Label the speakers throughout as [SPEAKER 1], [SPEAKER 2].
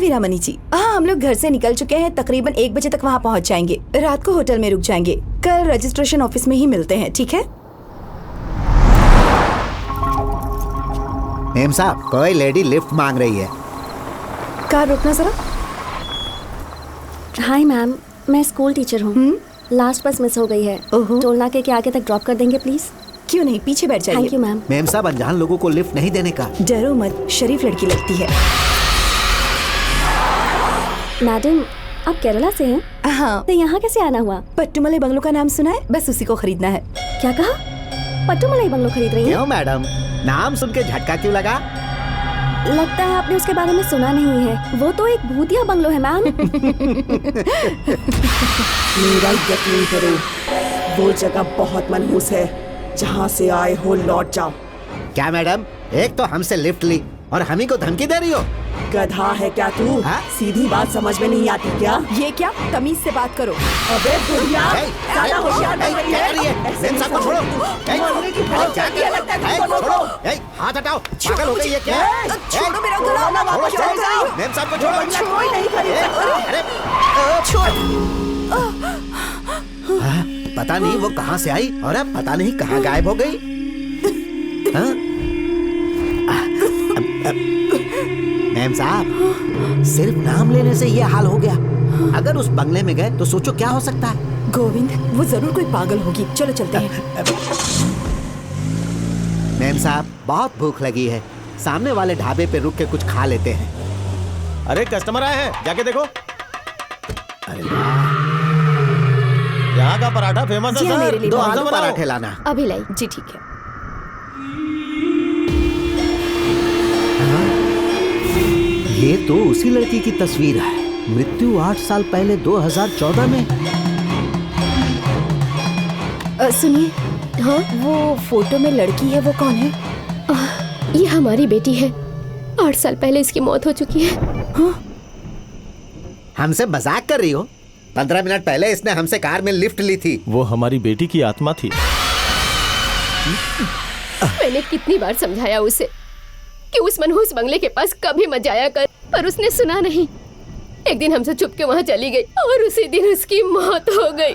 [SPEAKER 1] वीरामणी जी, हाँ हम लोग घर से निकल चुके हैं। तकरीबन 1 बजे तक वहाँ पहुँच जाएंगे। रात को होटल में रुक जाएंगे। कल रजिस्ट्रेशन ऑफिस में ही मिलते हैं, ठीक है?
[SPEAKER 2] मेम साहब, कोई लेडी लिफ्ट मांग रही है।
[SPEAKER 1] कार रोकना जरा।
[SPEAKER 3] हाय मैम, मैं स्कूल टीचर हूँ। लास्ट बस मिस हो गई है। टोल नाके के आगे तक ड्रॉप कर देंगे प्लीज?
[SPEAKER 1] क्यों नहीं, पीछे बैठ जाइए।
[SPEAKER 3] Thank you ma'am.
[SPEAKER 2] मेम साहब, अनजान लोगों को लिफ्ट नहीं देने का।
[SPEAKER 1] डरो मत, शरीफ लड़की लगती है।
[SPEAKER 3] मैडम, आप केरला से हैं?
[SPEAKER 1] हाँ।
[SPEAKER 3] तो यहाँ कैसे आना हुआ?
[SPEAKER 1] पट्टुमलाई बंगलो का नाम सुना है? बस उसी को खरीदना है।
[SPEAKER 3] क्या कहा? पट्टुमलाई बंगलो खरीद रही हैं?
[SPEAKER 2] क्यों मैडम, नाम सुन के झटका क्यों लगा?
[SPEAKER 3] लगता है आपने उसके बारे में सुना नहीं है। वो तो एक भूतिया बंगलो है मैम।
[SPEAKER 4] मेरा यकीन करो, वो जगह बहुत मनहूस है। जहाँ से आए हो लौट जाओ।
[SPEAKER 2] क्या मैडम, एक तो हमसे लिफ्ट ली और हम ही को धमकी दे रही हो?
[SPEAKER 4] गधा है क्या तू? सीधी बात समझ में नहीं आती क्या?
[SPEAKER 1] ये क्या, तमीज से बात करो।
[SPEAKER 4] अबे बुढ़िया, ज़्यादा होशियार बन रही है।
[SPEAKER 2] मेम साहब को छोड़ो।
[SPEAKER 4] मरने की बहुत
[SPEAKER 2] क्या
[SPEAKER 4] लगता है तुमको।
[SPEAKER 2] छोड़ो, हाथ हटाओ। पागल हो गई है क्या?
[SPEAKER 1] छोड़ो मेरा गला।
[SPEAKER 2] वापस चले जाओ। मेम साहब को छोड़ो।
[SPEAKER 4] कोई नहीं खरीद सकता।
[SPEAKER 2] अरे
[SPEAKER 1] छोड़।
[SPEAKER 2] पता नहीं वो कहाँ से आई और अब पता नहीं कहाँ गायब हो गई। मैम साहब, सिर्फ नाम लेने से ये हाल हो गया। अगर उस बंगले में गए तो सोचो क्या हो सकता है।
[SPEAKER 1] गोविंद, वो जरूर कोई पागल होगी। चलो चलते हैं।
[SPEAKER 2] मैम साहब, बहुत भूख लगी है। सामने वाले ढाबे पे रुक के कुछ खा लेते हैं।
[SPEAKER 5] अरे कस्टमर आए हैं, जाके देखो।
[SPEAKER 2] अरे
[SPEAKER 5] यहाँ का पराठा फेमस है
[SPEAKER 1] मेरे लिए
[SPEAKER 2] 2 आलू पराठे लाना।
[SPEAKER 3] अभी लाई।
[SPEAKER 1] जी ठीक है।
[SPEAKER 2] ये तो उसी लड़की की तस्वीर है। मृत्यु 8 साल पहले 2014 में।
[SPEAKER 1] सुनिए, हाँ वो फोटो में लड़की है, वो कौन है?
[SPEAKER 6] ये हमारी बेटी है। 8 साल पहले इसकी मौत हो चुकी है।
[SPEAKER 1] हाँ?
[SPEAKER 2] हमसे मजाक कर रही हो? 15 मिनट पहले इसने हमसे कार में लिफ्ट ली थी।
[SPEAKER 5] वो हमारी बेटी की आत्मा थी।
[SPEAKER 6] मैंने कितनी बार समझाया उसे कि उस मनहूस बंगले के पास कभी मत जाया कर, पर उसने सुना नहीं। एक दिन हमसे छुप के वहाँ चली गई और उसी दिन उसकी मौत हो गई।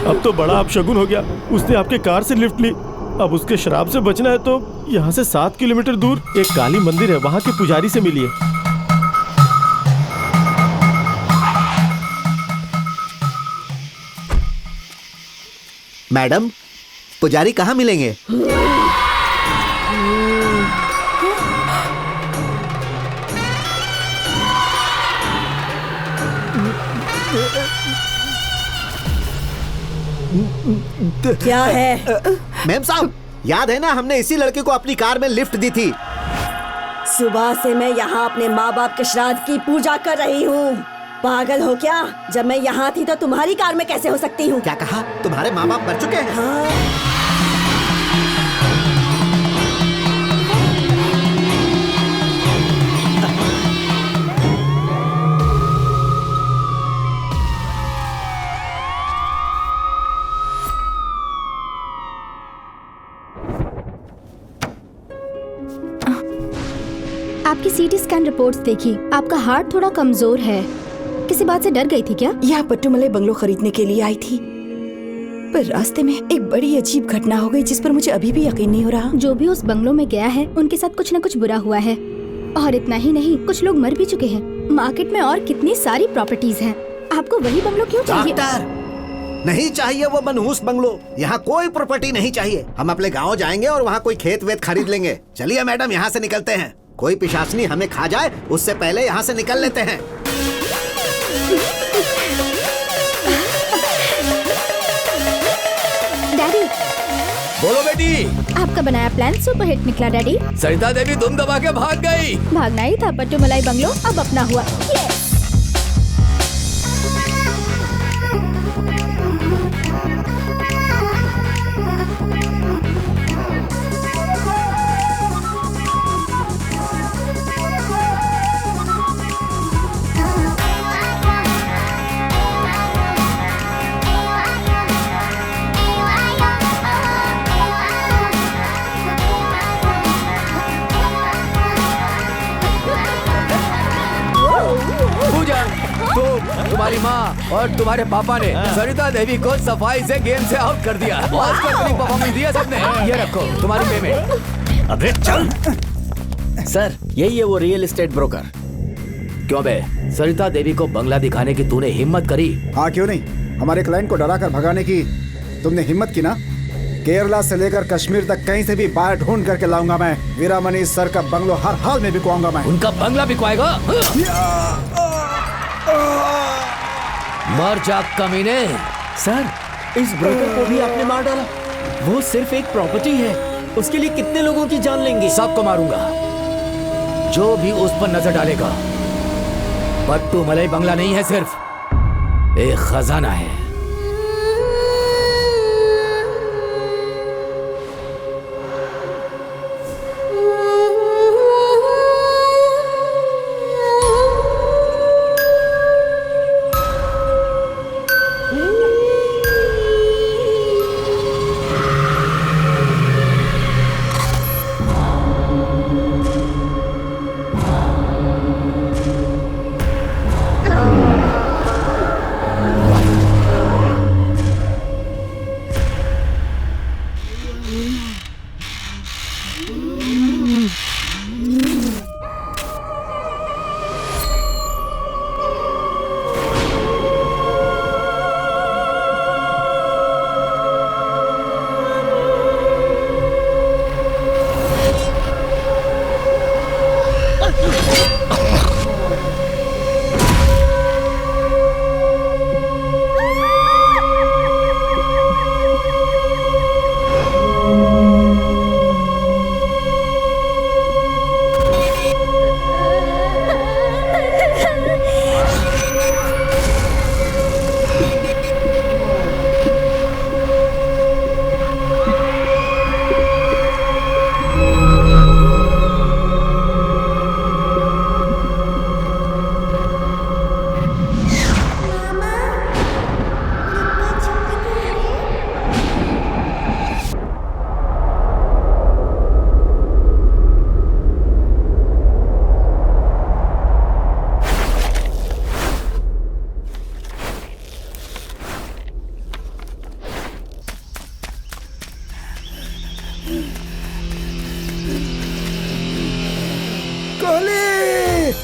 [SPEAKER 5] अब तो बड़ा अपशगुन हो गया। उसने आपके कार से लिफ्ट ली। अब उसके शराब से बचना है तो यहाँ से 7 किलोमीटर दूर एक काली मंदिर है, वहाँ के पुजारी से मिलिए।
[SPEAKER 2] मैडम, पुजारी कहाँ मिलेंगे?
[SPEAKER 4] क्या है?
[SPEAKER 2] मैम साहब, याद है ना, हमने इसी लड़के को अपनी कार में लिफ्ट दी थी।
[SPEAKER 4] सुबह से मैं यहाँ अपने माँ बाप के श्राद्ध की पूजा कर रही हूँ। पागल हो क्या? जब मैं यहाँ थी तो तुम्हारी कार में कैसे हो सकती हूँ?
[SPEAKER 2] क्या कहा? तुम्हारे माँ बाप मर चुके हैं?
[SPEAKER 4] हाँ।
[SPEAKER 7] आपकी सीटी स्कैन रिपोर्ट्स देखी। आपका हार्ट थोड़ा कमजोर है। किसी बात से डर गई थी क्या?
[SPEAKER 1] यहाँ पट्टुमलाई बंगलो खरीदने के लिए आई थी, पर रास्ते में एक बड़ी अजीब घटना हो गई जिस पर मुझे अभी भी यकीन नहीं हो रहा।
[SPEAKER 7] जो भी उस बंगलो में गया है उनके साथ कुछ न कुछ बुरा हुआ है। और इतना ही नहीं, कुछ लोग मर भी चुके हैं। मार्केट में और कितनी सारी प्रॉपर्टीज हैं। आपको वही बंगलो क्यों चाहिए?
[SPEAKER 2] डॉक्टर, नहीं चाहिए वो मनहूस बंगलो। यहाँ कोई प्रॉपर्टी नहीं चाहिए। हम अपने गाँव जाएंगे और वहाँ कोई खेत वेत खरीद लेंगे। चलिए मैडम, यहाँ से निकलते हैं। कोई पिशाचनी हमें खा जाए उससे पहले यहाँ से निकल लेते हैं।
[SPEAKER 7] डैडी,
[SPEAKER 8] बोलो बेटी।
[SPEAKER 7] आपका बनाया प्लान सुपरहिट निकला डैडी।
[SPEAKER 8] सरिता देवी धूम दबा के भाग गई।
[SPEAKER 7] भागना ही था। पट्टुमलाई बंगलो अब अपना हुआ।
[SPEAKER 8] तुम्हारी माँ और तुम्हारे पापा ने सरिता देवी को सफाई से गेम से आउट कर दिया। आज का इतनी परफॉर्मेंस दिया सबने। ये रखो तुम्हारी पेमेंट।
[SPEAKER 9] अबे चल।
[SPEAKER 8] सर यही है वो रियल एस्टेट ब्रोकर। क्यों बे, सरिता देवी को बंगला दिखाने की तूने हिम्मत करी?
[SPEAKER 10] हाँ क्यों नहीं, हमारे क्लाइंट को डरा कर भगाने की तुमने हिम्मत की ना। केरला से लेकर कश्मीर तक कहीं से भी बाहर ढूंढ करके लाऊंगा मैं। वीरामणि सर का बंगलो हर हाल में बिकवाऊंगा मैं।
[SPEAKER 8] उनका बंगला बिकवाएगा? मर जा कमीने।
[SPEAKER 5] सर, इस ब्रोकर को भी आपने मार डाला। वो सिर्फ एक प्रॉपर्टी है, उसके लिए कितने लोगों की जान लेंगे?
[SPEAKER 8] सबको मारूंगा जो भी उस पर नजर डालेगा। पट्टू मलाई बंगला नहीं है, सिर्फ एक खजाना है।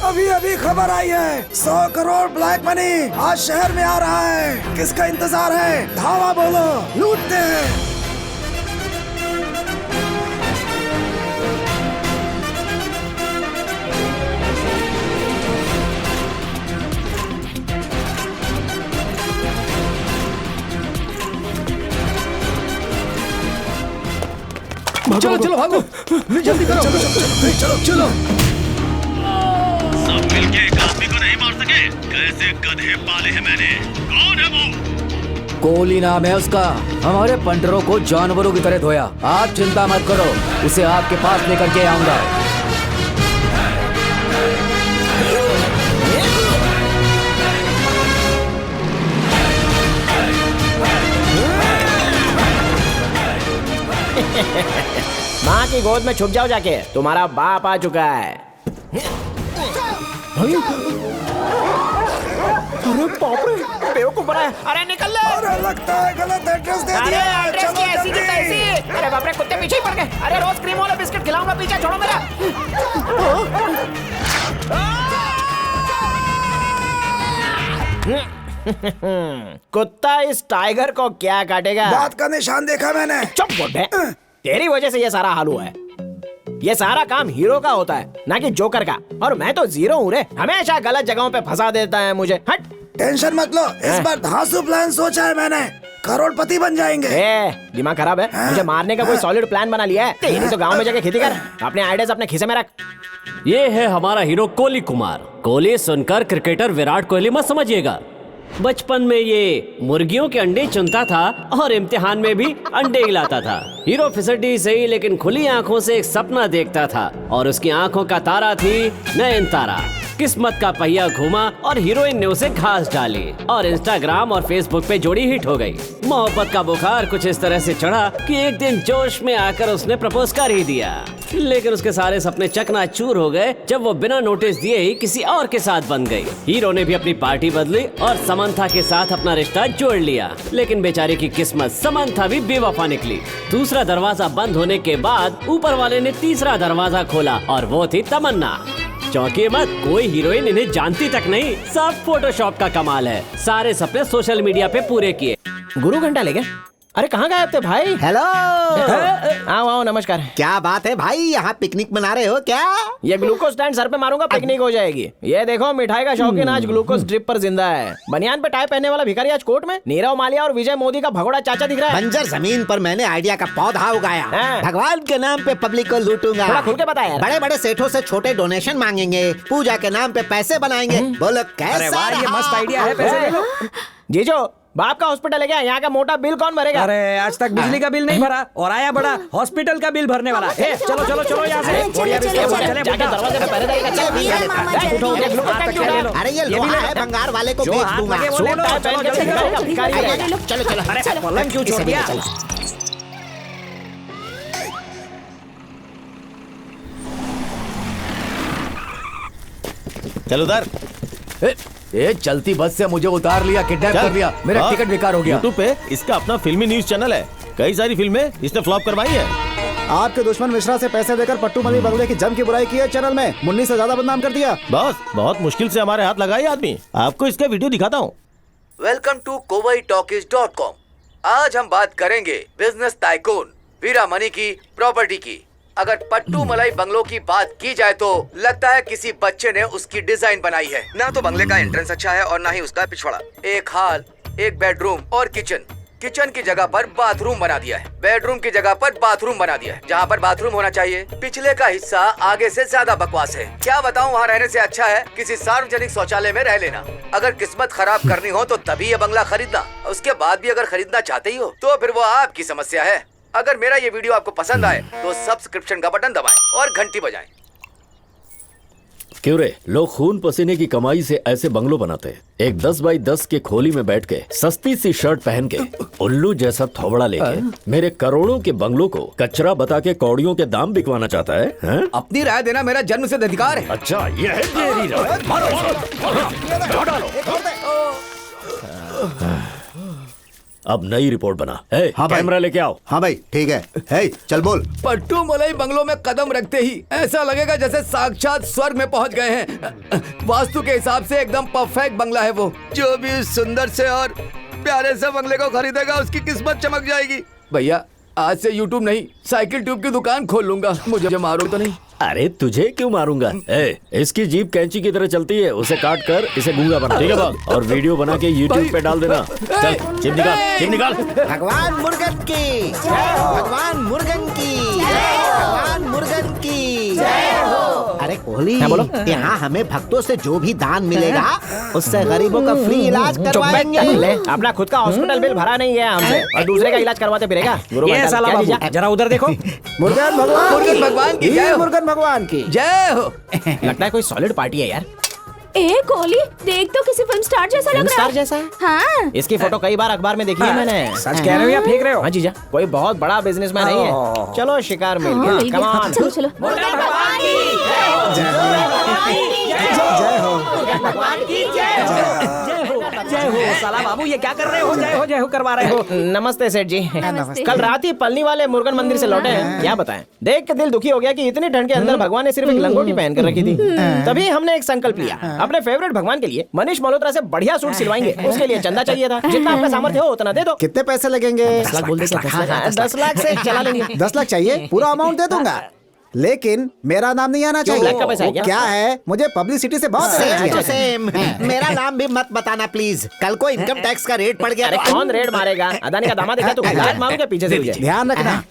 [SPEAKER 10] अभी अभी खबर आई है, 100 करोड़ ब्लैक मनी आज शहर में आ रहा है। किसका इंतजार है? धावा बोलो, लूटते हैं।
[SPEAKER 8] चलो चलो भागो, जल्दी करो। चलो चलो।
[SPEAKER 9] सब मिलके एक आदमी को नहीं मार सके? कैसे गधे पाले हैं मैंने। कौन है वो?
[SPEAKER 8] कोहली नाम है उसका। हमारे पंटरों को जानवरों की तरह धोया। आप चिंता मत करो, उसे आपके पास लेकर के आऊंगा।
[SPEAKER 11] माँ की गोद में छुप जाओ जाके, तुम्हारा बाप आ चुका है।
[SPEAKER 5] अरे बाप रे,
[SPEAKER 11] बेवकूफ बना है। अरे निकल ले।
[SPEAKER 10] अरे लगता है गलत एड्रेस दे दिया।
[SPEAKER 11] अरे एड्रेस की ऐसी की तैसी। अरे बाप रे, कुत्ते पीछे ही पड़ गए। अरे रोज क्रीम वाला बिस्किट खिलाऊंगा, पीछे छोड़ो मेरा। कुत्ता इस टाइगर को क्या काटेगा?
[SPEAKER 10] दांत का निशान देखा मैंने।
[SPEAKER 11] चुप बुड्ढे, तेरी वजह से ये सारा हाल हुआ है। ये सारा काम हीरो का होता है, ना कि जोकर का। और मैं तो जीरो हूँ रे, हमेशा गलत जगहों पे फंसा देता है मुझे। हट।
[SPEAKER 10] टेंशन मत लो, इस बार धांसू प्लान सोचा है मैंने। करोड़पति बन जाएंगे।
[SPEAKER 11] दिमाग खराब है? मुझे मारने का कोई सॉलिड प्लान बना लिया है? तेरी तो गांव में जाके खेती कर, अपने आइडियाज अपने खीसे में रख।
[SPEAKER 12] ये है हमारा हीरो कोहली कुमार। कोहली सुनकर क्रिकेटर विराट कोहली मत समझिएगा। बचपन में ये मुर्गियों के अंडे चुनता था और इम्तिहान में भी अंडे हिलाता था। हीरो फिसड्डी सही, लेकिन खुली आंखों से एक सपना देखता था और उसकी आंखों का तारा थी नयनतारा। किस्मत का पहिया घूमा और हीरोइन ने उसे घास डाली और इंस्टाग्राम और फेसबुक पे जोड़ी हिट हो गई। मोहब्बत का बुखार कुछ इस तरह से चढ़ा कि एक दिन जोश में आकर उसने प्रपोज कर ही दिया। लेकिन उसके सारे सपने चकनाचूर हो गए जब वो बिना नोटिस दिए ही किसी और के साथ बन गई। हीरो ने भी अपनी पार्टी बदली और समंथा के साथ अपना रिश्ता जोड़ लिया। लेकिन बेचारे की किस्मत समंथा भी बेवफा निकली। दूसरा दरवाजा बंद होने के बाद ऊपर वाले ने तीसरा दरवाजा खोला और वो थी तमन्ना। चौंकिए मत, कोई हीरोइन इन्हें जानती तक नहीं, सब फोटोशॉप का कमाल है। सारे सपने सोशल मीडिया पे पूरे किए।
[SPEAKER 11] गुरु घंटा ले गया? अरे कहाँ गए थे भाई?
[SPEAKER 2] हेलो,
[SPEAKER 11] आओ आओ, नमस्कार।
[SPEAKER 2] क्या बात है भाई, यहाँ पिकनिक मना रहे हो क्या?
[SPEAKER 11] ये ग्लूकोज स्टैंड सर पे मारूंगा, पिकनिक हो जाएगी। ये देखो, मिठाई का शौकीन आज ग्लूकोज ड्रिप पर जिंदा है। बनियान पे टाई पहनने वाला भिखारी आज कोर्ट में। नीरव मालिया और विजय मोदी का भगोड़ा चाचा दिख रहा है।
[SPEAKER 2] बंजर जमीन पर मैंने आइडिया का पौधा उगाया। भगवान के नाम पे पब्लिक को लूटूंगा।
[SPEAKER 11] थोड़ा खुल के बता यार।
[SPEAKER 2] बड़े बड़े सेठों से छोटे डोनेशन मांगेंगे, पूजा के नाम पे पैसे बनाएंगे। बोलो कैसा?
[SPEAKER 11] ये मस्त आइडिया है, पैसे ले लो। जीजो, बाप का हॉस्पिटल है क्या? यहाँ का मोटा बिल कौन भरेगा?
[SPEAKER 13] अरे आज तक बिजली का बिल नहीं भरा और आया बड़ा हॉस्पिटल का बिल भरने वाला। चलो चलो चलो यहाँ से।
[SPEAKER 2] अरे ये लोहा है, भंगार वाले को बेच दूंगा।
[SPEAKER 13] चलो चलो, अरे पलंग क्यों छोड़ दिया?
[SPEAKER 5] चलो उधर।
[SPEAKER 8] ए चलती बस से मुझे उतार लिया, किडनैप कर लिया, मेरा टिकट बेकार हो गया।
[SPEAKER 5] यूट्यूब पे इसका अपना फिल्मी न्यूज चैनल है, कई सारी फिल्में इसने फ्लॉप करवाई है।
[SPEAKER 10] आपके दुश्मन मिश्रा से पैसे देकर पट्टू मली बंगले की जम की बुराई की है, चैनल में मुन्नी से ज्यादा बदनाम कर दिया।
[SPEAKER 5] बॉस, बहुत मुश्किल से हमारे हाथ लगाई आदमी। आपको इसका वीडियो दिखाता हूँ।
[SPEAKER 14] Welcome to kowaitalkies.com। आज हम बात करेंगे बिजनेस टाइकून वीरामणी की प्रॉपर्टी की। अगर पट्टू मलाई बंगलो की बात की जाए तो लगता है किसी बच्चे ने उसकी डिजाइन बनाई है। ना तो बंगले का एंट्रेंस अच्छा है और ना ही उसका पिछवाड़ा। एक हॉल, एक बेडरूम और किचन। किचन की जगह पर बाथरूम बना दिया है, बेडरूम की जगह पर बाथरूम बना दिया है। जहाँ पर बाथरूम होना चाहिए पिछले का हिस्सा आगे से ज्यादा बकवास है। क्या बताऊँ, वहाँ रहने से अच्छा है किसी सार्वजनिक शौचालय में रह लेना। अगर किस्मत खराब करनी हो तो तभी ये बंगला खरीदना। उसके बाद भी अगर खरीदना चाहते ही हो तो फिर वो आपकी समस्या है। अगर मेरा ये वीडियो आपको पसंद आए तो सब्सक्रिप्शन का बटन दबाएं और घंटी बजाएं।
[SPEAKER 15] क्यों रे, लोग खून पसीने की कमाई से ऐसे बंगलो बनाते हैं। एक 10 बाई 10 के खोली में बैठ के सस्ती सी शर्ट पहन के उल्लू जैसा थोबड़ा लेके मेरे करोड़ों के बंगलों को कचरा बता के कौड़ियों के दाम बिकवाना चाहता है, हैं?
[SPEAKER 14] अपनी राय देना मेरा जन्मसिद्ध अधिकार है।
[SPEAKER 15] अच्छा, ये है मेरी राय। मारो, मारो, डालो। अब नई रिपोर्ट बना।
[SPEAKER 2] हाँ
[SPEAKER 15] कैमरा लेके आओ।
[SPEAKER 2] हाँ भाई ठीक है। चल बोल।
[SPEAKER 14] पट्टू मलाई बंगलों में कदम रखते ही ऐसा लगेगा जैसे साक्षात स्वर्ग में पहुंच गए हैं। वास्तु के हिसाब से एकदम परफेक्ट बंगला है वो। जो भी सुंदर से और प्यारे से बंगले को खरीदेगा उसकी किस्मत चमक जाएगी। भैया, आज से यूट्यूब नहीं साइकिल ट्यूब की दुकान खोल लूंगा। मुझे मारो तो नहीं।
[SPEAKER 15] अरे तुझे क्यों मारूंगा? इसकी जीप कैंची की तरह चलती है, उसे काट कर इसे गूंगा बना। ठीक है बाप, और वीडियो बना के YouTube पे डाल देना। चल चिप निकाल, चिप निकाल।
[SPEAKER 2] भगवान मुर्गन की जय हो, भगवान मुर्गन की जय हो, भगवान मुर्गन की जय हो। अरे कोहली, यहाँ हमें भक्तों से जो भी दान मिलेगा उससे गरीबों का फ्री इलाज करवाएंगे।
[SPEAKER 11] अपना खुद का हॉस्पिटल बिल भरा नहीं है हमसे और दूसरे का इलाज करवाते फिरेगा।
[SPEAKER 13] ये साला बाबू, जरा उधर देखो।
[SPEAKER 10] मुर्गन भगवान की जय हो, मुर्गन भगवान की
[SPEAKER 14] जय हो।
[SPEAKER 11] लगता है कोई सॉलिड पार्टी है यार।
[SPEAKER 7] ए कोहली, देख तो किसी फिल्म स्टार जैसा लग रहा है।
[SPEAKER 11] स्टार जैसा है?
[SPEAKER 7] हाँ।
[SPEAKER 11] इसकी फोटो कई बार अखबार में देखी है मैंने।
[SPEAKER 13] सच कह रहे हो या फेंक रहे हो?
[SPEAKER 11] हाँ जीजा, कोई बहुत बड़ा बिजनेसमैन नहीं है। चलो शिकार मिल गया। Come on.
[SPEAKER 7] चलो चलो।
[SPEAKER 10] भगवान की जय हो।
[SPEAKER 13] जय हो। साला बाबू, ये क्या कर रहे हो? जय हो करवा रहे हो।
[SPEAKER 11] नमस्ते सेठ जी। कल रात ही पलनी वाले मुर्गन मंदिर से लौटे हैं। क्या बताएं, देख के दिल दुखी हो गया कि इतनी ठंड के अंदर भगवान ने सिर्फ एक लंगोटी पहन कर रखी थी। तभी हमने एक संकल्प लिया, अपने फेवरेट भगवान के लिए मनीष मल्होत्रा से बढ़िया सूट सिलवाएंगे। उसके लिए चंदा चाहिए था, जितना आपका सामर्थ्य हो उतना दे दो।
[SPEAKER 10] कितने पैसे लगेंगे?
[SPEAKER 11] 10 लाख बोल दे। 10 लाख से चला लेंगे।
[SPEAKER 10] 10 लाख चाहिए, पूरा अमाउंट दे दूंगा, लेकिन मेरा नाम नहीं आना चाहिए।
[SPEAKER 11] ब्लैक का पैसा है क्या?
[SPEAKER 10] क्या है, मुझे पब्लिसिटी से बहुत
[SPEAKER 2] सेम। मेरा नाम भी मत बताना प्लीज, कल को इनकम टैक्स का रेट पड़ गया।
[SPEAKER 11] अरे कौन रेड मारेगा? अदानी का दामाद देखा तो लात मारूंगा पीछे से।
[SPEAKER 10] ध्यान रखना,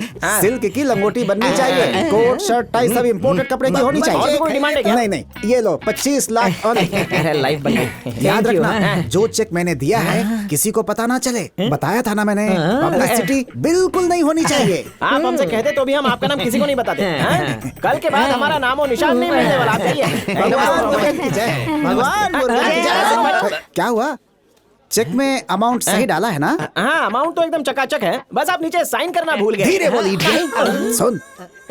[SPEAKER 10] सिल्क की लंगोटी बननी चाहिए, कोट शर्ट टाई सब इम्पोर्टेड कपड़े की होनी चाहिए।
[SPEAKER 11] कोई डिमांड है क्या?
[SPEAKER 10] नहीं, ये लो 25 लाख।
[SPEAKER 11] लाइफ बन गई।
[SPEAKER 10] ध्यान रखना, जो चेक मैंने दिया है किसी को पता ना चले। बताया था ना मैंने, पब्लिसिटी बिल्कुल नहीं होनी चाहिए।
[SPEAKER 11] आप हमसे कहते तो भी हम आपका नाम किसी को नहीं बताते। कल के बाद हमारा नामो निशान नहीं मिलने वाला। आप जाइए।
[SPEAKER 10] भगवान क्या हुआ? चेक में अमाउंट सही डाला है ना?
[SPEAKER 11] हाँ, अमाउंट तो एकदम चकाचक है, बस आप नीचे साइन करना भूल गए।
[SPEAKER 10] धीरे बोली। सुन,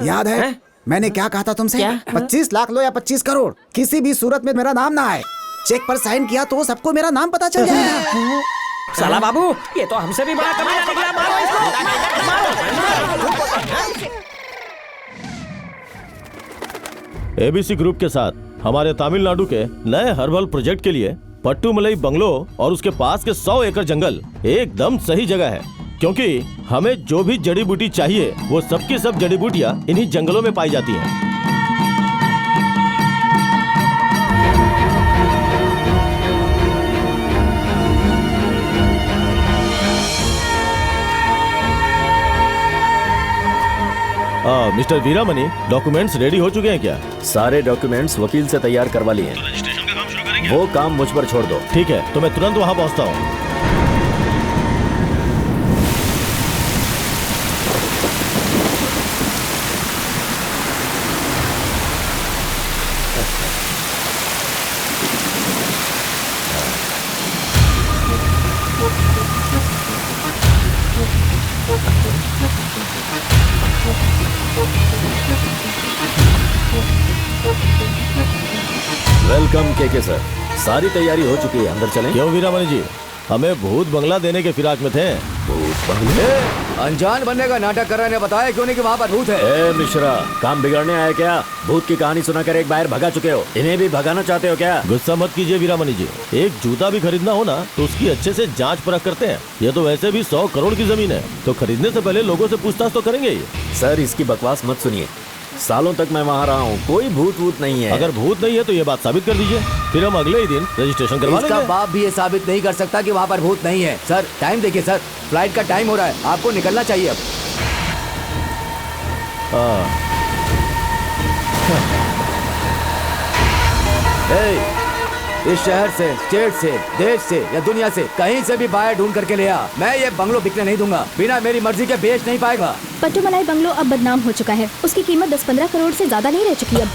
[SPEAKER 10] याद है मैंने क्या कहा था तुमसे? 25 लाख लो या 25 करोड़, किसी भी सूरत में मेरा नाम ना आए। चेक पर साइन किया तो सबको मेरा नाम पता चल जाएगा।
[SPEAKER 13] साला बाबू, ये तो हमसे भी बड़ा कमीना निकला। मारो इसको।
[SPEAKER 5] एबीसी ग्रुप के साथ हमारे तमिलनाडु के नए हर्बल प्रोजेक्ट के लिए पट्टूमलई बंगलो और उसके पास के 100 एकड़ जंगल एकदम सही जगह है, क्योंकि हमें जो भी जड़ी बूटी चाहिए वो सबकी सब जड़ी बूटियां इन्हीं जंगलों में पाई जाती हैं। मिस्टर वीरामणि, डॉक्यूमेंट्स रेडी हो चुके हैं क्या?
[SPEAKER 15] सारे डॉक्यूमेंट्स वकील से तैयार करवा लिए हैं। वो काम मुझ पर छोड़ दो।
[SPEAKER 5] ठीक है, तो मैं तुरंत वहां पहुंचता हूँ।
[SPEAKER 15] वेलकम के सर, सारी तैयारी हो चुकी है, अंदर चलें?
[SPEAKER 5] क्यों वीरामणि जी, हमें भूत बंगला देने के फिराक में थे।
[SPEAKER 15] भूत बंगले?
[SPEAKER 14] अनजान बनने का नाटक कर रहे ने बताया क्यों नहीं कि वहाँ पर भूत है?
[SPEAKER 15] ए मिश्रा, काम बिगाड़ने आए क्या? भूत की कहानी सुनाकर एक बार भगा चुके हो, इन्हें भी भगाना चाहते हो क्या?
[SPEAKER 5] गुस्सा मत कीजिए वीरामणि जी, एक जूता भी खरीदना हो ना तो उसकी अच्छे से जांच परख करते हैं। ये तो वैसे भी 100 करोड़ की जमीन है, तो खरीदने से पहले लोगों से पूछताछ तो करेंगे ही।
[SPEAKER 15] सर, इसकी बकवास मत सुनिए, सालों तक मैं वहाँ रहा हूँ, कोई भूत वूत नहीं है।
[SPEAKER 5] अगर भूत नहीं है तो ये बात साबित कर दीजिए, फिर हम अगले ही दिन रजिस्ट्रेशन करवा लेंगे।
[SPEAKER 14] इसका बाप भी ये साबित नहीं कर सकता कि वहाँ पर भूत नहीं है। सर, टाइम देखिए सर, फ्लाइट का टाइम हो रहा है, आपको निकलना चाहिए अब। इस शहर से, स्टेट से, देश से या दुनिया से कहीं से भी बाहर ढूंढ करके ले आ। मैं ये बंगलो बिकने नहीं दूंगा, बिना मेरी मर्जी के बेच नहीं पाएगा।
[SPEAKER 7] पट्टूमलाई बंगलो अब बदनाम हो चुका है, उसकी कीमत 10-15 करोड़ से ज्यादा नहीं रह चुकी अब।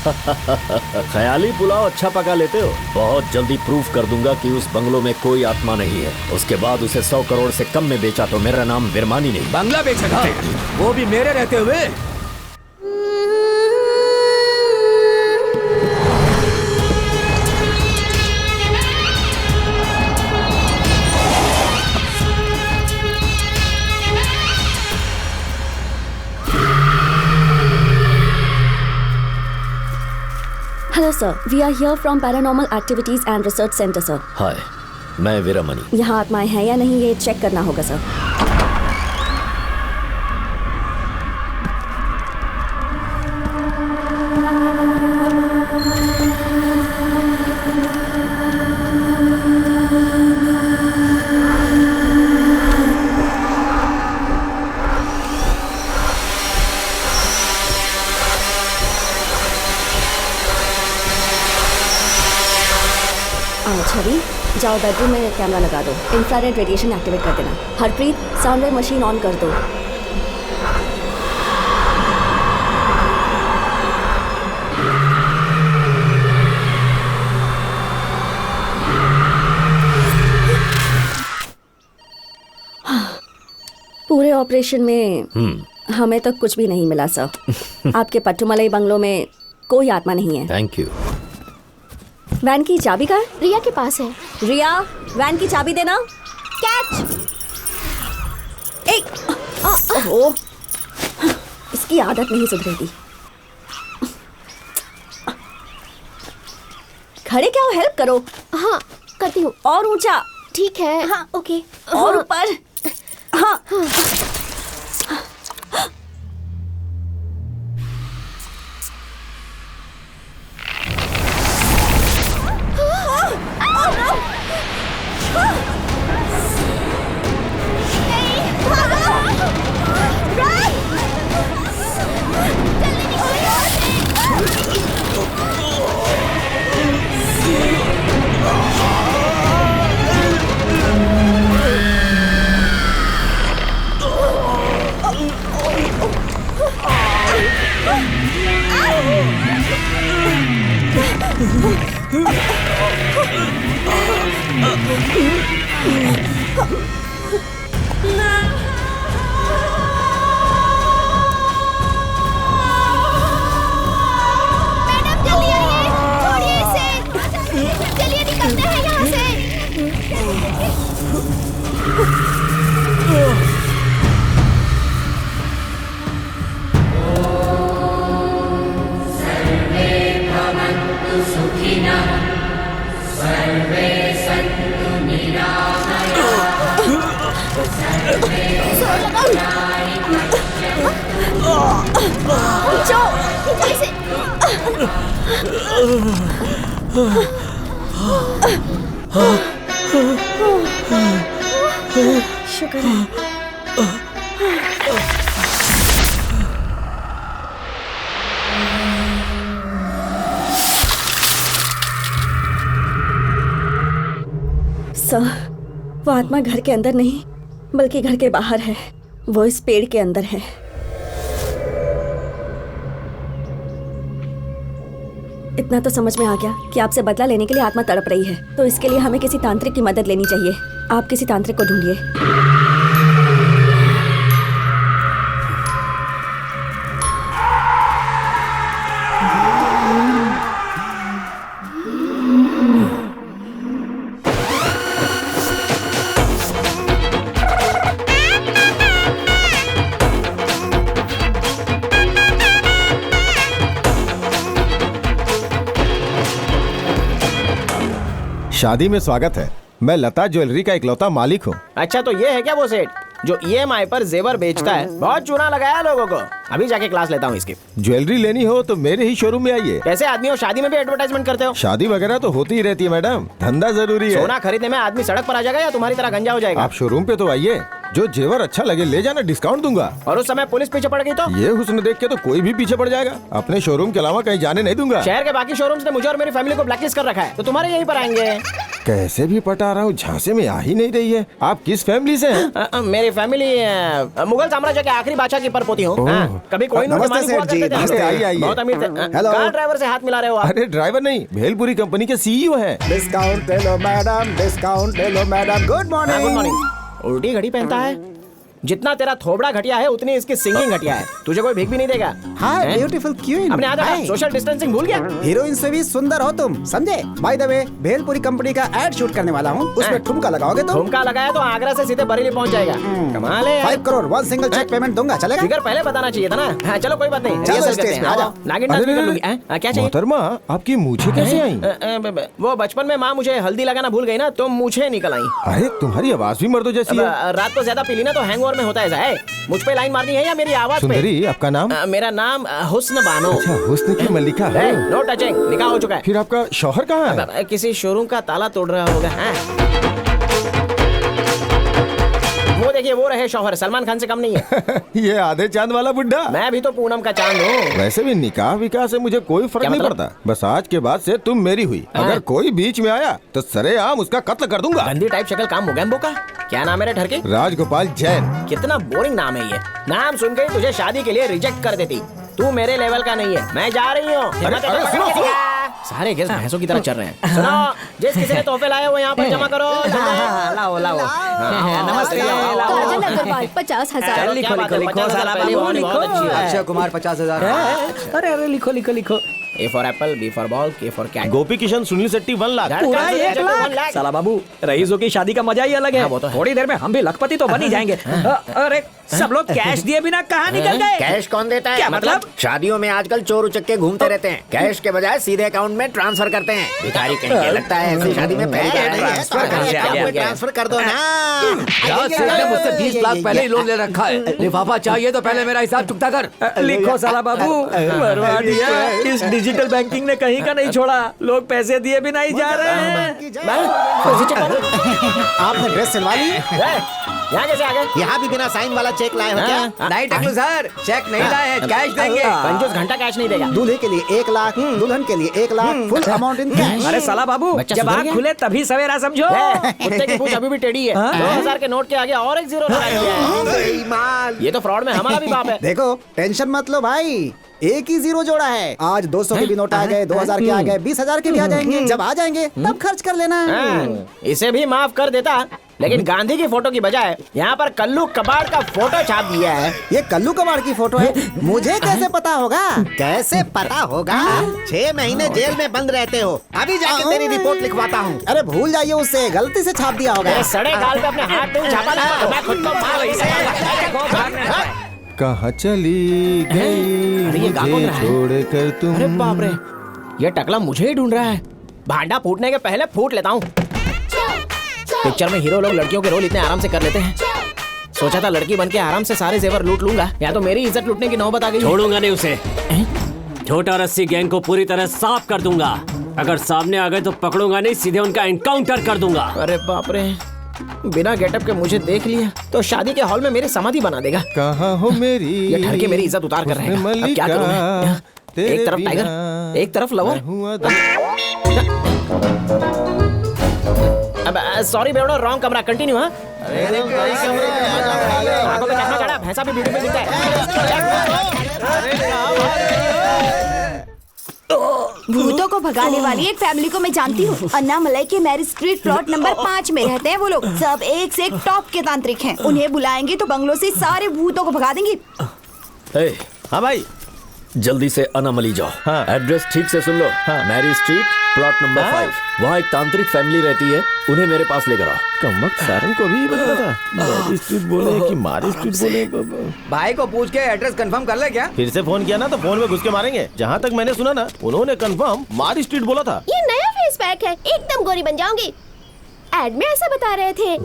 [SPEAKER 15] ख्याली पुलाव अच्छा पका लेते हो। बहुत जल्दी प्रूफ कर दूंगा कि उस बंगलो में कोई आत्मा नहीं है। उसके बाद उसे 100 करोड़ से कम में बेचा तो मेरा नाम विरमानी नहीं।
[SPEAKER 14] बंगला बेचेगा, वो भी मेरे रहते हुए?
[SPEAKER 3] Hello sir, we are here from paranormal activities and research centre sir.
[SPEAKER 15] Hi, मैं वीरामणि।
[SPEAKER 3] यहाँ आत्माएं हैं या नहीं ये चेक करना होगा सर। छवि, जाओ बेडरूम में कैमरा लगा दो, इंफ्रारेड रेडिएशन एक्टिवेट कर देना। Harpreet, sound wave machine on कर दो। पूरे ऑपरेशन में हमें तो कुछ भी नहीं मिला सर। आपके पट्टूमलाई बंगलो में कोई आत्मा नहीं है।
[SPEAKER 15] Thank you.
[SPEAKER 3] वैन की चाबी कहाँ है?
[SPEAKER 6] रिया के पास है।
[SPEAKER 3] रिया, वैन की चाबी देना। कैच। ओह, इसकी आदत नहीं सुधरेगी। खड़े क्या हो, हेल्प करो।
[SPEAKER 6] हाँ, करती हूँ।
[SPEAKER 3] और ऊंचा।
[SPEAKER 6] ठीक है।
[SPEAKER 3] हाँ, ओके। और ऊपर। हाँ।
[SPEAKER 4] शुक्र है। सर, वो आत्मा घर के अंदर नहीं बल्कि घर के बाहर है। वो इस पेड़ के अंदर है। इतना तो समझ में आ गया कि आपसे बदला लेने के लिए आत्मा तड़प रही है, तो इसके लिए हमें किसी तांत्रिक की मदद लेनी चाहिए। आप किसी तांत्रिक को ढूंढिए।
[SPEAKER 5] शादी में स्वागत है। मैं लता ज्वेलरी का इकलौता मालिक हूँ।
[SPEAKER 11] अच्छा, तो ये है क्या वो सेठ जो EMI पर जेवर बेचता है? बहुत चूना लगाया लोगों को। अभी जाके क्लास लेता हूँ इसकी।
[SPEAKER 5] ज्वेलरी लेनी हो तो मेरे ही शोरूम में आइए।
[SPEAKER 11] कैसे आदमी हो, शादी में भी एडवर्टाइजमेंट करते हो?
[SPEAKER 5] शादी वगैरह तो होती ही रहती है मैडम, धंधा जरूरी है।
[SPEAKER 11] सोना खरीदने में आदमी सड़क पर आ जाएगा या तुम्हारी तरह गंजा हो जाएगा?
[SPEAKER 5] आप शोरूम पे तो आइए, जो जेवर अच्छा लगे ले जाना, डिस्काउंट दूंगा।
[SPEAKER 11] और उस समय पुलिस पीछे पड़ गई तो?
[SPEAKER 5] ये हुस्न देख के तो कोई भी पीछे पड़ जाएगा। अपने शोरूम के अलावा कहीं जाने नहीं दूंगा।
[SPEAKER 11] शहर के बाकी शोरूम्स ने मुझे और मेरी फैमिली को ब्लैकलिस्ट कर रखा है, तो तुम्हारे यहीं पर आएंगे।
[SPEAKER 5] कैसे भी पटा रहा हूँ, झांसे में आ ही नहीं रही है। आप किस फैमिली से हैं?
[SPEAKER 11] मेरी फैमिली मुगल साम्राज्य के आखिरी बादशाह की परपोती हूँ। कभी कोई बहुत अमीर थे। कार ड्राइवर से हाथ मिला रहे हो आप?
[SPEAKER 5] अरे ड्राइवर नहीं, भेलपुरी कंपनी के CEO हैं।
[SPEAKER 10] डिस्काउंट ले लो मैडम, डिस्काउंट ले लो madam. Good morning.
[SPEAKER 11] Good morning. उल्टी घड़ी पहनता है। जितना तेरा थोबड़ा घटिया है उतनी इसकी सिंगिंग घटिया है। तुझे कोई भीख भी नहीं देगा।
[SPEAKER 10] हाय ब्यूटीफुल क्वीन।
[SPEAKER 11] अपने आदत सोशल डिस्टेंसिंग भूल गया?
[SPEAKER 10] हीरोइन से भी सुंदर हो तुम, समझे? By the way, bhelpuri company का एड शूट करने वाला हूँ, उसमें ठुमका लगाओगे तो?
[SPEAKER 11] ठुमका लगाया तो आगरा से सीधे बरेली पहुंच जाएगा। कमाल है।
[SPEAKER 10] 5 करोड़ 1 सिंगल चेक पेमेंट दूंगा, चलेगा?
[SPEAKER 11] फिगर पहले बताना चाहिए था ना। हाँ, चलो कोई बात नहीं। नागिन डांस भी कर लूंगी। क्या चाहिए?
[SPEAKER 5] मोहतरमा, आपकी मूछें कैसे आई?
[SPEAKER 11] वो बचपन में माँ मुझे हल्दी लगाना भूल गई ना, तो मूछें निकल आई।
[SPEAKER 5] अरे तुम्हारी आवाज भी मर्दों जैसी है।
[SPEAKER 11] रात को ज्यादा पी ली ना तो हैंगओवर में होता है। मुझ पे लाइन मारनी है या मेरी आवाज पे?
[SPEAKER 5] सुंदरी, आपका नाम?
[SPEAKER 11] मेरा नाम हुस्न बानो।
[SPEAKER 5] अच्छा, हुस्न की मल्लिका है।
[SPEAKER 11] नो टचिंग, निकाह हो चुका है।
[SPEAKER 5] फिर आपका शौहर कहाँ है?
[SPEAKER 11] किसी शोरूम का ताला तोड़ रहा होगा। वो देखिए, वो रहे शौहर, सलमान खान से कम नहीं है।
[SPEAKER 5] ये आधे चांद वाला बुड्ढा।
[SPEAKER 11] मैं भी तो पूनम का चांद हूँ।
[SPEAKER 5] वैसे भी निकाह विकाह से मुझे कोई फर्क नहीं पड़ता। बस आज के बाद से तुम मेरी हुई। अगर कोई बीच में आया तो सरेआम उसका कत्ल कर दूंगा।
[SPEAKER 11] गंदी टाइप शक्ल काम मोगैम्बो का। क्या नाम है रे ठरके?
[SPEAKER 5] राजगोपाल जैन।
[SPEAKER 11] कितना बोरिंग नाम है ये। नाम सुन के तुझे शादी के लिए रिजेक्ट कर देती। तू मेरे लेवल का नहीं है। मैं जा रही हूँ। सारे गेस्ट भैंसों की तरह चल रहे हैं। सुनो, जिस किसी ने तोहफे लाए वो यहाँ पर जमा करो। लाओ लाओ। नमस्ते।
[SPEAKER 7] 50,000।
[SPEAKER 13] लिखो लिखो लिखो साला बाबू लिखो।
[SPEAKER 14] अक्षय कुमार 50,000।
[SPEAKER 13] अरे अरे लिखो लिखो लिखो।
[SPEAKER 11] A for apple, B for ball, K for cat।
[SPEAKER 5] गोपी किशन सुनील शेट्टी 1 लाख।
[SPEAKER 13] पूरा 1 लाख। साला बाबू, रईसों की शादी का मजा ही अलग है। थोड़ी देर में हम भी लखपति तो बन ही जाएंगे। अरे सब लोग कैश दिए बिना कहाँ निकल गए?
[SPEAKER 14] कैश कौन देता है?
[SPEAKER 13] क्या मतलब?
[SPEAKER 14] शादियों में आजकल चोर उचक्के घूमते रहते हैं। कैश के बजाय सीधे अकाउंट में ट्रांसफर करते हैं। भिखारी कहीं के लगता है ऐसी शादी में ट्रांसफर कर दो ना।
[SPEAKER 15] मुझसे 20 लाख पहले ही लोन ले रखा है। लिफाफा चाहिए तो पहले मेरा हिसाब चुकता कर।
[SPEAKER 13] लिखो साला बाबू। बर्बाद दिया। इस डिजिटल बैंकिंग ने कहीं का नहीं छोड़ा। लोग पैसे दिए बिना ही जा रहे हैं।
[SPEAKER 10] आपने ड्रेस सिलवा ली?
[SPEAKER 11] यहाँ कैसे आ गए?
[SPEAKER 2] यहाँ भी बिना साइन वाला चेक लाए हो क्या?
[SPEAKER 14] नहीं टकलू सर, चेक नहीं लाए हैं, कैश देंगे।
[SPEAKER 11] 25 घंटा कैश नहीं देगा।
[SPEAKER 10] दूल्हे के लिए 1 लाख, दुल्हन के लिए 1 lakh, full amount in cash.
[SPEAKER 13] अरे साला बाबू, जब आँख खुले तभी सवेरा समझो।
[SPEAKER 11] कुत्ते की पूंछ अभी भी टेढ़ी है। 2000 के नोट के आगे और एक 0 लगाया है। ये तो फ्रॉड में हमारा भी बाप है।
[SPEAKER 10] देखो, टेंशन मत लो भाई, एक ही 0 जोड़ा है। आज 200 के भी नोट आ गए, 2000 के आ गए, 20,000 के भी आ जाएंगे। जब आ जाएंगे तब खर्च कर लेना।
[SPEAKER 11] इसे भी माफ कर देता, लेकिन गांधी की फोटो की बजाय यहाँ पर कल्लू कबाड़ का फोटो छाप दिया है।
[SPEAKER 10] ये कल्लू कबाड़ की फोटो है, मुझे कैसे पता होगा?
[SPEAKER 2] कैसे पता होगा? 6 महीने जेल में बंद रहते हो। अभी जाके तेरी रिपोर्ट लिखवाता हूँ।
[SPEAKER 10] अरे भूल जाइए, उससे गलती से छाप दिया होगा।
[SPEAKER 11] सड़े गाल पे अपने हाथ नहीं छापा ना, मैं खुद को
[SPEAKER 5] कहाँ चली गई मुझे छोड़ कर तुम।
[SPEAKER 11] अरे बाप रे, ये टकला मुझे ही ढूंढ रहा है। भांडा फूटने के पहले फूट लेता हूँ। पिक्चर में हीरो लोग लड़कियों के रोल इतने आराम से कर लेते हैं। सोचा था लड़की बन के आराम से सारे जेवर लूट लूंगा, या तो मेरी इज्जत लूटने की नौबत आ गई।
[SPEAKER 12] छोड़ूंगा नहीं उसे। छोटा रस्सी गैंग को पूरी तरह साफ कर दूंगा। अगर सामने आ गए तो पकड़ूंगा नहीं, सीधे उनका एनकाउंटर कर दूंगा।
[SPEAKER 11] अरे बाप रे, बिना गेटअप के मुझे देख लिया तो शादी के हॉल में मेरी समाधि बना देगा।
[SPEAKER 5] कहाँ हो मेरी,
[SPEAKER 11] ये ठर के मेरी इज्जत उतार कर रहेगा। अब क्या करूं मैं? एक तरफ टाइगर, एक तरफ लवर। अब सॉरी बेवड़ो, रॉन्ग कमरा, कंटिन्यू। हाँ आंखों पे चश्मा चढ़ा, भैंसा भी ब्यूटीफुल दिखता है।
[SPEAKER 1] भूतों को भगाने वाली एक फैमिली को मैं जानती हूँ। अन्नामलाई के मैरिज स्ट्रीट प्लॉट नंबर 5 में रहते हैं वो लोग। सब एक से एक टॉप के तांत्रिक हैं। उन्हें बुलाएंगे तो बंगलों से सारे भूतों को भगा देंगे।
[SPEAKER 15] हाँ भाई, जल्दी से अनामली जाओ। हाँ। एड्रेस ठीक से सुन लो। हाँ। Mary street plot number 5। वहाँ एक तांत्रिक फैमिली रहती है, उन्हें मेरे पास लेकर आओ।
[SPEAKER 5] कमबख्त सारन को भी बता था। मैरी स्ट्रीट बोले कि मारी स्ट्रीट बोले।
[SPEAKER 14] भाई को पूछ के एड्रेस कंफर्म कर ले क्या?
[SPEAKER 5] फिर से फोन किया ना तो फोन में घुस के मारेंगे। जहाँ तक मैंने सुना ना, उन्होंने कंफर्म मारी स्ट्रीट बोला था।
[SPEAKER 6] ये नया फेस पैक है, एकदम गोरी बन जाऊंगी। एड में ऐसा बता रहे थे।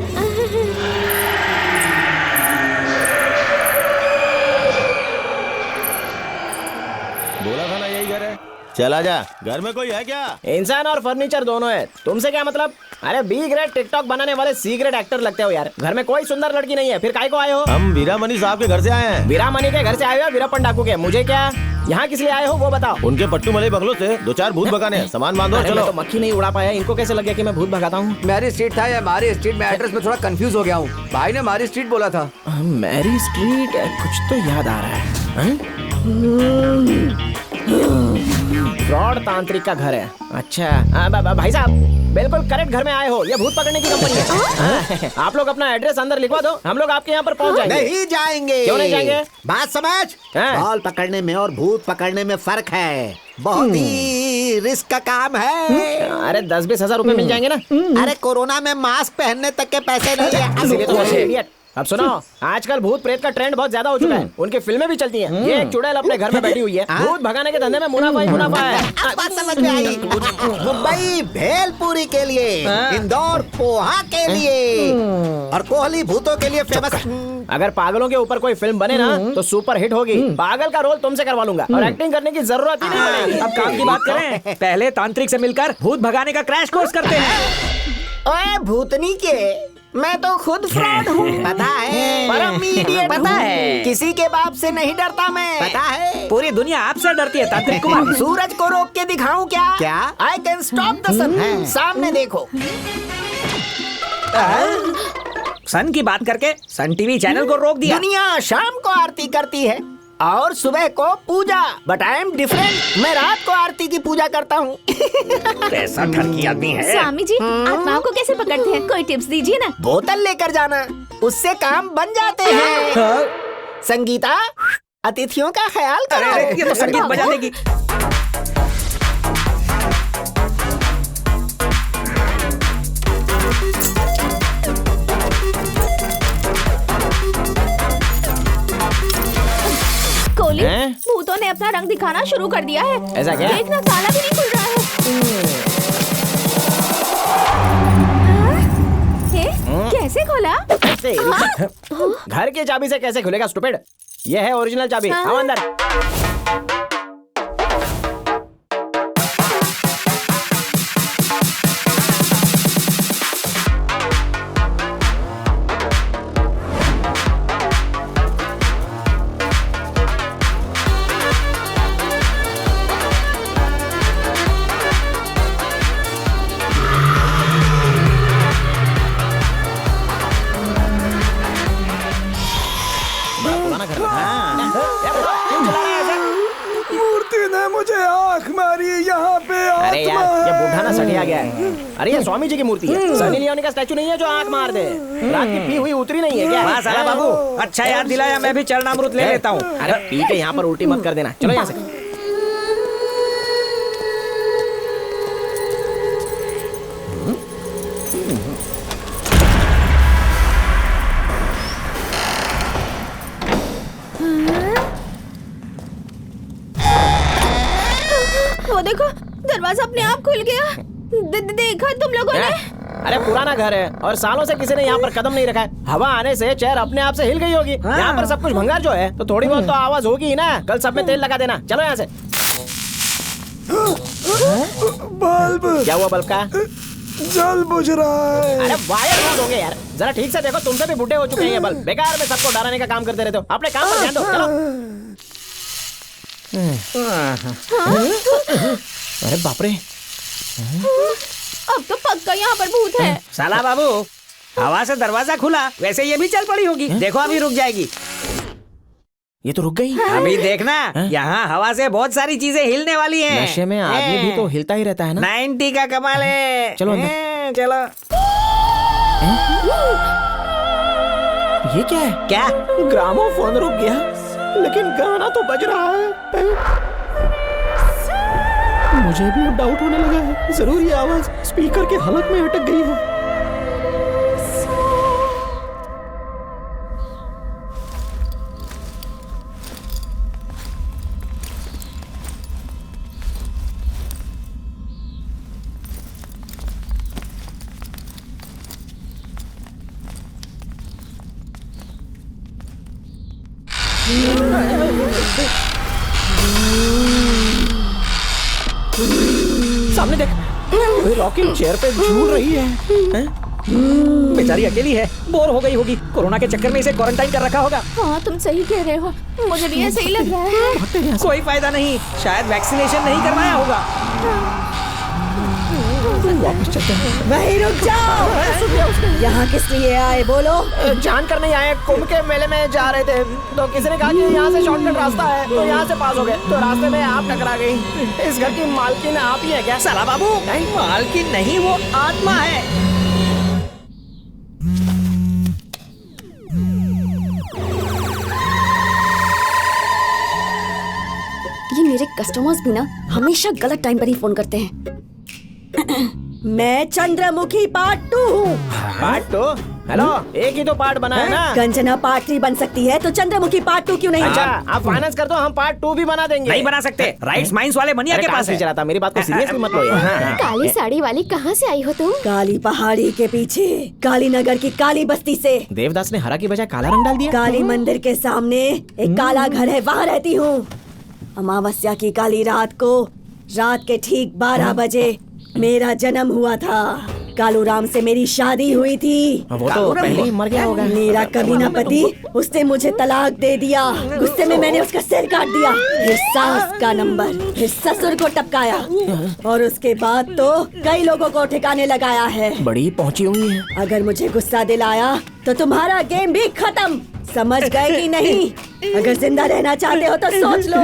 [SPEAKER 5] बोला था ना यही घर है। चला जा, घर में कोई है क्या?
[SPEAKER 11] इंसान और फर्नीचर दोनों है, तुमसे क्या मतलब? अरे बी ग्रेड टिकटॉक बनाने वाले सी ग्रेड एक्टर लगते हो यार। घर में कोई सुंदर लड़की नहीं है, फिर काहे को आए हो?
[SPEAKER 5] हम वीरामणि साहब के घर से आए हैं।
[SPEAKER 11] वीरामणि के घर से आए हो? वीरप्पन डाकू के? मुझे क्या, यहाँ किस लिए आए हो वो बताओ।
[SPEAKER 5] उनके पट्टू मलई बंगलो से 2-4 भूत भगाने हैं। सामान बांधो और चलो।
[SPEAKER 11] तो मक्खी नहीं उड़ा पाया, इनको कैसे लग गया कि मैं भूत भगाता हूँ?
[SPEAKER 14] मैरी स्ट्रीट था या मारी स्ट्रीट? मैं एड्रेस में थोड़ा कंफ्यूज हो गया हूँ। भाई ने मारी स्ट्रीट बोला था।
[SPEAKER 11] मैरी स्ट्रीट, कुछ तो याद आ रहा है। फ्रॉड तांत्रिक का घर है। अच्छा भाई साहब, बिल्कुल करेक्ट घर में आए हो। ये भूत पकड़ने की कंपनी है। आप लोग अपना एड्रेस अंदर लिखवा दो, हम लोग आपके यहाँ पर पहुँच जाएंगे।
[SPEAKER 2] नहीं जाएंगे।
[SPEAKER 11] क्यों नहीं जाएंगे?
[SPEAKER 2] बात समझ। बॉल पकड़ने में और भूत पकड़ने में फर्क है। बहुत ही रिस्क का काम है।
[SPEAKER 11] अरे 10-20 हजार रुपए मिल जाएंगे ना।
[SPEAKER 2] अरे कोरोना में मास्क पहनने तक के पैसे नहीं है।
[SPEAKER 11] इसीलिए तो ऐसे idiot। अब सुनो, आजकल भूत प्रेत का ट्रेंड बहुत ज्यादा हो चुका है। उनकी फिल्में भी चलती हैं। ये एक चुड़ैल अपने घर में बैठी हुई है। भूत भगाने के धंधे में मुनाफा ही मुनाफा है।
[SPEAKER 2] अब बात समझ में आई। मुंबई भेलपुरी के लिए, इंदौर पोहा के लिए और कोहली भूतों के लिए फेमस।
[SPEAKER 11] अगर पागलों के ऊपर कोई फिल्म बने ना तो सुपर हिट होगी। पागल का रोल तुमसे करवा लूंगा और एक्टिंग करने की जरूरत ही नहीं पड़ेगी।
[SPEAKER 13] अब काम की बात करें, पहले तांत्रिक से मिलकर भूत भगाने का क्रैश कोर्स करते हैं।
[SPEAKER 11] ओए भूतनी के, मैं तो खुद फ्रॉड हूँ।
[SPEAKER 2] पता है।
[SPEAKER 11] परम इडियट
[SPEAKER 13] पता है।
[SPEAKER 11] किसी के बाप से नहीं डरता मैं।
[SPEAKER 2] पता है।
[SPEAKER 13] पूरी दुनिया आपसे डरती है तांत्रिक कुमार।
[SPEAKER 11] सूरज को रोक के दिखाऊं क्या?
[SPEAKER 2] क्या?
[SPEAKER 11] आई कैन स्टॉप द सन। सामने देखो।
[SPEAKER 13] सन की बात करके सन टीवी चैनल को रोक दिया।
[SPEAKER 11] दुनिया शाम को आरती करती है और सुबह को पूजा, बट आई एम डिफरेंट। मैं रात को आरती की पूजा करता हूँ।
[SPEAKER 13] कैसा ठरकी आदमी है।
[SPEAKER 7] स्वामी जी, आत्माओं को कैसे पकड़ते हैं? कोई टिप्स दीजिए ना।
[SPEAKER 11] बोतल लेकर जाना, उससे काम बन जाते हैं। संगीता, अतिथियों का ख्याल करो।
[SPEAKER 13] अरे ये तो संगीत बजा देगी।
[SPEAKER 7] कोहली, भूतों ने अपना रंग दिखाना शुरू कर दिया है।
[SPEAKER 11] ऐसा क्या?
[SPEAKER 7] देखना, ताला भी नहीं खुल रहा है। कैसे खोला?
[SPEAKER 11] घर की चाबी से कैसे खुलेगा स्टूपिड? ये है ओरिजिनल चाबी। आओ अंदर।
[SPEAKER 16] मूर्ति ने मुझे आंख मारी। यहाँ पे
[SPEAKER 11] अरे यार, ये बूढ़ा ना सटिया गया है। अरे ये स्वामी जी की मूर्ति है। सनी लियोनी का स्टैचू नहीं है जो आंख मार दे। रात की पी हुई उतरी नहीं है क्या?
[SPEAKER 13] साला बाबू, अच्छा याद दिलाया। मैं भी चरणामृत ले लेता हूँ।
[SPEAKER 11] अरे पी के यहाँ पर उल्टी मत कर देना। चलो यहाँ से।
[SPEAKER 7] वो देखो, दरवाजा अपने आप खुल गया। देखा तुम लोगों ने?
[SPEAKER 11] अरे पुराना घर है और सालों से किसी ने यहाँ पर कदम नहीं रखा है। हवा आने से चेयर अपने आप से हिल गई होगी। यहाँ पर सब कुछ भंगार जो है तो थोड़ी बहुत तो आवाज होगी ही ना। कल सब में तेल लगा देना। चलो यहाँ से।
[SPEAKER 16] बल्ब
[SPEAKER 11] क्या हुआ बल्ब का?
[SPEAKER 16] जल बुझ रहा है।
[SPEAKER 11] अरे वायर लूज होंगे यार, जरा ठीक से देखो, तुमसे भी बुढ़े हो चुके हैं ये बल्ब। बेकार में सबको डराने का काम करते रहते हो। अपने काम पर ध्यान दो। चलो। अरे बाप रे,
[SPEAKER 6] अब तो पक्का यहाँ पर भूत है।
[SPEAKER 13] साला बाबू, हवा से दरवाजा खुला, वैसे ये भी चल पड़ी होगी। देखो अभी रुक जाएगी।
[SPEAKER 11] ये तो रुक गई।
[SPEAKER 13] अभी देखना, यहाँ हवा से बहुत सारी चीजें हिलने वाली हैं।
[SPEAKER 11] नशे में आदमी भी तो हिलता ही रहता है ना।
[SPEAKER 13] 90 का कमाल है।
[SPEAKER 11] चलो
[SPEAKER 13] चलो।
[SPEAKER 11] ये क्या है?
[SPEAKER 13] क्या?
[SPEAKER 11] ग्रामोफोन रुक गया, लेकिन गाना तो बज रहा है। मुझे भी अब डाउट होने लगा है, जरूर ये आवाज स्पीकर के हलक में अटक गई है। सामने देख, रॉकिंग चेयर पे झूल रही है।
[SPEAKER 13] बेचारी अकेली है, बोर हो गई होगी। कोरोना के चक्कर में इसे क्वारंटाइन कर रखा होगा।
[SPEAKER 6] हाँ तुम सही कह रहे हो, मुझे भी ऐसे ही लग रहा है।
[SPEAKER 13] कोई फायदा नहीं, शायद वैक्सीनेशन नहीं करवाया होगा।
[SPEAKER 11] वापस चलते हैं।
[SPEAKER 4] वहीं रुक जाओ। यहाँ किस लिए आए बोलो?
[SPEAKER 11] जान कर नहीं आए, कुंभ के मेले में जा रहे थे तो किसी ने कहा कि यहाँ से शॉर्टकट रास्ता है, तो यहाँ से पास हो गए। तो रास्ते में आप टकरा गई। इस घर की मालकिन आप ही है क्या?
[SPEAKER 13] साला बाबू, मालकिन नहीं, वो आत्मा है।
[SPEAKER 3] ये मेरे कस्टमर्स भी ना हमेशा गलत टाइम पर ही फोन करते हैं।
[SPEAKER 4] मैं चंद्रमुखी पार्ट 2 हूँ।
[SPEAKER 11] पार्ट 2? हेलो, एक ही तो पार्ट बना है ना।
[SPEAKER 4] गंजना पार्ट 3 बन सकती है तो चंद्रमुखी पार्ट 2 क्यों नहीं?
[SPEAKER 11] अच्छा, आप फाइनेंस कर दो, हम पार्ट 2 भी बना देंगे।
[SPEAKER 13] नहीं बना सकते, राइट्स माइंस वाले मनिया के पास है।
[SPEAKER 11] चलाता, मेरी बात को सीरियसली मत लो यार।
[SPEAKER 6] काली साड़ी वाली कहाँ से आई हो तुम?
[SPEAKER 4] काली पहाड़ी के पीछे, काली नगर की काली बस्ती से।
[SPEAKER 11] देवदास ने हरा की बजाय काला रंग डाल दिया।
[SPEAKER 4] काली मंदिर के सामने एक काला घर है, वहाँ रहती हूँ। अमावस्या की काली रात को, रात के ठीक 12 बजे मेरा जन्म हुआ था। कालू राम से मेरी शादी हुई थी।
[SPEAKER 11] वो तो पहले ही मर गया होगा।
[SPEAKER 4] मेरा कमीना पति, उसने मुझे तलाक दे दिया। गुस्से में मैंने उसका सिर काट दिया, फिर सास का नंबर, फिर ससुर को टपकाया और उसके बाद तो कई लोगों को ठिकाने लगाया है।
[SPEAKER 11] बड़ी पहुंची हुई है।
[SPEAKER 4] अगर मुझे गुस्सा दिलाया तो तुम्हारा गेम भी खत्म। समझ गए कि नहीं? अगर जिंदा रहना चाहते हो तो सोच लो,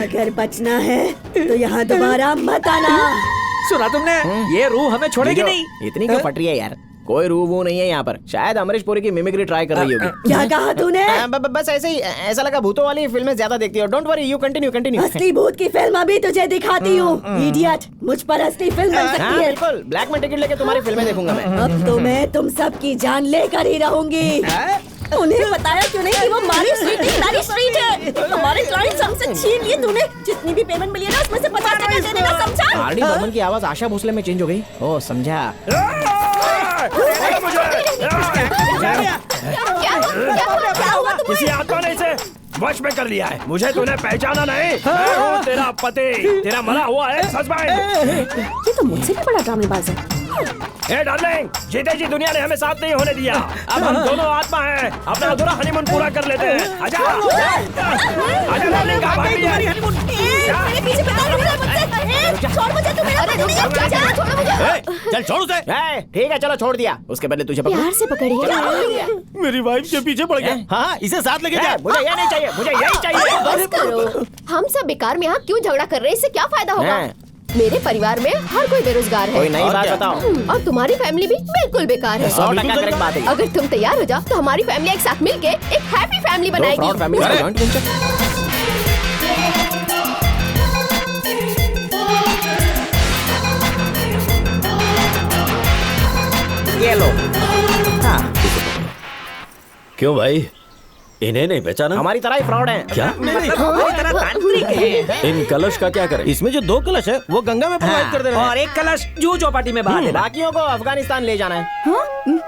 [SPEAKER 4] अगर बचना है तो यहाँ दोबारा मत आना।
[SPEAKER 13] सुना तुमने? ये रूह हमें छोड़ेगी नहीं।
[SPEAKER 11] इतनी क्यों फट रही है यार? कोई रूह वो नहीं है यहाँ पर। शायद अमरीश पुरी की मिमिक्री ट्राई कर रही होगी।
[SPEAKER 4] क्या कहा तूने?
[SPEAKER 11] बस ऐसे ही, ऐसा लगा भूतों वाली फिल्में ज्यादा देखती हो। Don't worry, you continue.
[SPEAKER 4] असली भूत की फिल्म अभी तुझे दिखाती हूँ, इडियट। मुझ पर असली फिल्म बन सकती है।
[SPEAKER 11] बिल्कुल, ब्लैक में टिकट लेके तुम्हारी फिल्में देखूंगा मैं।
[SPEAKER 4] अब तो मैं तुम सब की जान लेकर ही रहूंगी। उन्हें बताया क्यों नहीं कि वो हमारी स्ट्रीट नहीं, मेरी स्ट्रीट है। हमारे क्लाइंट्स हमसे छीन लिए तूने। जितनी भी पेमेंट मिली है ना, उसमें से 50% दे देना, समझा?
[SPEAKER 11] आरडी बर्मन की आवाज आशा भोसले में चेंज हो गई। ओ समझा।
[SPEAKER 9] किसी आत्मा ने इसे वश में कर लिया है। मुझे तूने पहचाना नहीं? मैं हूँ तेरा पति, तेरा मरा हुआ है हस्बैंड।
[SPEAKER 3] ये तो मुझसे भी बड़ा ड्रामेबाज है।
[SPEAKER 9] हे डार्लिंग, जीते जी दुनिया ने हमें साथ नहीं होने दिया। अब हम दोनों आत्मा हैं, अपना अधूरा हनीमून पूरा कर लेते हैं। आजा, आजा डार्लिंग, कहाँ भाग रही है?
[SPEAKER 6] मेरे पीछे पता नहीं मुझसे। छोड़ मुझे, तू मेरा पति नहीं है। छोड़ मुझे।
[SPEAKER 11] चल छोड़ उसे। ठीक है, चलो छोड़ दिया। उसके बदले तुझे
[SPEAKER 6] प्यार से पकड़िए।
[SPEAKER 5] मेरी वाइफ के पीछे पड़ गया। हाँ, इसे साथ लेके जा।
[SPEAKER 11] मुझे ये नहीं चाहिए, मुझे यही चाहिए।
[SPEAKER 6] बस करो। हम सब बेकार में यहाँ क्यों झगड़ा कर रहे हैं? इससे क्या फायदा होगा? मेरे परिवार में हर कोई बेरोजगार है।
[SPEAKER 11] कोई नई बात बताओ।
[SPEAKER 6] और तुम्हारी फैमिली भी बिल्कुल बेकार है।
[SPEAKER 11] 100% करेक्ट बात है।
[SPEAKER 6] अगर तुम तैयार हो जाओ तो हमारी फैमिली एक साथ मिलके एक हैप्पी फैमिली बनाएगी।
[SPEAKER 13] ये लो।
[SPEAKER 15] क्यों भाई, इन्हें नहीं पहचाना?
[SPEAKER 11] हमारी तरह ही फ्रॉड है।
[SPEAKER 15] क्या?
[SPEAKER 11] हमारी तरह तांत्रिक है।
[SPEAKER 15] इन कलश का क्या करें?
[SPEAKER 5] इसमें जो 2 कलश है वो गंगा में प्रोवाइड कर दे रहे हैं
[SPEAKER 11] और एक कलश जूह चौपाटी में बहा देना। बाकियों को अफगानिस्तान ले जाना है।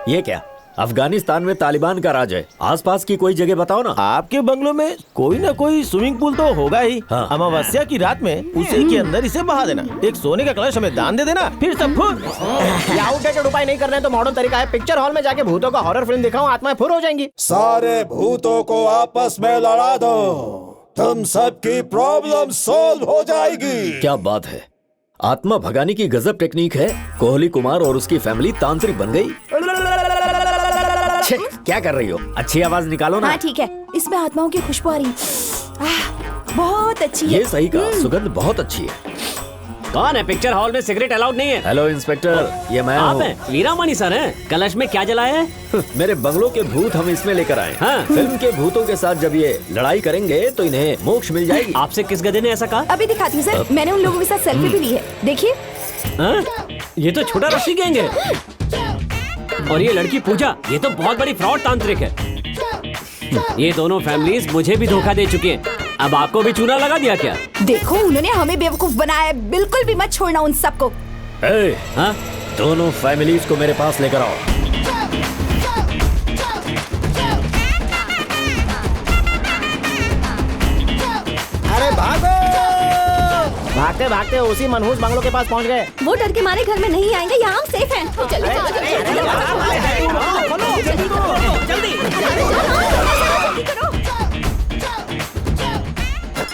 [SPEAKER 15] ये क्या? अफगानिस्तान में तालिबान का राज है। आसपास की कोई जगह बताओ ना।
[SPEAKER 5] आपके बंगलों में कोई ना कोई स्विमिंग पूल तो होगा ही।
[SPEAKER 15] हाँ।
[SPEAKER 5] अमावस्या की रात में उसी के अंदर इसे बहा देना। एक सोने का कलश हमें दान दे देना, फिर सब फुर।
[SPEAKER 11] ये आउटडेटेड उपाय नहीं करना है तो मॉडर्न तरीका है। पिक्चर हॉल में जाके भूतों का हॉरर फिल्म दिखाओ, आत्माएं फुर हो जाएंगी।
[SPEAKER 16] सारे भूतों को आपस में लड़ा दो, तुम सबकी प्रॉब्लम सॉल्व हो जाएगी।
[SPEAKER 15] क्या बात है, आत्मा भगाने की गजब टेक्निक है। कोहली कुमार और उसकी फैमिली तांत्रिक बन गई। क्या कर रही हो? अच्छी आवाज निकालो ना।
[SPEAKER 1] हाँ ठीक है, इसमें आत्माओं की खुशबू आ रही है। बहुत अच्छी है।
[SPEAKER 15] ये सही कहा, सुगंध बहुत अच्छी है।
[SPEAKER 12] कौन है? पिक्चर हॉल में सिगरेट अलाउड नहीं है।
[SPEAKER 15] हेलो इंस्पेक्टर, ये मैं
[SPEAKER 12] आप
[SPEAKER 15] हूँ।
[SPEAKER 12] हैं? वीरामणि सर हैं। कलश में क्या जलाया है?
[SPEAKER 15] मेरे बंगलों के भूत हम इसमें लेकर आए।
[SPEAKER 12] हाँ।
[SPEAKER 15] फिल्म के भूतों के साथ जब ये लड़ाई करेंगे तो इन्हें मोक्ष मिल जाएगी।
[SPEAKER 12] आपसे किस गधे ने ऐसा कहा?
[SPEAKER 1] अभी दिखाती हूँ सर, मैंने उन लोगों के साथ सेल्फी भी ली है, देखिए।
[SPEAKER 12] ये तो छोटा रस्सी गैंग है। और ये लड़की पूजा, ये तो बहुत बड़ी फ्रॉड तांत्रिक है। ये दोनों फैमिलीज मुझे भी धोखा दे चुकी हैं। अब आपको भी चूना लगा दिया क्या?
[SPEAKER 1] देखो, उन्होंने हमें बेवकूफ बनाया है। बिल्कुल भी मत छोड़ना उन सबको।
[SPEAKER 15] हाँ? दोनों फैमिलीज को मेरे पास लेकर आओ।
[SPEAKER 11] अरे भागो! भागते भागते उसी मनहूस बंगलों के पास पहुंच गए।
[SPEAKER 3] वो डर के मारे घर में नहीं आएंगे, यहाँ हम सेफ हैं।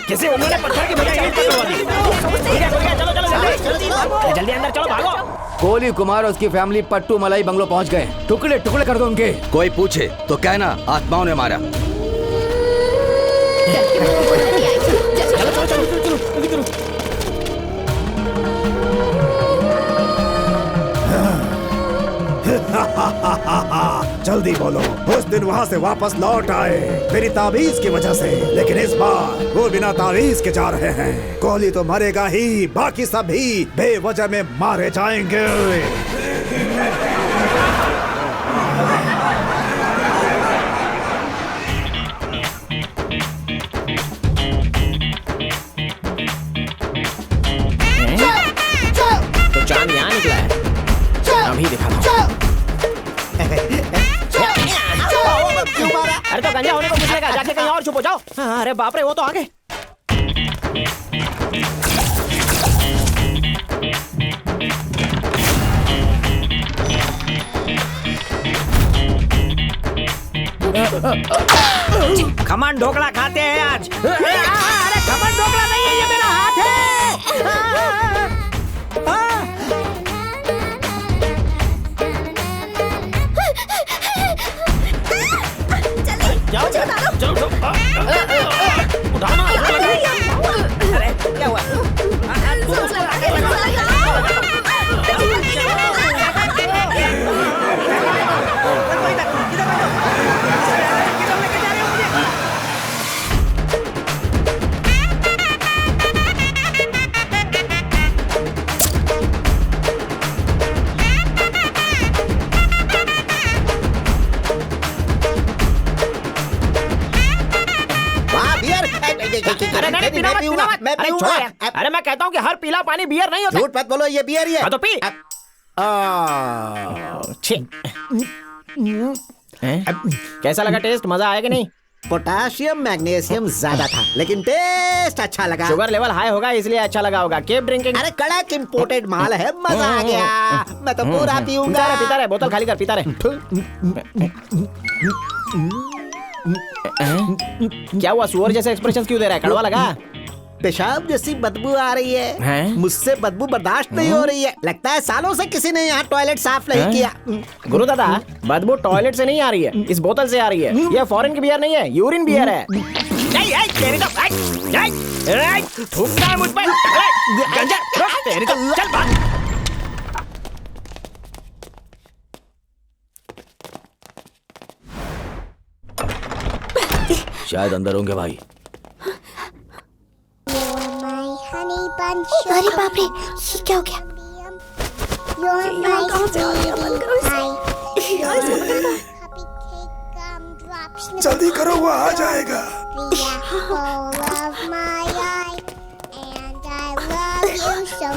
[SPEAKER 11] किसी उन्होंने पत्थर की बजाय ईंट पकड़वा दी। चलो चलो जल्दी अंदर चलो, भागो।
[SPEAKER 14] कोहली कुमार और उसकी फैमिली पट्टू मलाई बंगलो पहुंच गए। टुकड़े टुकड़े कर दो उनके। कोई पूछे तो कहना आत्माओं ने मारा।
[SPEAKER 10] जल्दी बोलो, उस दिन वहाँ से वापस लौट आए मेरी ताबीज की वजह से, लेकिन इस बार वो बिना ताबीज के जा रहे हैं। कोहली तो मरेगा ही, बाकी सब भी बेवजह में मारे जाएंगे।
[SPEAKER 11] तो चांद यहाँ निकला है, अभी दिखाता हूँ। अरे तो गंजा होने को कुछ लगा, जाके कहीं और छुपो जाओ। अरे बाप रे, वो तो आ गए। खमन ढोकला खाते हैं आज। अरे खमन ढोकला नहीं है, ये मेरा हाथ है। जाओ जाओ उठाना। अरे क्या हुआ? अरे मैं कहता हूँ कि हर पीला पानी बियर नहीं होता।
[SPEAKER 2] झूठ मत बोलो, ये बियर ही है।
[SPEAKER 11] हाँ तो पी। कैसा लगा टेस्ट? मजा आया कि नहीं?
[SPEAKER 2] पोटाशियम मैग्नीशियम ज्यादा था, लेकिन टेस्ट अच्छा लगा।
[SPEAKER 11] शुगर लेवल हाई होगा इसलिए अच्छा लगा होगा। Keep drinking.
[SPEAKER 2] अरे कड़क इम्पोर्टेड माल है, मजा आ गया। मैं तो पूरा पीऊंगा।
[SPEAKER 11] पीता रहे, बोतल खाली कर, पीता रहे। क्या हुआ? सुअर जैसे एक्सप्रेशन क्यों दे रहा है? कड़वा लगा?
[SPEAKER 2] पेशाब जैसी बदबू आ रही है। मुझसे बदबू बर्दाश्त नहीं हो रही है। लगता है सालों से किसी ने यहाँ टॉयलेट साफ नहीं किया।
[SPEAKER 11] गुरु दादा, बदबू टॉयलेट से नहीं आ रही है, इस बोतल से आ रही है। ये फॉरेन की बियर नहीं है, यूरिन बियर है। थूकता है मुझ पे। गंजा, रुक, तेरी तो चल भाग।
[SPEAKER 15] शायद अंदर होंगे भाई।
[SPEAKER 7] अरे बाप रे, ये क्या हो गया?
[SPEAKER 10] जल्दी करो, वो आ जाएगा।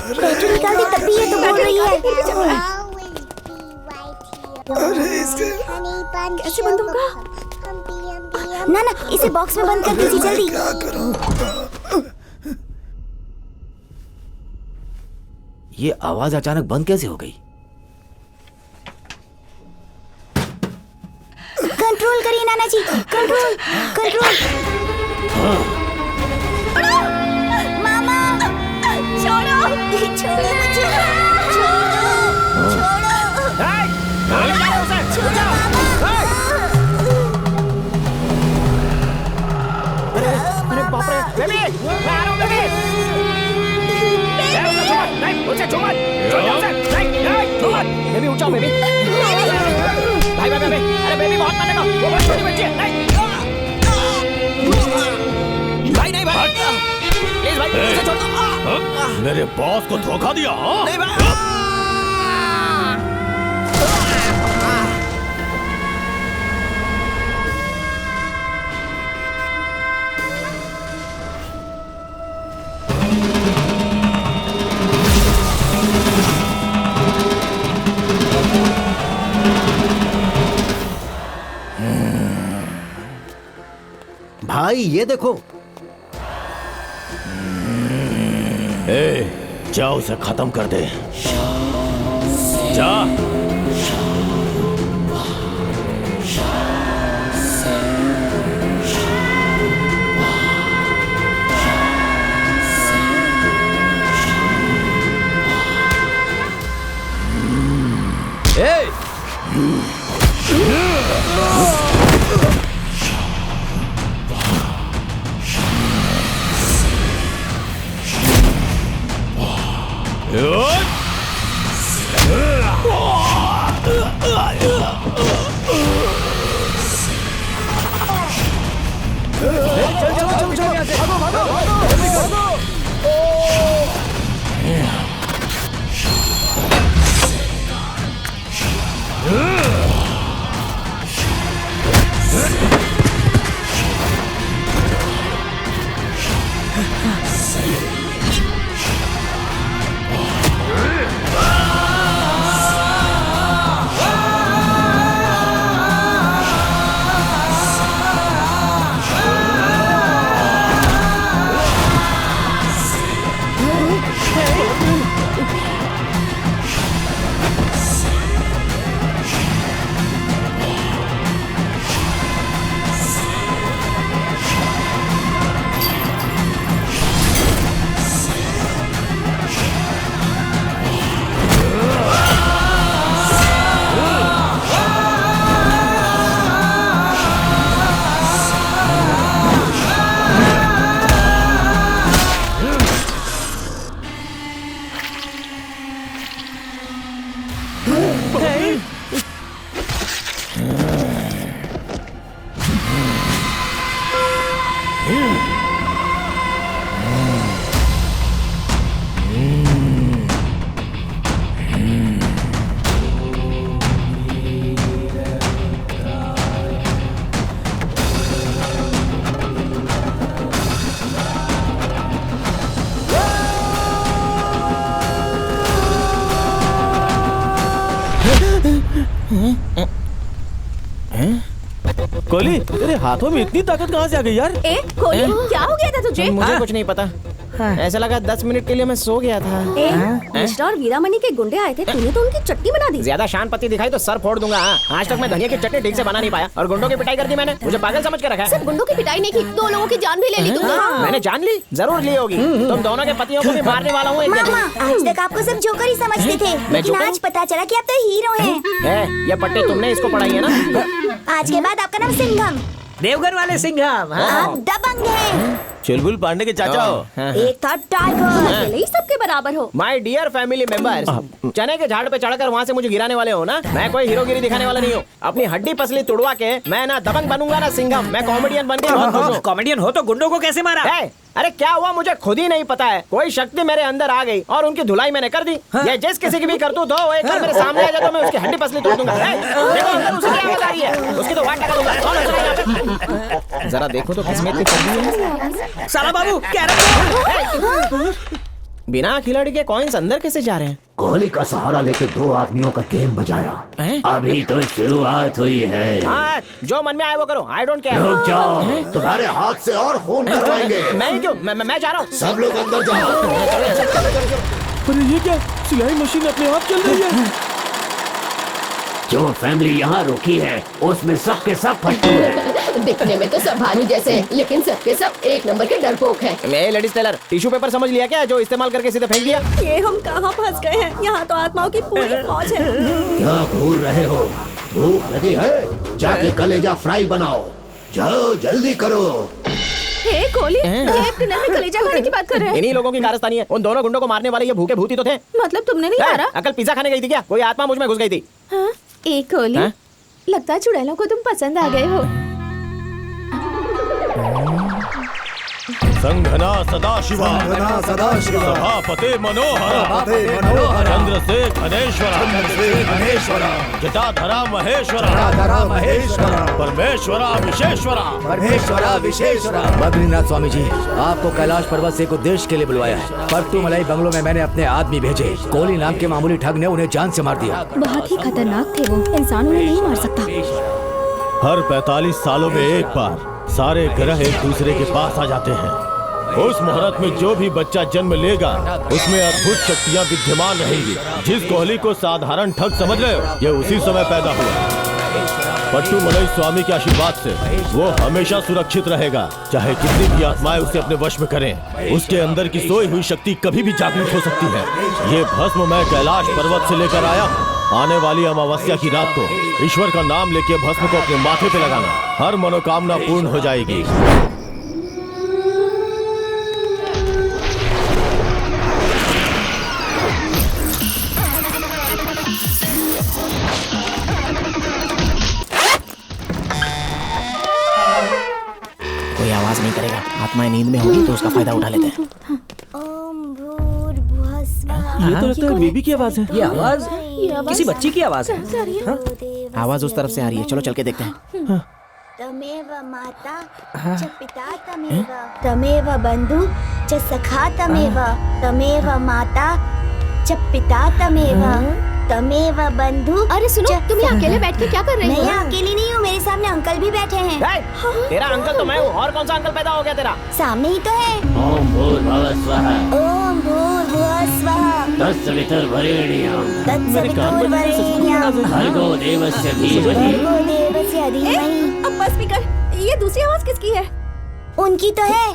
[SPEAKER 1] पेट्रोल निकाल दी तब भी ये तो बोल रही है।
[SPEAKER 10] अरे इसके
[SPEAKER 1] कैसे बंद होगा? ना ना, इसे बॉक्स में बंद कर दीजिए जल्दी।
[SPEAKER 10] क्या करूं?
[SPEAKER 11] ये आवाज अचानक बंद कैसे हो गई?
[SPEAKER 1] कंट्रोल करिए नाना जी, कंट्रोल कंट्रोल। मामा छोड़ो छोड़ो मुझे,
[SPEAKER 11] अरे बाप रे, बेबी, मैं आ रहा हूँ बेबी। नहीं, मुझे छू मत, छू मत, बेबी उठ जाओ बेबी। भाई भाई भाई, अरे बेबी बहुत मानेगा, वो बहुत छोटी बच्ची है, नहीं। भाई नहीं भाई, प्लीज भाई, मुझे छोड़ दो।
[SPEAKER 5] मेरे बॉस को धोखा दिया?
[SPEAKER 11] नहीं भाई।
[SPEAKER 2] भाई ये देखो।
[SPEAKER 5] जा उसे खत्म कर दे, जा। कोहली, तेरे हाथों में इतनी ताकत कहाँ से आ गई यार?
[SPEAKER 4] कोहली, क्या हो गया था तुझे?
[SPEAKER 11] मुझे कुछ नहीं पता। ऐसा लगा 10 मिनट के लिए मैं सो गया था।
[SPEAKER 3] मिश्रा और वीरामणि के गुंडे आए थे, तूने तो उनकी चटनी बना दी।
[SPEAKER 11] ज्यादा शान पत्ती दिखाई तो सर फोड़ दूंगा। आज तक मैं धनिया की चटनी ठीक से बना नहीं पाया और गुंडों की पिटाई कर दी मैंने। मुझे पागल समझ कर रखा है।
[SPEAKER 6] सिर्फ गुंडों की पिटाई नहीं की, 2 लोगों की जान भी ले ली तुमने।
[SPEAKER 11] मैंने जान ली, जरूर ली होगी। तुम दोनों के पतियों को भी मारने वाला हूँ।
[SPEAKER 1] मामा, आज तक आपको सब जोकर ही समझते थे, लेकिन आज पता चला कि आप तो हीरो हैं।
[SPEAKER 11] ये पट्टी तुमने इसको पढ़ाई है ना?
[SPEAKER 1] आज के बाद आपका नाम सिंघम।
[SPEAKER 13] देवघर वाले सिंघम।
[SPEAKER 1] आप दबंग हैं।
[SPEAKER 5] चुलबुल पांडे के चाचा हो।
[SPEAKER 4] एक था टाइगर।
[SPEAKER 3] अकेले ही सबके बराबर हो।
[SPEAKER 11] माय डियर फैमिली मेंबर्स, चने के झाड़ पे चढ़कर वहाँ से मुझे गिराने वाले हो ना। मैं कोई हीरोगिरी दिखाने वाला नहीं हूँ। अपनी हड्डी पसली तुड़वा के मैं ना दबंग बनूंगा ना सिंघम। मैं कॉमेडियन बन के बहुत खुश हूँ।
[SPEAKER 13] कॉमेडियन हो तो गुंडों को कैसे मारा?
[SPEAKER 11] अरे क्या हुआ मुझे खुद ही नहीं पता है। कोई शक्ति मेरे अंदर आ गई और उनकी धुलाई मैंने कर दी। ये जिस किसी की भी करतूत हो, वो एक बार मेरे सामने आ जाए तो मैं उसकी हड्डी पसली तोड़ दूंगा। देखो अंदर उसे क्या आवाज आ रही है, उसकी तो वाट लगा दूंगा। कौन हंस रहा है यहाँ पे? जरा देखो तो किस्मत की चल है।
[SPEAKER 13] साला बाबू क्या रहा?
[SPEAKER 11] बिना खिलाड़ी के कॉइन्स अंदर कैसे जा रहे हैं?
[SPEAKER 15] कोहली का सहारा लेके 2 आदमियों का गेम बजाया। अभी तो शुरुआत हुई है।
[SPEAKER 11] हाँ, जो मन में आए वो करो। I don't care.
[SPEAKER 15] रुक जाओ, तुम्हारे हाथ से और खून करवाएंगे।
[SPEAKER 11] मैं क्यों? मैं जा रहा हूँ।
[SPEAKER 15] सब लोग अंदर जाओ।
[SPEAKER 5] अरे ये क्या? सिलाई मशीन अपने आप चल रही है।
[SPEAKER 15] जो फैमिली यहाँ रुकी है उसमें सबके सब पट्टू है।
[SPEAKER 6] दिखने में तो सब भानु जैसे हैं, लेकिन सबके सब एक नंबर के डरपोक हैं।
[SPEAKER 11] मैं लेडीज टेलर टिश्यू पेपर समझ लिया क्या, जो इस्तेमाल करके सीधे फेंक दिया?
[SPEAKER 4] ये हम कहाँ फंस गए हैं? यहाँ तो आत्माओं की पूरी फौज है।
[SPEAKER 15] क्या भूल रहे हो? भूख लगी है? जाके कलेजा फ्राई बनाओ। जाओ जल्दी करो।
[SPEAKER 3] हे कोहली, ये एक डिनर में कलेजा खाने की बात कर रहे हैं।
[SPEAKER 11] इन्हीं लोगों की कारस्तानी है। उन दोनों गुंडों को मारने वाले ये भूखे भूती तो थे।
[SPEAKER 3] मतलब तुमने नहीं मारा?
[SPEAKER 11] अकल पिज्जा खाने गई थी क्या? कोई आत्मा मुझ में घुस गई थी।
[SPEAKER 3] हाँ? एक कोहली, लगता है चुड़ैलों को तुम पसंद आ गए हो।
[SPEAKER 5] संघना सदाशिवा सभापते मनोहर चंद्रशेखरेश्वर जटाधरा महेश्वर परमेश्वरा विशेश्वरा।
[SPEAKER 8] बद्रीनाथ स्वामी जी, आपको कैलाश पर्वत से एक उद्देश्य के लिए बुलवाया है। पट्टू मलाई बंगलो में मैंने अपने आदमी भेजे। कोहली नाम के मामूली ठग ने उन्हें जान से मार दिया।
[SPEAKER 7] बहुत ही खतरनाक थे वो, इंसान उन्हें नहीं मार सकता।
[SPEAKER 5] हर 45 सालों में एक बार सारे ग्रह एक दूसरे के पास आ जाते हैं। उस मुहूर्त में जो भी बच्चा जन्म लेगा उसमें अद्भुत शक्तियां विद्यमान रहेंगी। जिस कोहली को साधारण ठग समझ रहे हो, ये उसी समय पैदा हुआ। पट्टू मलाई स्वामी के आशीर्वाद से वो हमेशा सुरक्षित रहेगा, चाहे कितनी भी आत्माएं उसे अपने वश में करें। उसके अंदर की सोई हुई शक्ति कभी भी जागृत हो सकती है। ये भस्म मैं कैलाश पर्वत से लेकर आया हूँ। आने वाली अमावस्या की रात को ईश्वर का नाम लेके भस्म को अपने माथे पे लगाना, हर मनोकामना पूर्ण हो जाएगी।
[SPEAKER 11] कोई आवाज नहीं करेगा। आत्माएं नींद में होगी तो उसका फायदा उठा लेते हैं।
[SPEAKER 5] ये तो लगता है बेबी की आवाज है।
[SPEAKER 13] ये आवाज किसी बच्ची की आवाज है।
[SPEAKER 11] आवाज उस तरफ से आ रही है, चलो चल के देखते हैं।
[SPEAKER 1] तमेव माता च पिता तमेव बंधु च सखा तमेव माता च पिता तमेव बंधु।
[SPEAKER 7] अरे सुनो, तुम यहाँ अकेले बैठ के क्या कर रही हो?
[SPEAKER 1] मैं यहाँ अकेली नहीं हूँ, मेरे सामने अंकल भी बैठे हैं।
[SPEAKER 11] तेरा अंकल तो मैं हूँ, और कौन सा अंकल पैदा हो गया तेरा?
[SPEAKER 1] सामने ही तो है।
[SPEAKER 15] ओम भूर्भुवः स्वः
[SPEAKER 1] ओम भूर्भुवः स्वः
[SPEAKER 15] तत्सवितुर्वरेण्यं
[SPEAKER 1] भर्गो
[SPEAKER 15] देवस्य धीमहि।
[SPEAKER 4] अब बस भी कर। ये दूसरी आवाज किसकी है?
[SPEAKER 1] उनकी तो है।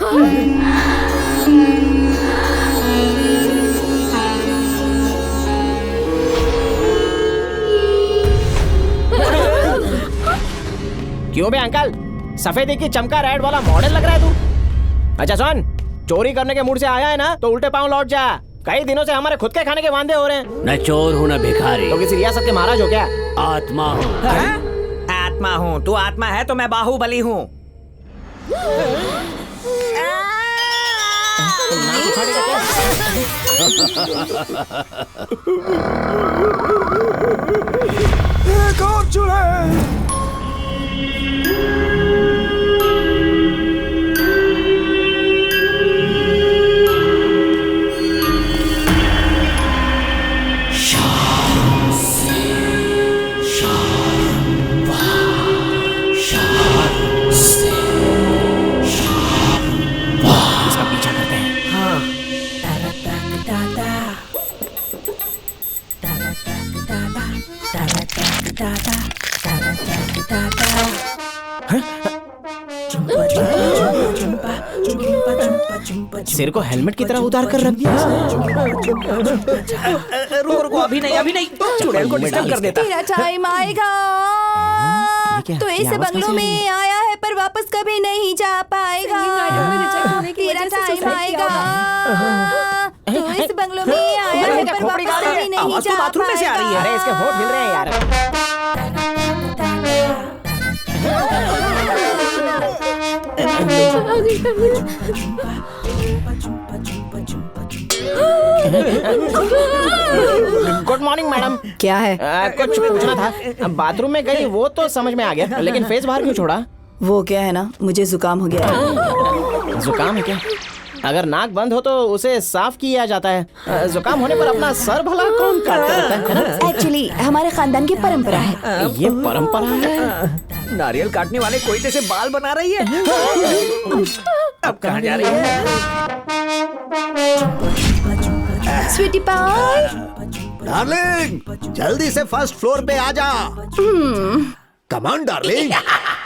[SPEAKER 11] क्यों बे अंकल, सफेदी की चमका रेड वाला मॉडल लग रहा है तू। अच्छा सुन, चोरी करने के मूड से आया है ना तो उल्टे पांव लौट जा। कई दिनों से हमारे खुद के खाने के वांदे हो रहे हैं।
[SPEAKER 15] न चोर हूँ न भिखारी।
[SPEAKER 11] तो किसी रियासत के महाराज हो क्या?
[SPEAKER 15] आत्मा हूँ।
[SPEAKER 13] आत्मा हूँ, तू आत्मा है तो मैं बाहुबली हूँ।
[SPEAKER 10] एक और चूल्हे।
[SPEAKER 11] इसका पीछा करते हैं। हाँ। सिर को हेलमेट की तरह उतार कर रख दिया।
[SPEAKER 13] रुको रुको, अभी नहीं, चुड़ैल को डिस्टर्ब कर देता।
[SPEAKER 4] तेरा टाइम आएगा।
[SPEAKER 1] तो इस बंगलों में आया है पर वापस कभी नहीं जा पाएगा। तेरा टाइम आएगा। तो इस बंगलों में आया है पर वापस कभी नहीं जा पाएगा।
[SPEAKER 11] बाथरूम में से आ रही है। अरे इसके होठ हिल रहे हैं यार। Good morning madam.
[SPEAKER 4] क्या है?
[SPEAKER 11] कुछ पूछना था। बाथरूम में गई वो तो समझ में आ गया, लेकिन फेस बाहर क्यों छोड़ा?
[SPEAKER 4] वो क्या है ना, मुझे जुकाम हो गया है।
[SPEAKER 11] जुकाम है क्या? अगर नाक बंद हो तो उसे साफ किया जाता है। जुकाम होने पर अपना सर भला कौन काटता रहता है?
[SPEAKER 1] एक्चुअली हमारे खानदान की परंपरा है।
[SPEAKER 11] ये परंपरा है?
[SPEAKER 13] नारियल काटने वाले कोयते से बाल बना रही है। अब कहाँ जा रही है?
[SPEAKER 1] स्वीटी पाई,
[SPEAKER 2] डार्लिंग जल्दी से फर्स्ट फ्लोर पे आ जा। Come on darling.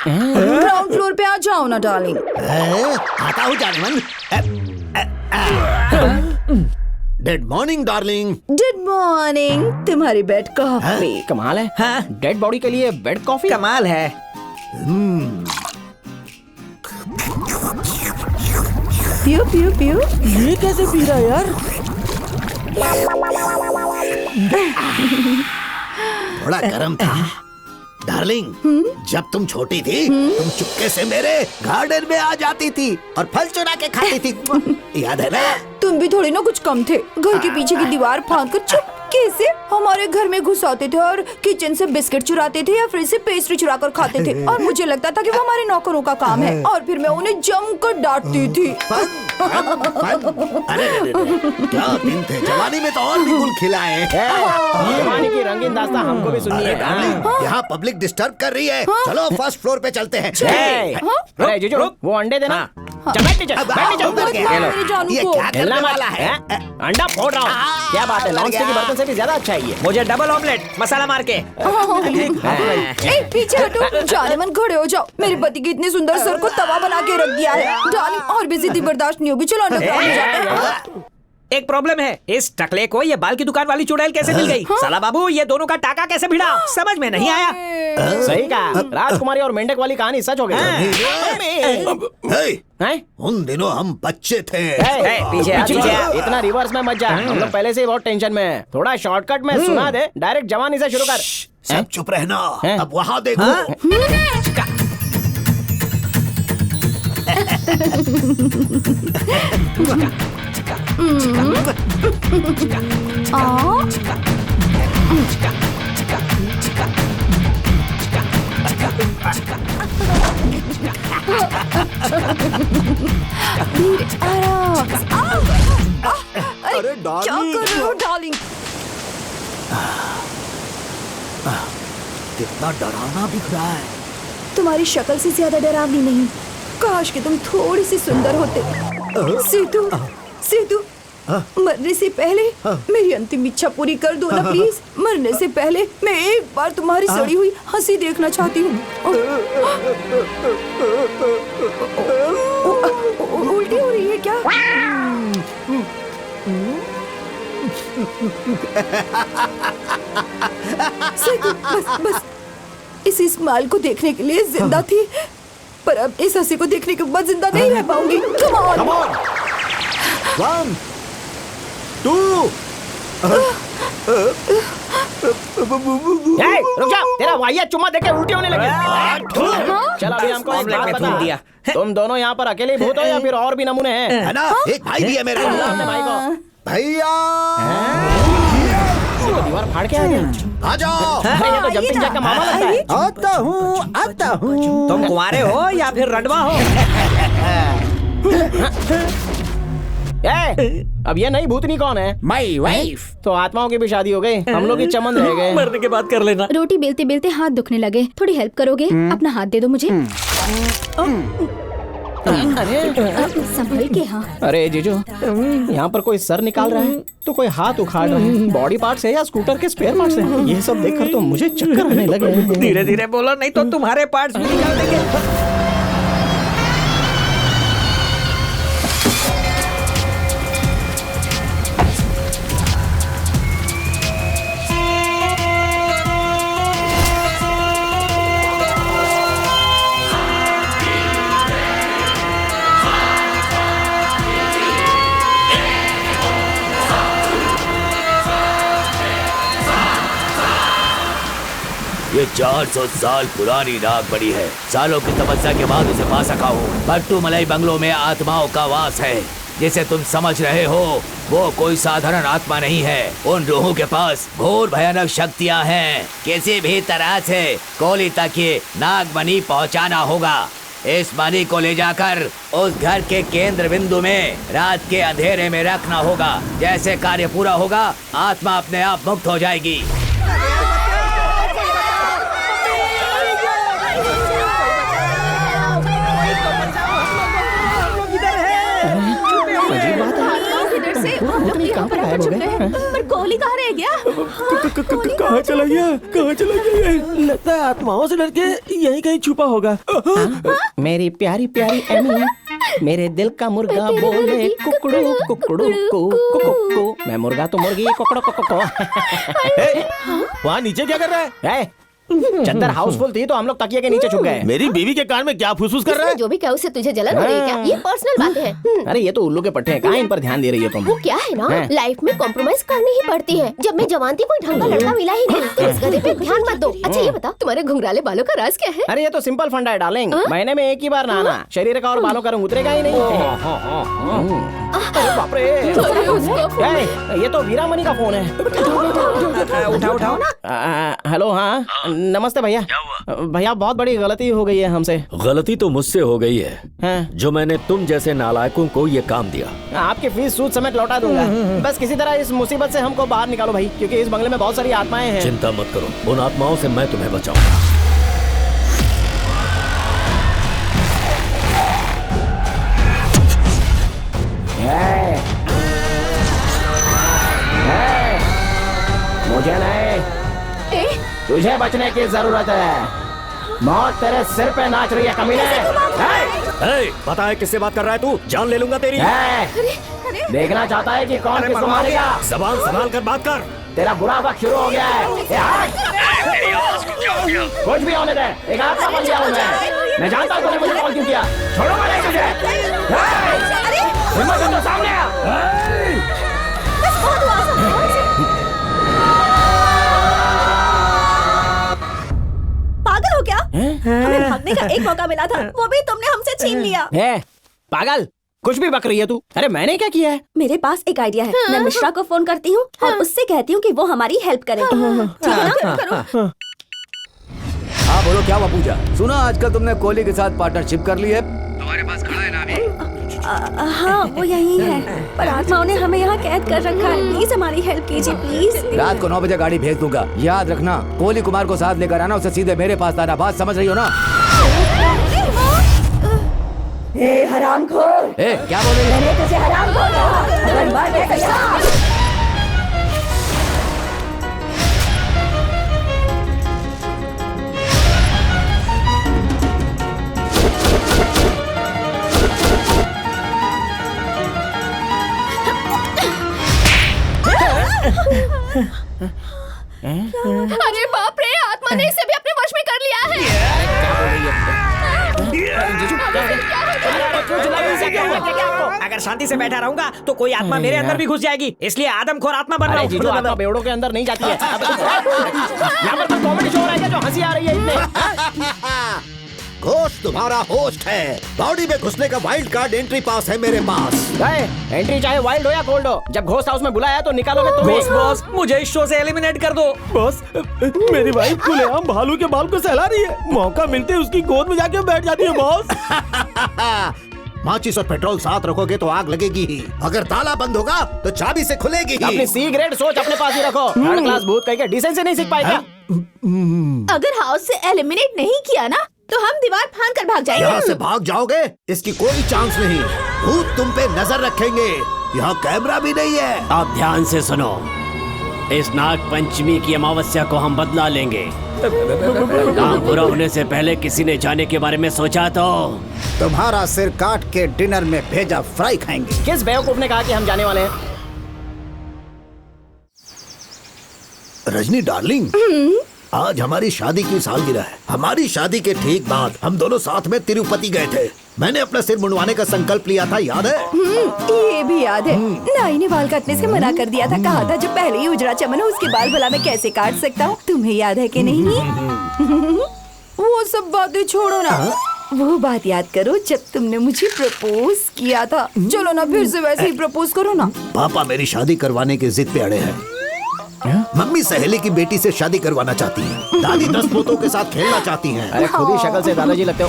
[SPEAKER 1] Ground floor पे आ जाओ ना डार्लिंग।
[SPEAKER 2] आता हूँ जाने मन। Dead morning darling.
[SPEAKER 4] Good morning. तुम्हारी बेड कॉफी।
[SPEAKER 11] कमाल है। डेड बॉडी के लिए बेड कॉफी
[SPEAKER 13] कमाल है।
[SPEAKER 4] पियो पियो पियो।
[SPEAKER 11] ये कैसे पी रहा है यार?
[SPEAKER 2] थोड़ा गर्म था डार्लिंग। जब तुम छोटी थी तुम चुपके से मेरे गार्डन में आ जाती थी और फल चुरा के खाती थी। याद है ना?
[SPEAKER 1] तुम भी थोड़ी ना कुछ कम थे। घर के पीछे की दीवार फांद कर चुपके से हमारे घर में घुस आते थे और किचन से बिस्किट चुराते थे या फ्रिज से पेस्ट्री चुरा कर खाते थे। और मुझे लगता था कि वो हमारे नौकरों का काम है और फिर मैं उन्हें जमकर डांटती थी।
[SPEAKER 2] अरे क्या दिन थे। जवानी में तो और भी गुल खिलाए।
[SPEAKER 11] जवानी की रंगीन दास्तां हमको भी सुननी है।
[SPEAKER 2] यहाँ पब्लिक डिस्टर्ब कर रही है। चलो फर्स्ट फ्लोर पे चलते हैं।
[SPEAKER 11] अरे जीजू वो अंडे देना।
[SPEAKER 2] ये क्या करने वाला है?
[SPEAKER 11] अंडा फोड़ रहा हूँ। क्या बात है, नॉन स्टिक के बर्तन से भी ज्यादा अच्छा है ये।
[SPEAKER 13] मुझे डबल ऑमलेट मसाला मार के।
[SPEAKER 1] पीछे हटो। जाने मन खड़े हो जाओ। मेरे पति के इतने सुंदर सर को तवा बना के रख दिया है। डार्लिंग और भी जिद्दी बर्दाश्त नहीं होगी। चलो अंडरग्राउंड जाते हैं।
[SPEAKER 13] एक प्रॉब्लम है, इस टकले को ये बाल की दुकान वाली चुड़ैल कैसे मिल गई? साला बाबू ये दोनों का टाका कैसे भिड़ा? समझ में नहीं आया।
[SPEAKER 11] सही कहा। राजकुमारी और मेंढक वाली कहानी सच हो गई।
[SPEAKER 2] उन दिनों हम बच्चे थे।
[SPEAKER 11] पीछे इतना रिवर्स में मत जा। हम लोग पहले से ही बहुत टेंशन में हैं। थोड़ा शॉर्टकट में सुना दे। डायरेक्ट जवानी से शुरू कर।
[SPEAKER 2] सब चुप रहना। अब वहाँ देखो।
[SPEAKER 1] अरे क्या कर रहे हो डार्लिंग?
[SPEAKER 2] कितना डरावना दिख रहा है।
[SPEAKER 1] तुम्हारी शक्ल से ज्यादा डरावनी नहीं। काश कि तुम थोड़ी सी सुंदर होते। सीतू, सीतू, मरने से पहले मेरी अंतिम इच्छा पूरी कर दो ना प्लीज। मरने से पहले मैं एक बार तुम्हारी सड़ी हुई हंसी देखना चाहती हूँ। उल्टी हो रही है क्या? सीतू, बस इस स्माइल को देखने के लिए जिंदा थी, पर अब इस हंसी को देखने के बाद जिंदा नहीं रह पाऊंगी। Come on.
[SPEAKER 2] 1, 2
[SPEAKER 11] रुक जा। तेरा वाहिया चुम्मा देके उल्टी होने लगी। चल अभी हमको एक बात बता। तुम दोनों यहाँ पर अकेले भूत हो या फिर और भी नमूने हैं?
[SPEAKER 2] है ना? एक भाई भी है मेरे को।
[SPEAKER 11] अपने भाई को।
[SPEAKER 2] भैया
[SPEAKER 11] दीवार फाड़ के आ गया।
[SPEAKER 2] आ जाओ।
[SPEAKER 11] अरे ये तो जंपिंग जैक का मामा लगता है।
[SPEAKER 13] आता हूँ। तुम कुंवारे हो या फिर रडवा हो?
[SPEAKER 11] अब ये नई भूतनी कौन है?
[SPEAKER 13] My wife.
[SPEAKER 11] तो आत्माओं की भी शादी हो गई। हम लोग की चमन रह गए।
[SPEAKER 13] मरने के बाद कर लेना।
[SPEAKER 7] रोटी बेलते बेलते हाथ दुखने लगे। थोड़ी हेल्प करोगे? अपना हाथ दे दो मुझे। संभल के। हाँ।
[SPEAKER 11] अरे जीजू, यहाँ पर कोई सर निकाल रहा है तो कोई हाथ उखाड़ रहा है। बॉडी पार्ट्स है या स्कूटर के स्पेयर पार्ट्स हैं? ये सब देखकर तो मुझे चक्कर आने लगे।
[SPEAKER 13] धीरे धीरे बोलो नहीं तो तुम्हारे पार्ट्स भी निकाल देंगे।
[SPEAKER 8] ये 400 साल पुरानी नागमणि है। सालों की तपस्या के बाद उसे पा सका हूँ। पट्टूमलई बंगलों में आत्माओं का वास है। जिसे तुम समझ रहे हो वो कोई साधारण आत्मा नहीं है। उन रूहों के पास घोर भयानक शक्तियाँ हैं। किसी भी तरह से कोली तक ये नागमणि पहुँचाना होगा। इस मणि को ले जाकर उस घर के केंद्र बिंदु में रात के अंधेरे में रखना होगा। जैसे कार्य पूरा होगा आत्मा अपने आप मुक्त हो जाएगी।
[SPEAKER 1] पर कोहली कहाँ रह गया?
[SPEAKER 5] कहाँ चला गया? कहाँ चला गया? लगता है आत्माओं से डर के यहीं कहीं छुपा होगा।
[SPEAKER 11] मेरी प्यारी प्यारी एमी, मेरे दिल का मुर्गा बोले कुकड़ू कुकड़ू कुकड़ू। मैं मुर्गा तो मुर्गी कुकड़ू कुकड़ू।
[SPEAKER 5] वहाँ नीचे क्या कर रहा है?
[SPEAKER 11] चद्दर हाउसफुल थी तो हम लोग तकिए के नीचे छुप गए।
[SPEAKER 5] मेरी बीवी के कान में क्या फुसफुस कर रहा है?
[SPEAKER 6] जो भी क्या उससे तुझे जलन हो रही है क्या? ये पर्सनल बातें हैं।
[SPEAKER 11] अरे ये तो उल्लू के पट्टे हैं, कहाँ इन पर ध्यान दे रही है तुम?
[SPEAKER 6] वो क्या है ना, लाइफ में कॉम्प्रोमाइज करनी ही पड़ती है। जब मैं जवान थी कोई ढंग का लड़का मिला ही नहीं, तो इस गधे पे ध्यान मत दो। अच्छा ये बताओ तुम्हारे घुंघराले बालों का राज क्या है?
[SPEAKER 11] अरे ये तो सिंपल फंडा है डार्लिंग, महीने में एक ही बार नहाना। शरीर का और बालों का रंग उतरेगा ही नहीं। अरे बाप रे, ये तो वीरामणि का फोन है।
[SPEAKER 13] उठाओ उठाओ।
[SPEAKER 11] हेलो, हाँ नमस्ते भैया। भैया बहुत बड़ी गलती हो गई है हमसे।
[SPEAKER 15] गलती तो मुझसे हो गई है जो मैंने तुम जैसे नालायकों को ये काम दिया।
[SPEAKER 11] आपकी फीस सूद समेत लौटा दूंगा। बस किसी तरह इस मुसीबत से हमको बाहर निकालो भाई, क्योंकि इस बंगले में बहुत सारी आत्माएं हैं।
[SPEAKER 15] चिंता मत करो, उन आत्माओं से मैं तुम्हें बचाऊंगा।
[SPEAKER 11] मुझे नहीं, तुझे बचने की जरूरत है। मौत तेरे सिर पे नाच रही है कमीने।
[SPEAKER 15] पता है किससे बात कर रहा है तू? जान ले लूंगा तेरी।
[SPEAKER 11] देखना चाहता है कि कौन किसको मारेगा?
[SPEAKER 15] जबान संभाल कर बात कर।
[SPEAKER 11] तेरा बुरा वक्त शुरू हो गया है। कुछ भी होने दे, एक आत्मा बन गया हूँ मैं जानता हूँ तूने मुझे कॉल क्यों किया। छोड़ूंगा नहीं तुझे। हिम्मत है तो सामने आ।
[SPEAKER 4] पागल हो क्या? हमें भागने का एक मौका मिला था, वो भी तुमने हमसे छीन लिया।
[SPEAKER 11] पागल, कुछ भी बक रही है तू। अरे मैंने क्या किया है?
[SPEAKER 3] मेरे पास एक आइडिया है। मैं मिश्रा को फोन करती हूँ और उससे कहती हूँ कि वो हमारी हेल्प करे। ठीक है ना? करो।
[SPEAKER 8] हाँ बोलो, क्या हुआ पूजा? सुना आजकल तुमने कोहली के साथ पार्टनरशिप कर ली है।
[SPEAKER 14] तुम्हारे पास खड़ा है ना अभी?
[SPEAKER 3] हाँ वो यही है, पर आत्माओं ने हमें यहाँ कैद कर रखा है। प्लीज हमारी हेल्प कीजिए प्लीज।
[SPEAKER 8] रात को 9 बजे गाड़ी भेज दूंगा। याद रखना, कोहली कुमार को साथ लेकर आना, उसे सीधे मेरे पास लाना। बात समझ रही हो ना?
[SPEAKER 4] हरामखोर!
[SPEAKER 8] क्या बोल रही है?
[SPEAKER 4] मैंने तुझे हरामखोर कहा। अगर मरने को यार।
[SPEAKER 6] अरे बाप रे, आत्मा ने इसे भी अपने वश में कर लिया है।
[SPEAKER 13] अगर शांति से बैठा रहूंगा तो कोई आत्मा मेरे अंदर भी घुस जाएगी, इसलिए आदमखोर आत्मा बन रहा हूँ।
[SPEAKER 11] आत्मा बेवड़ों के अंदर नहीं जाती है। यहाँ पर तो कॉमेडी शो हो रहा है, जो हंसी आ रही है इसमें।
[SPEAKER 2] घोस्ट तुम्हारा होस्ट है। बॉडी में घुसने का वाइल्ड कार्ड एंट्री पास है मेरे पास।
[SPEAKER 11] एंट्री चाहे वाइल्ड हो या कोल्ड हो, जब घोस्ट हाउस में बुलाया तो निकालोगे तुम्हें।
[SPEAKER 13] बॉस, मुझे इस शो से एलिमिनेट कर दो।
[SPEAKER 5] बॉस, मेरी वाइफ खुलेआम भालू के बाल को सहला रही है। मौका मिलते ही उसकी गोद में जाके बैठ जाती है बॉस।
[SPEAKER 2] माचिस और पेट्रोल साथ रखोगे तो आग लगेगी ही। अगर ताला बंद होगा तो चाबी से खुलेगी ही।
[SPEAKER 11] अपनी सी ग्रेड सोच अपने पास ही रखो। थर्ड क्लास भूत कह के डिसेंसी नहीं सीख पाएगा।
[SPEAKER 1] अगर हाउस से एलिमिनेट नहीं किया ना तो हम दीवार फांद कर भाग जाएंगे।
[SPEAKER 2] यहाँ से भाग जाओगे इसकी कोई चांस नहीं। भूत तुम पे नजर रखेंगे। यहाँ कैमरा भी नहीं है।
[SPEAKER 12] आप ध्यान से सुनो, इस नाग पंचमी की अमावस्या को हम बदला लेंगे। काम पूरा होने से पहले किसी ने जाने के बारे में सोचा तो
[SPEAKER 2] तुम्हारा सिर काट के डिनर में भेजा फ्राई खाएंगे।
[SPEAKER 11] किस बेवकूफ ने कहा कि हम जाने वाले हैं?
[SPEAKER 2] रजनी डार्लिंग, आज हमारी शादी की सालगिरह है। हमारी शादी के ठीक बाद हम दोनों साथ में तिरुपति गए थे। मैंने अपना सिर मुंडवाने का संकल्प लिया था, याद है?
[SPEAKER 1] ये भी याद है। नाई ने बाल काटने से मना कर दिया था, कहा था जब पहले ही उजड़ा चमन हो उसके बाल भला मैं कैसे काट सकता हूँ। तुम्हें याद है कि नहीं? वो सब बातें छोड़ो ना, वो बात याद करो जब तुमने मुझे प्रपोज किया था। चलो ना फिर से वैसे ही प्रपोज करो ना।
[SPEAKER 2] पापा मेरी शादी करवाने की जिद पे अड़े हैं। मम्मी सहेली की बेटी से शादी करवाना चाहती है। दादी 10 पोतों के साथ खेलना चाहती हैं।
[SPEAKER 11] अरे खुद ही शक्ल से दादाजी लगते हो।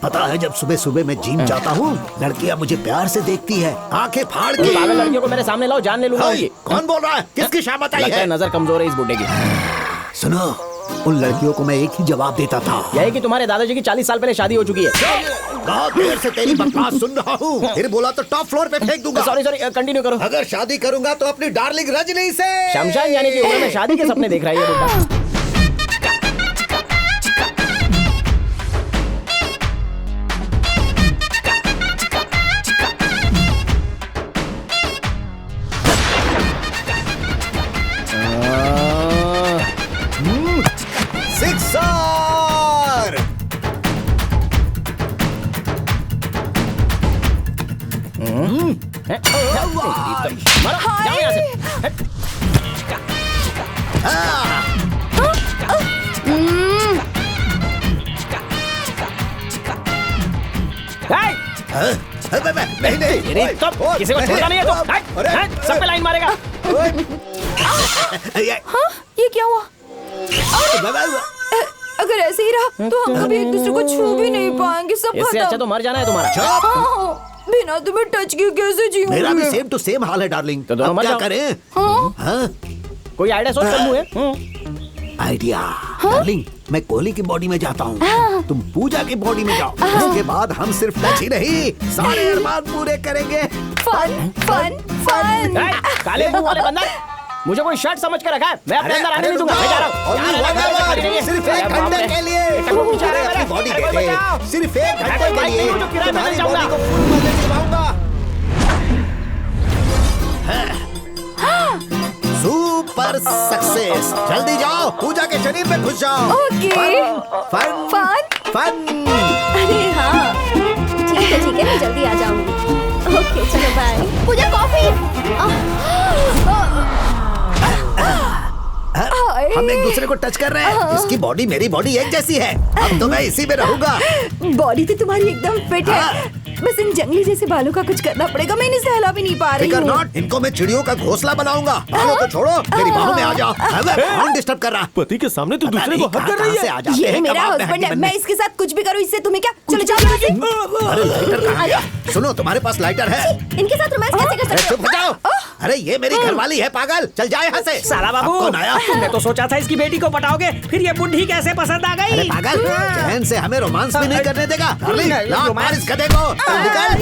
[SPEAKER 2] पता है जब सुबह सुबह मैं जिम जाता हूँ, लड़कियाँ मुझे प्यार से देखती है, आंखें फाड़ के।
[SPEAKER 11] पागल लड़कियों को मेरे सामने लाओ, जान ले लूंगा। ये
[SPEAKER 2] कौन बोल रहा है? किसकी शामत आई है?
[SPEAKER 11] नजर कमजोर है इस बुड्ढे की।
[SPEAKER 2] सुनो, उन लड़कियों को मैं एक ही जवाब देता था,
[SPEAKER 11] यही कि तुम्हारे दादाजी की 40 साल पहले शादी हो चुकी है।
[SPEAKER 2] बहुत देर से तेरी बकवास सुन रहा हूँ। फिर बोला तो टॉप फ्लोर पे फेंक दूंगा।
[SPEAKER 11] सॉरी कंटिन्यू करो।
[SPEAKER 2] अगर शादी करूंगा तो अपनी डार्लिंग रजनी से।
[SPEAKER 11] शमशान जाने की उम्र में शादी के सपने देख रहा है ये बुड्ढा।
[SPEAKER 2] नहीं,
[SPEAKER 11] किसी को छोड़ना नहीं है तो सब पे लाइन मारेगा।
[SPEAKER 1] हाँ, ये क्या हुआ? अगर ऐसे ही रहा तो हम कभी एक दूसरे को छू भी नहीं पाएंगे। सब खत्म।
[SPEAKER 11] इससे अच्छा तो मर जाना है तुम्हारा।
[SPEAKER 1] हाँ, बिना तुम्हें टच किए कैसे जीऊंगी?
[SPEAKER 2] मेरा भी सेम टू सेम हाल है डार्लिंग।
[SPEAKER 11] तो दोनों मर
[SPEAKER 2] क्या
[SPEAKER 11] जाओ।
[SPEAKER 2] करें?
[SPEAKER 11] हाँ? कोई आइडिया सोच कर मुझे।
[SPEAKER 2] आइडिया डार्लिंग, मैं कोहली की बॉडी में जाता हूँ, तुम पूजा की बॉडी में जाओ। उसके बाद हम सिर्फ टच ही नहीं, सारे अरमान पूरे करेंगे।
[SPEAKER 1] Fun fun fun.
[SPEAKER 11] काले मुंह वाले बंदा, मुझे कोई शर्ट समझ के रखा है। मैं अपने अंदर आने नहीं दूंगा। मैं जा रहा हूँ
[SPEAKER 2] सिर्फ 1 घंटे के लिए। अपनी बॉडी दे दे, सिर्फ 1 घंटे के लिए तुम्हारी बॉडी को फुल मजे दिलवाऊंगा। Super success. जल्दी जाओ, पूजा के शरीर में घुस जाओ।
[SPEAKER 1] ओके।
[SPEAKER 2] Fun
[SPEAKER 1] fun
[SPEAKER 2] fun.
[SPEAKER 3] अरे हाँ, ठीक है मैं जल्दी आ जाऊंगी। ओके चलो बाय।
[SPEAKER 6] पूजा कॉफी।
[SPEAKER 2] हम एक दूसरे को टच कर रहे हैं। इसकी बॉडी मेरी बॉडी एक जैसी है। अब तो मैं इसी में रहूंगा।
[SPEAKER 1] बॉडी तो तुम्हारी एकदम फिट है। बस इन जंगली जैसे बालों का कुछ करना पड़ेगा। मैं इन्हें सहला भी नहीं पा रही हूँ।
[SPEAKER 2] नॉट, इनको मैं चिड़ियों का घोंसला बनाऊंगा। बालों को छोड़ो, मेरी बाहों में आ जाओ। कौन डिस्टर्ब कर रहा?
[SPEAKER 5] पति के सामने तो दूसरे को हक कर रही है।
[SPEAKER 1] ये मेरा हस्बैंड है, मैं इसके साथ कुछ भी करूँ इससे तुम्हें क्या? चलो जाओ।
[SPEAKER 2] अरे लाइटर कहाँ गया? सुनो, तुम्हारे पास लाइटर है?
[SPEAKER 3] इनके साथ रोमांस कैसे कर सकते हो?
[SPEAKER 2] चुप हो जाओ। अरे ये मेरी घरवाली है, पागल। चल जाए यहाँ से।
[SPEAKER 13] साला बाबू,
[SPEAKER 2] कौन आया?
[SPEAKER 13] तुमने तो सोचा था इसकी बेटी को पटाओगे, फिर ये बुढ़ी कैसे पसंद आ गई?
[SPEAKER 2] अरे पागल, चैन से हमें रोमांस भी नहीं करने देगा। लात मार इस गधे को। निकल।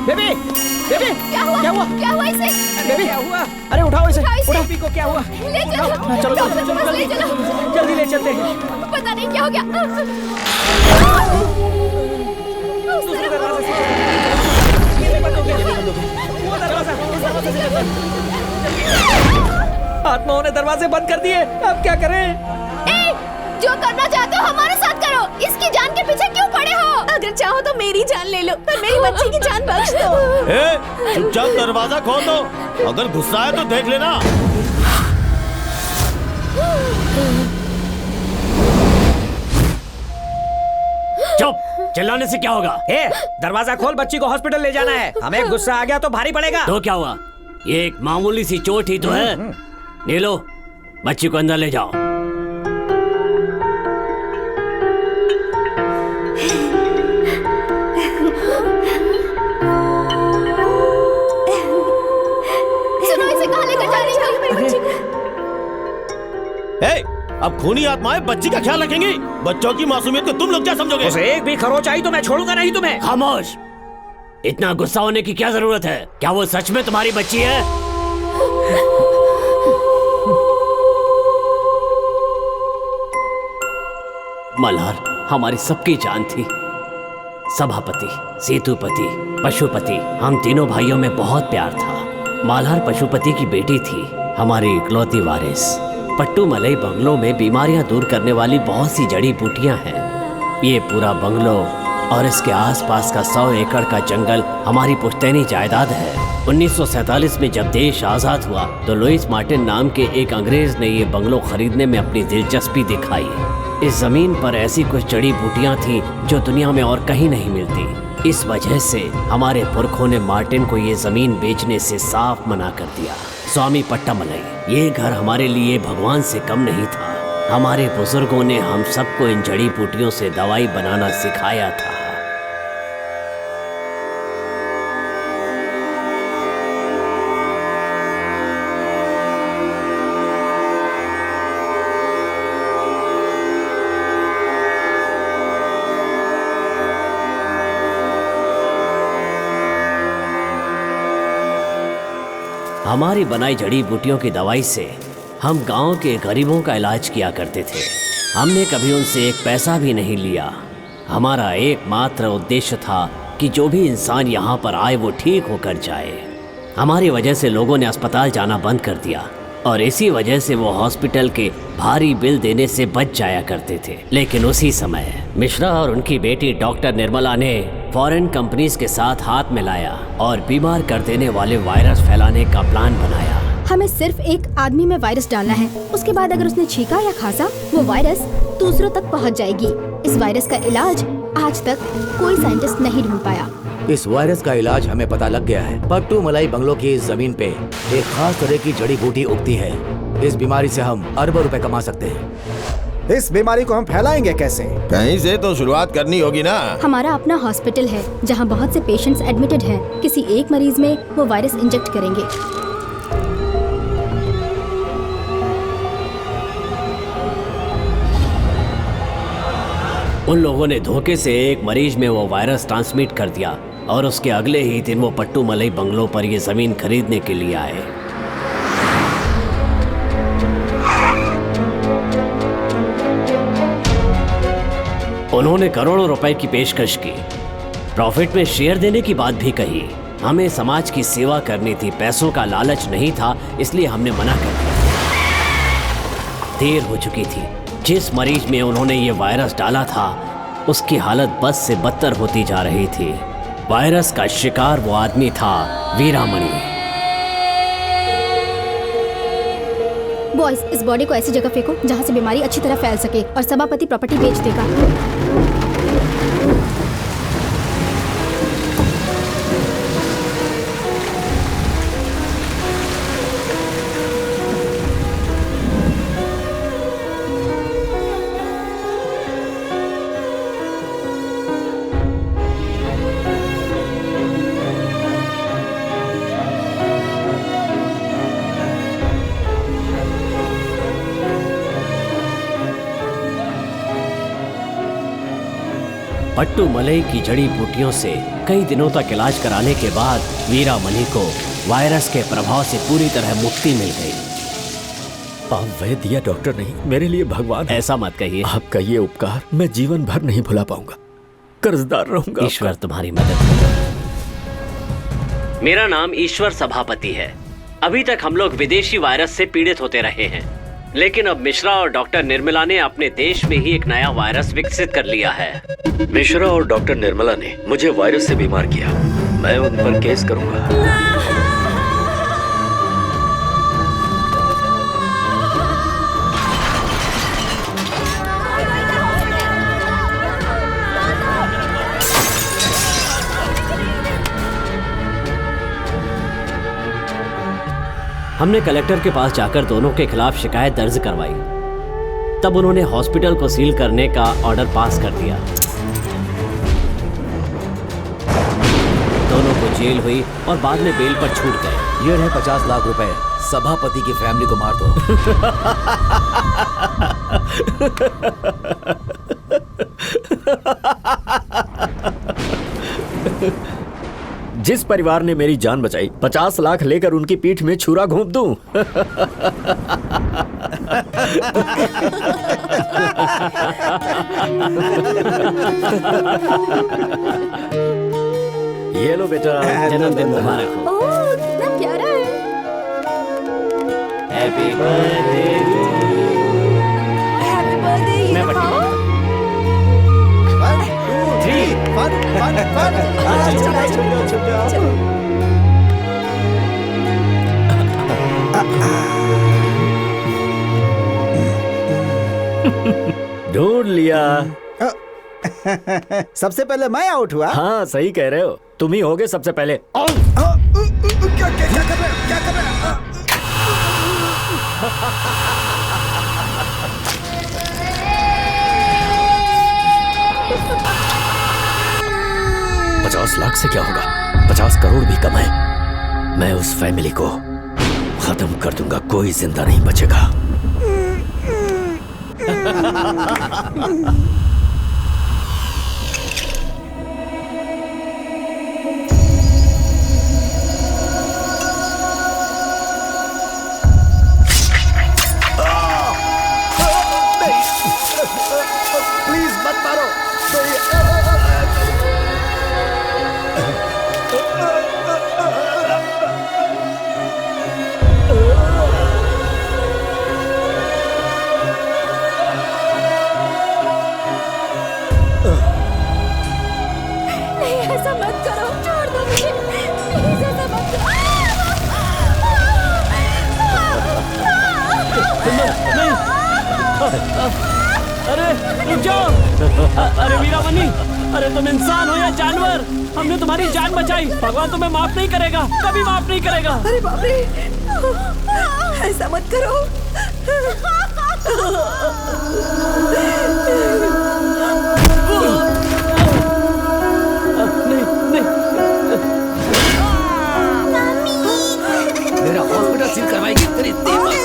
[SPEAKER 11] बेबी बेबी
[SPEAKER 6] क्या हुआ इसे?
[SPEAKER 11] बेबी
[SPEAKER 13] क्या हुआ?
[SPEAKER 11] अरे उठाओ इसे।
[SPEAKER 6] उठाओ
[SPEAKER 13] बेबी को क्या हुआ?
[SPEAKER 6] ले चलो।
[SPEAKER 11] चलो
[SPEAKER 6] डॉक्टर के पास ले चलो।
[SPEAKER 13] जल्दी ले चलते हैं।
[SPEAKER 6] पता नहीं क्या हो गया।
[SPEAKER 13] आत्माओं ने दरवाजे बंद कर दिए, अब क्या करें?
[SPEAKER 6] जो करना चाहते हो हमारे साथ करो। इसकी जान के पीछे क्यों पड़े हो?
[SPEAKER 4] अगर चाहो तो मेरी जान ले लो, पर मेरी बच्ची की जान बख्श दो।
[SPEAKER 5] चुपचाप दरवाजा खोल दो। अगर गुस्सा है तो देख लेना।
[SPEAKER 12] चुप, चिल्लाने से क्या होगा?
[SPEAKER 13] दरवाजा खोल, बच्ची को हॉस्पिटल ले जाना है। हमें गुस्सा आ गया तो भारी पड़ेगा।
[SPEAKER 12] तो क्या हुआ? ये एक मामूली सी चोट ही तो है। ले लो, बच्ची को अंदर ले जाओ।
[SPEAKER 6] सुनो, इसे कहाँ लेकर जा रही हो? मेरी बच्ची को।
[SPEAKER 5] अब खूनी आत्माएं बच्ची का ख्याल रखेंगी। बच्चों की मासूमियत को तुम लोग क्या समझोगे?
[SPEAKER 13] उसे एक भी खरोच आई तो मैं छोड़ूंगा नहीं तुम्हें।
[SPEAKER 12] खामोश। इतना गुस्सा होने की क्या जरूरत है? क्या वो सच में तुम्हारी बच्ची है? मल्हार हमारी सबकी जान थी। सभापति, सेतुपति, पशुपति, हम तीनों भाइयों में बहुत प्यार था। मल्हार पशुपति की बेटी थी, हमारी इकलौती वारिस। पट्टू मलई बंगलों में बीमारियां दूर करने वाली बहुत सी जड़ी बूटियां हैं। ये पूरा बंगलो और इसके आसपास का 100 एकड़ का जंगल हमारी पुश्तैनी जायदाद है। 1947 में जब देश आजाद हुआ तो लुइस मार्टिन नाम के एक अंग्रेज ने ये बंगलो खरीदने में अपनी दिलचस्पी दिखाई। इस जमीन पर ऐसी कुछ जड़ी बूटियां थी जो दुनिया में और कहीं नहीं मिलती। इस वजह से हमारे पुरखों ने मार्टिन को ये जमीन बेचने से साफ मना कर दिया। स्वामी पट्टामलई, ये घर हमारे लिए भगवान से कम नहीं था। हमारे बुजुर्गों ने हम सबको इन जड़ी बूटियों से दवाई बनाना सिखाया था। हमारी बनाई जड़ी बूटियों की दवाई से हम गांव के गरीबों का इलाज किया करते थे। हमने कभी उनसे एक पैसा भी नहीं लिया। हमारा एकमात्र उद्देश्य था कि जो भी इंसान यहाँ पर आए वो ठीक होकर जाए। हमारी वजह से लोगों ने अस्पताल जाना बंद कर दिया और इसी वजह से वो हॉस्पिटल के भारी बिल देने से बच जाया करते थे। लेकिन उसी समय मिश्रा और उनकी बेटी डॉक्टर निर्मला ने फॉरेन कंपनीज के साथ हाथ मिलाया और बीमार कर देने वाले वायरस फैलाने का प्लान बनाया।
[SPEAKER 7] हमें सिर्फ एक आदमी में वायरस डालना है, उसके बाद अगर उसने छींका या खांसा वो वायरस दूसरों तक पहुंच जाएगी। इस वायरस का इलाज आज तक कोई साइंटिस्ट नहीं ढूंढ पाया।
[SPEAKER 8] इस वायरस का इलाज हमें पता लग गया है। पट्टू मलाई बंगलों की इस जमीन पे एक खास तरह की जड़ी बूटी उगती है। इस बीमारी से हम अरबों रुपए कमा सकते हैं।
[SPEAKER 10] इस बीमारी को हम फैलाएंगे कैसे?
[SPEAKER 5] कहीं से तो शुरुआत करनी होगी ना।
[SPEAKER 7] हमारा अपना हॉस्पिटल है जहां बहुत से पेशेंट्स एडमिटेड हैं। किसी एक मरीज में वो वायरस इंजेक्ट करेंगे।
[SPEAKER 12] उन लोगों ने धोखे से एक मरीज में वो वायरस ट्रांसमिट कर दिया और उसके अगले ही दिन वो पट्टू मलाई बंगलों पर ये जमीन खरीदने के लिए आए। उन्होंने करोड़ों रुपए की पेशकश की, प्रॉफिट में शेयर देने की बात भी कही। हमें समाज की सेवा करनी थी, पैसों का लालच नहीं था, इसलिए हमने मना कर दिया। देर हो चुकी थी। जिस मरीज में उन्होंने ये वायरस डाला था उसकी हालत बद से बदतर होती जा रही थी। वायरस का शिकार वो आदमी था वीरामणि।
[SPEAKER 7] बॉयज, इस बॉडी को ऐसी जगह फेंको जहां से बीमारी अच्छी तरह फैल सके और सभापति प्रॉपर्टी बेच देगा।
[SPEAKER 12] पट्टू मलाई की जड़ी बूटियों से कई दिनों तक इलाज कराने के बाद वीरामणि को वायरस के प्रभाव से पूरी तरह मुक्ति मिल गई।
[SPEAKER 15] आप वैद्य या डॉक्टर नहीं, मेरे लिए भगवान।
[SPEAKER 12] ऐसा मत कहिए।
[SPEAKER 15] आपका ये उपकार मैं जीवन भर नहीं भुला पाऊंगा। कर्जदार रहूंगा।
[SPEAKER 12] ईश्वर तुम्हारी मदद करेगा। मेरा नाम ईश्वर सभापति है। अभी तक हम लोग विदेशी वायरस से पीड़ित होते रहे हैं, लेकिन अब मिश्रा और डॉक्टर निर्मला ने अपने देश में ही एक नया वायरस विकसित कर लिया है।
[SPEAKER 15] मिश्रा और डॉक्टर निर्मला ने मुझे वायरस से बीमार किया। मैं उन पर केस करूंगा।
[SPEAKER 12] हमने कलेक्टर के पास जाकर दोनों के खिलाफ शिकायत दर्ज करवाई। तब उन्होंने हॉस्पिटल को सील करने का ऑर्डर पास कर दिया। दोनों को जेल हुई और बाद में बेल पर छूट गए।
[SPEAKER 8] ये रहे 50 लाख रुपए। सभापति की फैमिली को मार दो।
[SPEAKER 15] जिस परिवार ने मेरी जान बचाई 50 लाख लेकर उनकी पीठ में छुरा घोंप दूं। ये लो बेटा, जन्मदिन मुबारक हो।
[SPEAKER 7] ओह कितना प्यारा है।
[SPEAKER 12] Happy birthday to
[SPEAKER 1] happy birthday. ये खाओ।
[SPEAKER 2] 1 2 3 फन फन फन। छुप जाओ।
[SPEAKER 15] ढूंढ लिया।
[SPEAKER 10] सबसे पहले मैं आउट हुआ।
[SPEAKER 15] हाँ सही कह रहे हो, तुम ही होगे सबसे पहले।
[SPEAKER 10] क्या कर रहे हो? क्या कर रहे हो?
[SPEAKER 15] 50 लाख से क्या होगा, 50 करोड़ भी कम है। मैं उस फैमिली को खत्म कर दूंगा, कोई जिंदा नहीं बचेगा।
[SPEAKER 2] प्लीज मत मारो।
[SPEAKER 1] नहीं ऐसा मत करो, छोड़ दो मुझे, प्लीज ऐसा मत करो।
[SPEAKER 12] नहीं। अरे रुक जाओ। अरे वीरामणि, अरे तुम इंसान हो या जानवर, हमने तुम्हारी जान बचाई, भगवान तुम्हें माफ नहीं करेगा, कभी माफ नहीं करेगा।
[SPEAKER 1] अरे बाप रे, ऐसा मत करो।
[SPEAKER 8] मेरा हॉस्पिटल सील करवाएगी तेरी दीपक।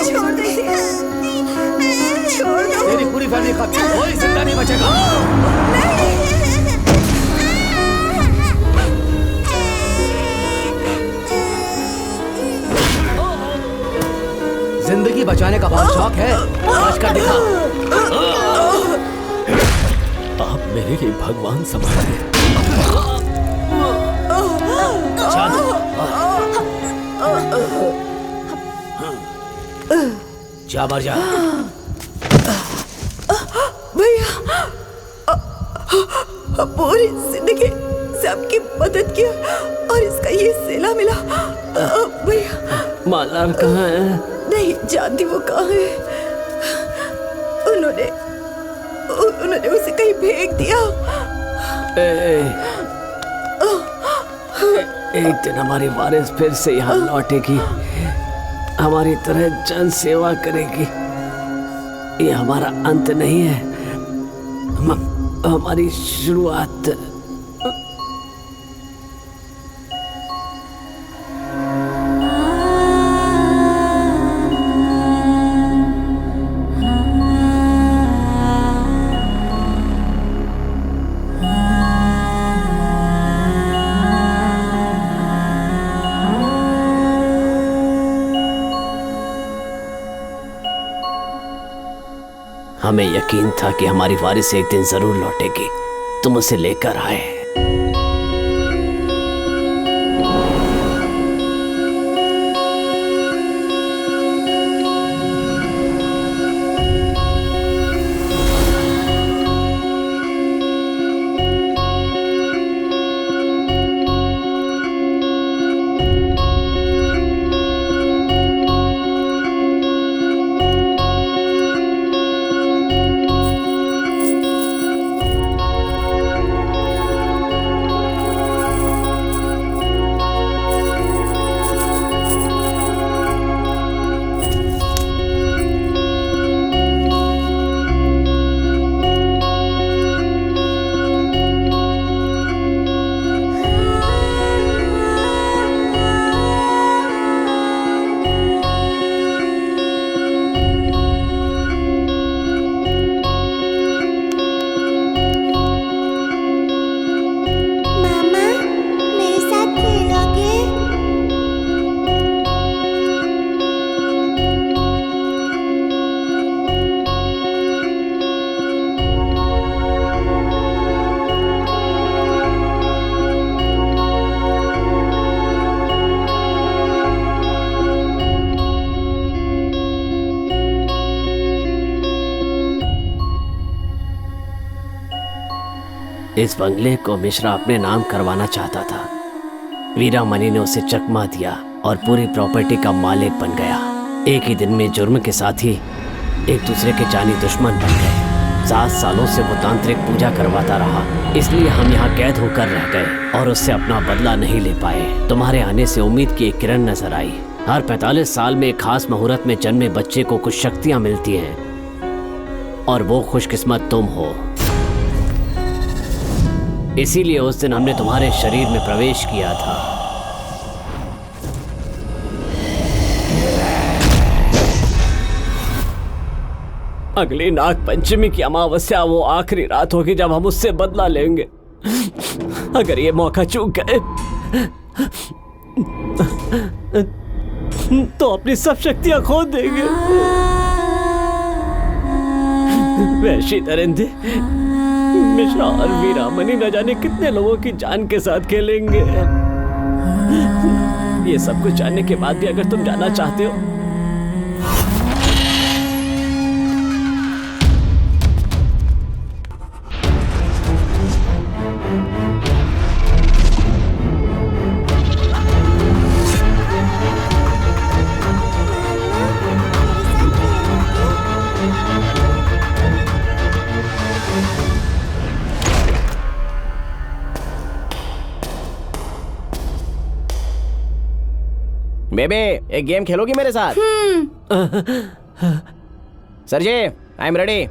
[SPEAKER 1] छोड़ दे इसे। छोड़ दो।
[SPEAKER 8] तेरी पूरी फैमिली खत्म, कोई जिंदा नहीं बचेगा। जिंदगी बचाने का बहुत शौक है, आज कर दिखा।
[SPEAKER 15] आप मेरे लिए भगवान समान हैं।
[SPEAKER 8] जा मर जा।
[SPEAKER 1] भैया, पूरी जिंदगी सबकी मदद किया और इसका ये सिला मिला। भैया
[SPEAKER 12] मालार कहाँ है?
[SPEAKER 1] नहीं जानती वो कहाँ है। उन्होंने उसे कहीं फेंक दिया।
[SPEAKER 12] एक दिन हमारी वारिस फिर से यहाँ लौटेगी, हमारी तरह जन सेवा करेगी। ये हमारा अंत नहीं है, हमारी शुरुआत। हमें यकीन था कि हमारी वारिस एक दिन जरूर लौटेगी, तुम उसे लेकर आए। इस बंगले को मिश्रा अपने नाम करवाना चाहता था। वीरा मनी ने उसे चकमा दिया और पूरी प्रॉपर्टी का मालिक बन गया। एक ही दिन में जुर्म के साथ ही एक दूसरे के जानी दुश्मन बन गए। 7 सालों से वो तांत्रिक पूजा करवाता रहा, इसलिए हम यहाँ कैद होकर रह गए और उससे अपना बदला नहीं ले पाए। तुम्हारे आने से उम्मीद की एक किरण नजर आई। हर 45 साल में एक खास मुहूर्त में जन्मे बच्चे को कुछ शक्तियाँ मिलती हैं और वो खुशकिस्मत तुम हो। इसीलिए उस दिन हमने तुम्हारे शरीर में प्रवेश किया था। अगली नाग पंचमी की अमावस्या वो आखिरी रात होगी जब हम उससे बदला लेंगे। अगर ये मौका चूक गए तो अपनी सब शक्तियां खो देंगे। वैशी दरिंदे मिश्रा और वीरा मनी न जाने कितने लोगों की जान के साथ खेलेंगे। ये सब कुछ जानने के बाद भी अगर तुम जाना चाहते हो
[SPEAKER 11] बेबे, एक गेम खेलोगी मेरे साथ? सरजी, आई एम रेडी।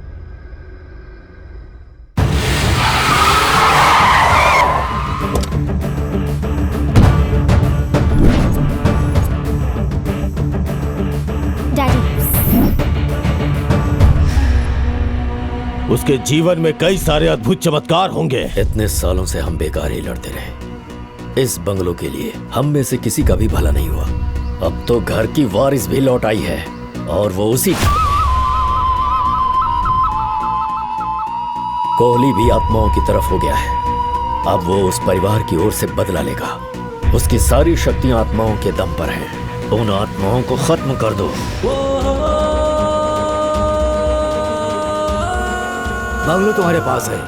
[SPEAKER 5] उसके जीवन में कई सारे अद्भुत चमत्कार होंगे।
[SPEAKER 15] इतने सालों से हम बेकार ही लड़ते रहे। इस बंगलों के लिए हम में से किसी का भी भला नहीं हुआ। अब तो घर की वारिस भी लौट आई है और वो उसी कोहली भी आत्माओं की तरफ हो गया है। अब वो उस परिवार की ओर से बदला लेगा। उसकी सारी शक्तियां आत्माओं के दम पर हैं। उन आत्माओं को खत्म कर दो।
[SPEAKER 14] बंगलो तुम्हारे पास है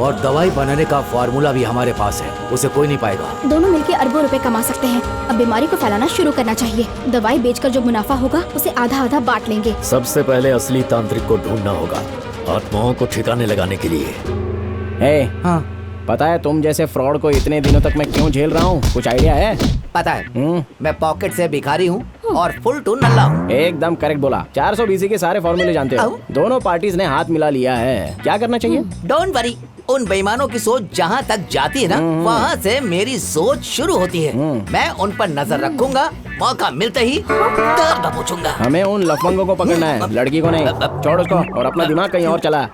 [SPEAKER 14] और दवाई बनाने का फार्मूला भी हमारे पास है। उसे कोई नहीं पाएगा।
[SPEAKER 7] दोनों मिलकर अरबों रुपए कमा सकते हैं। अब बीमारी को फैलाना शुरू करना चाहिए। दवाई बेचकर जो मुनाफा होगा उसे आधा आधा बांट लेंगे।
[SPEAKER 15] सबसे पहले असली तांत्रिक को ढूंढना होगा, आत्माओं को ठिकाने लगाने के लिए।
[SPEAKER 11] हाँ, पता है तुम जैसे फ्रॉड को इतने दिनों तक मैं क्यों झेल रहा हूँ? कुछ आइडिया है?
[SPEAKER 14] पता है, मैं पॉकेट से भिखारी हूँ और फुल टू नल्ला हूँ।
[SPEAKER 11] एकदम करेक्ट बोला। 400 BC के सारे फॉर्मूले जानते हो। दोनों पार्टीज ने हाथ मिला लिया है। क्या करना चाहिए?
[SPEAKER 14] डोंट वरी, उन बेईमानों की सोच जहाँ तक जाती है ना, वहाँ से मेरी सोच शुरू होती है। मैं उन पर नजर रखूंगा, मौका मिलते ही दर्द पूछूंगा।
[SPEAKER 11] हमें उन लफंगों को पकड़ना है, लड़की को नहीं। छोड़ उसको और अपना दिमाग कहीं और चला।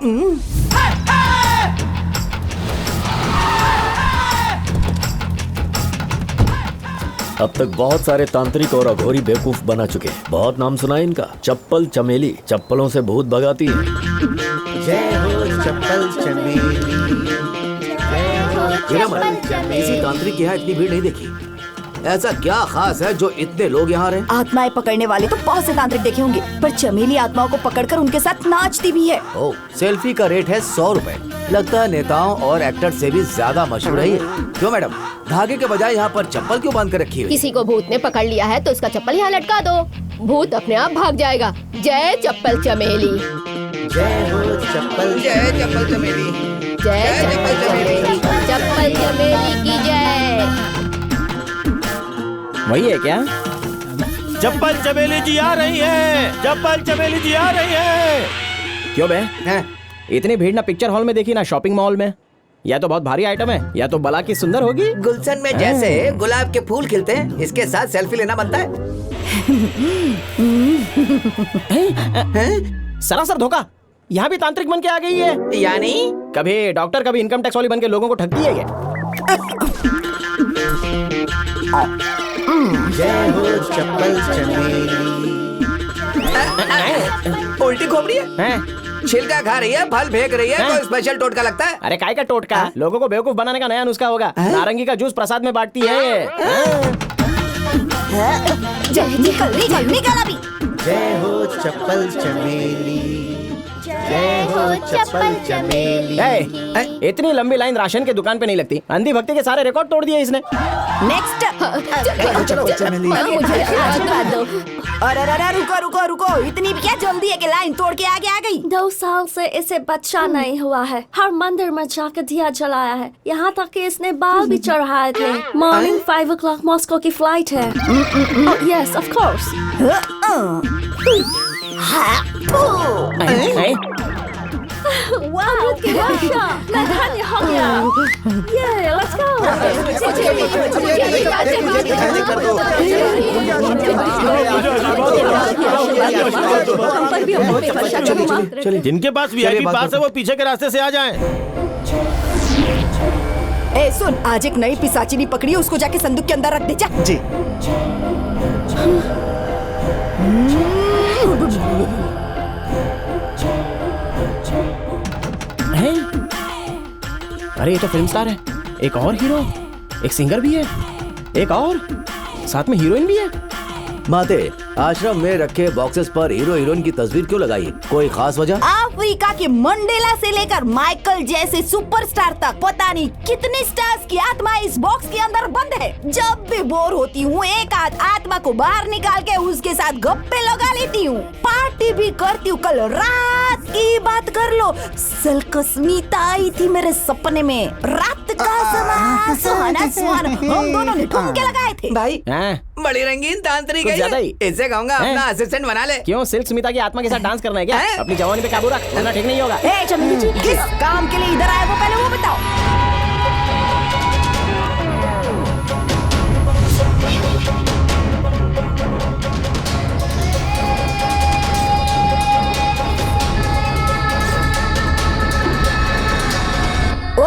[SPEAKER 15] अब तक बहुत सारे तांत्रिक और अघोरी बेवकूफ बना चुके हैं। बहुत नाम सुना है इनका। चप्पल चमेली, चप्पलों से भूत भगाती है।
[SPEAKER 2] जय हो चप्पल चमेली।
[SPEAKER 14] किसी तांत्रिक के यहाँ इतनी भीड़ नहीं देखी। ऐसा क्या खास है जो इतने लोग यहाँ रहे?
[SPEAKER 4] आत्माएं पकड़ने वाले तो बहुत से तांत्रिक देखे होंगे, पर चमेली आत्माओं को पकड़कर उनके साथ नाचती भी है।
[SPEAKER 14] ओ, सेल्फी का रेट है 100 रुपए। लगता है नेताओं और एक्टर से भी ज्यादा मशहूर है ये। क्यों मैडम, धागे के बजाय यहाँ पर चप्पल क्यों बांध कर रखी है?
[SPEAKER 6] किसी को भूत ने पकड़ लिया है तो उसका चप्पल यहाँ लटका दो, भूत अपने आप भाग जाएगा। जय चप्पल चमेली।
[SPEAKER 2] जय हो चप्पल,
[SPEAKER 14] जय चप्पल चमेली,
[SPEAKER 6] जय चप्पल चमेली, चप्पल चमेली की जय।
[SPEAKER 11] वही है क्या?
[SPEAKER 5] चप्पल चमेली जी आ रही है। चप्पल चमेली जी आ रही है।
[SPEAKER 11] क्यों बे? इतनी भीड़ ना पिक्चर हॉल में देखी ना शॉपिंग मॉल में। या तो बहुत भारी आइटम है या तो बला की सुंदर होगी।
[SPEAKER 14] गुलशन में जैसे गुलाब के फूल खिलते हैं, इसके साथ सेल्फी लेना बनता है।
[SPEAKER 11] सरासर धोखा। यहाँ भी तांत्रिक बन के आ गई है।
[SPEAKER 14] यानी
[SPEAKER 11] कभी डॉक्टर कभी इनकम टैक्स वाली बन के लोगों को ठगती है क्या?
[SPEAKER 2] जय हो चप्पल चमेली।
[SPEAKER 14] उल्टी खोपड़ी है? छिलका खा रही है, फल फेंक रही है, कोई स्पेशल टोटका लगता है?
[SPEAKER 11] अरे काय का टोटका? लोगों को बेवकूफ बनाने का नया नुस्खा होगा। नारंगी का जूस प्रसाद में बांटती है ये।
[SPEAKER 4] जल्दी निकाला भी।
[SPEAKER 2] जय हो चप्पल चमेली।
[SPEAKER 7] चप्पल चमेली।
[SPEAKER 11] इतनी लंबी लाइन राशन के दुकान पे नहीं लगती। अंधी भक्ति के सारे रिकॉर्ड तोड़ दिए इसने।
[SPEAKER 4] नेक्स्ट। अरे रुको रुको, इतनी क्या जल्दी है कि लाइन तोड़ के आगे आ गई।
[SPEAKER 3] 2 साल से इसे बच्चा नहीं हुआ है। हर मंदिर में जाकर दिया जलाया है, यहाँ तक कि इसने बाल भी चढ़ाए थे। मॉर्निंग 5 o'clock मॉस्को की फ्लाइट है। Yes of course. अमृत की वर्षा, मैं धन्य हो गया। ये लेट्स गो।
[SPEAKER 5] जिनके पास वीआईपी पास है वो पीछे के रास्ते से आ जाएं।
[SPEAKER 1] ए सुन, आज एक नई पिशाचिनी पकड़ी है, उसको जाके संदूक के अंदर रख दे जा।
[SPEAKER 2] जी।
[SPEAKER 11] अरे ये तो फिल्म स्टार है। एक और हीरो, एक सिंगर भी है, एक और साथ में हीरोइन भी है।
[SPEAKER 14] माते, आश्रम में रखे बॉक्सेस पर हीरो हीरोइन की तस्वीर क्यों लगाई? कोई खास वजह?
[SPEAKER 4] अफ्रीका के मंडेला से लेकर माइकल जैसे सुपरस्टार तक पता नहीं कितने स्टार्स की आत्मा इस बॉक्स के अंदर बंद है। जब भी बोर होती हूँ एक आध आत्मा को बाहर निकाल के उसके साथ गप्पे लगा लेती हूँ, पार्टी भी करती हूँ। कल रात की बात कर लो, सलकस्मिता आई थी मेरे सपने में। रात का समय सुहाना सुहाना, हम दोनों ने ठुमके लगाए थे।
[SPEAKER 1] भाई
[SPEAKER 14] बड़ी रंगीन तांत्रिक
[SPEAKER 11] ज्यादा ही।
[SPEAKER 14] इसे कहूँगा अपना असिस्टेंट बना ले।
[SPEAKER 11] क्यों सिल्क स्मिता की आत्मा के साथ डांस करना है क्या? अपनी जवानी पे काबू रख, वरना ठीक नहीं होगा।
[SPEAKER 4] ए चमेली जी, किस काम के लिए इधर आए वो पहले वो बताओ।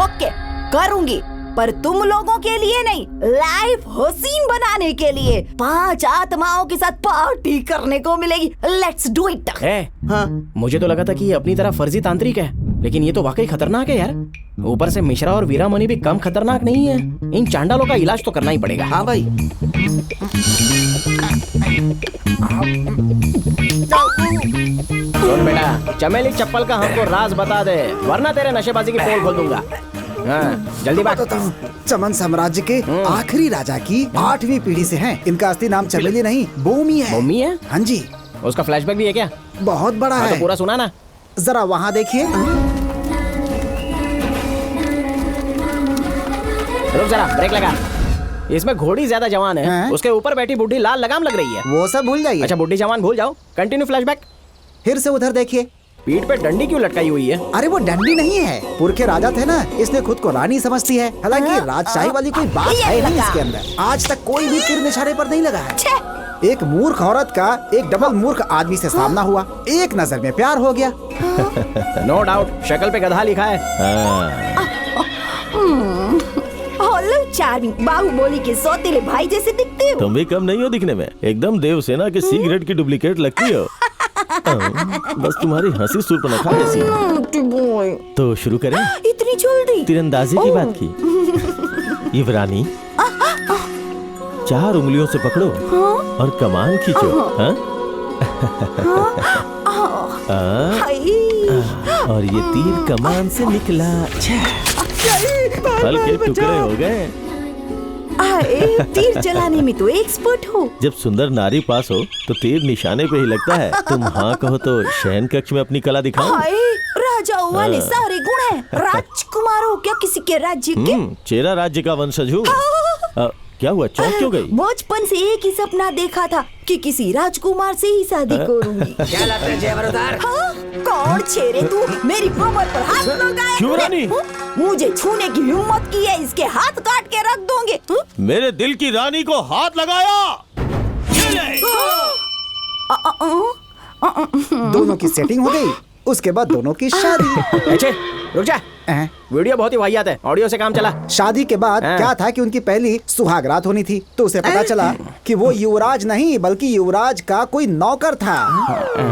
[SPEAKER 4] ओके करूंगी, पर तुम लोगों के लिए नहीं, लाइफ हसीन बनाने के लिए 5 आत्माओं के साथ पार्टी करने को मिलेगी। Let's do it.
[SPEAKER 11] मुझे तो लगा था कि ये अपनी तरह फर्जी तांत्रिक है, लेकिन ये तो वाकई खतरनाक है यार। ऊपर से मिश्रा और वीरामणि भी कम खतरनाक नहीं है। इन चांडालों का इलाज तो करना ही पड़ेगा।
[SPEAKER 2] हाँ भाई।
[SPEAKER 11] सुन बेटा, चमेली चप्पल का हमको राज बता दे, वरना तेरे नशेबाजी की पोल खोल दूंगा। हाँ, जल्दी बात।
[SPEAKER 10] चमन साम्राज्य के आखिरी राजा की 8वीं पीढ़ी से हैं। इनका असली नाम चमेली नहीं बोमी है।
[SPEAKER 11] बोमी है?
[SPEAKER 10] हाँ जी।
[SPEAKER 11] उसका फ्लैशबैक भी है क्या?
[SPEAKER 10] बहुत बड़ा है।
[SPEAKER 11] तो पूरा सुना ना।
[SPEAKER 10] जरा वहाँ देखिए।
[SPEAKER 11] रुक जरा, ब्रेक लगा। इसमें घोड़ी ज्यादा जवान है, उसके ऊपर बैठी बुढ़ी लाल लगाम लग रही है।
[SPEAKER 10] वो सब भूल जाइए।
[SPEAKER 11] अच्छा, बुढ़ी जवान भूल जाओ। Continue flashback.
[SPEAKER 10] फिर से उधर देखिए।
[SPEAKER 11] पीठ पे डंडी क्यों लटकाई हुई है?
[SPEAKER 10] अरे वो डंडी नहीं है, पुरखे राजा थे ना, इसने खुद को रानी समझती है। हालांकि राजशाही वाली कोई बात है नहीं इसके अंदर। आज तक कोई भी तीर निशाने पर नहीं लगा है। एक मूर्ख औरत का एक डबल मूर्ख आदमी से सामना हुआ, एक नजर में प्यार हो गया।
[SPEAKER 11] नो डाउट, शक्ल पे गधा लिखा है।
[SPEAKER 4] हेलो चार्मिंग, बाहुबली के सौतेले भाई जैसे दिखते हो।
[SPEAKER 5] तुम भी कम नहीं हो दिखने में, एकदम देवसेना के सिगरेट की डुप्लीकेट लगती हो। बस तुम्हारी हंसी सूर्पनखा जैसी है। तो शुरू करें?
[SPEAKER 4] इतनी जल्दी?
[SPEAKER 5] तीरंदाजी की बात की। युवरानी, 4 उंगलियों से पकड़ो और कमान खींचो। और ये तीर कमान से निकला, फल के टुकड़े हो गए।
[SPEAKER 4] तीर चलाने में तो एक्सपर्ट हो।
[SPEAKER 5] जब सुंदर नारी पास हो तो तीर निशाने पे ही लगता है। तुम हाँ कहो तो शयन कक्ष में अपनी कला दिखाओ।
[SPEAKER 4] राजाओं वाले सारे गुण हैं। राजकुमार हो क्या किसी के राज्य के?
[SPEAKER 5] चेरा राज्य का वंशज हूँ। क्या हुआ, चौंक क्यों गई?
[SPEAKER 4] बचपन से एक ही सपना देखा था कि किसी राजकुमार से ही शादी करूंगी।
[SPEAKER 14] क्या लगता है जयवरदार?
[SPEAKER 4] कौन छेरे तू? मेरी कमर पर हाथ लगाया।
[SPEAKER 5] युवरानी,
[SPEAKER 4] मुझे छूने की हिम्मत की है, इसके हाथ काट के रख दोगे।
[SPEAKER 5] मेरे दिल की रानी को हाथ लगाया।
[SPEAKER 10] दोनों की सेटिंग हो गई, उसके बाद दोनों की शादी।
[SPEAKER 11] अच्छा, रुक जा। वीडियो बहुत ही वाहियात है, ऑडियो से काम चला।
[SPEAKER 10] शादी के बाद क्या था कि उनकी पहली सुहागरात होनी थी, तो उसे पता चला कि वो युवराज नहीं बल्कि युवराज का कोई नौकर था।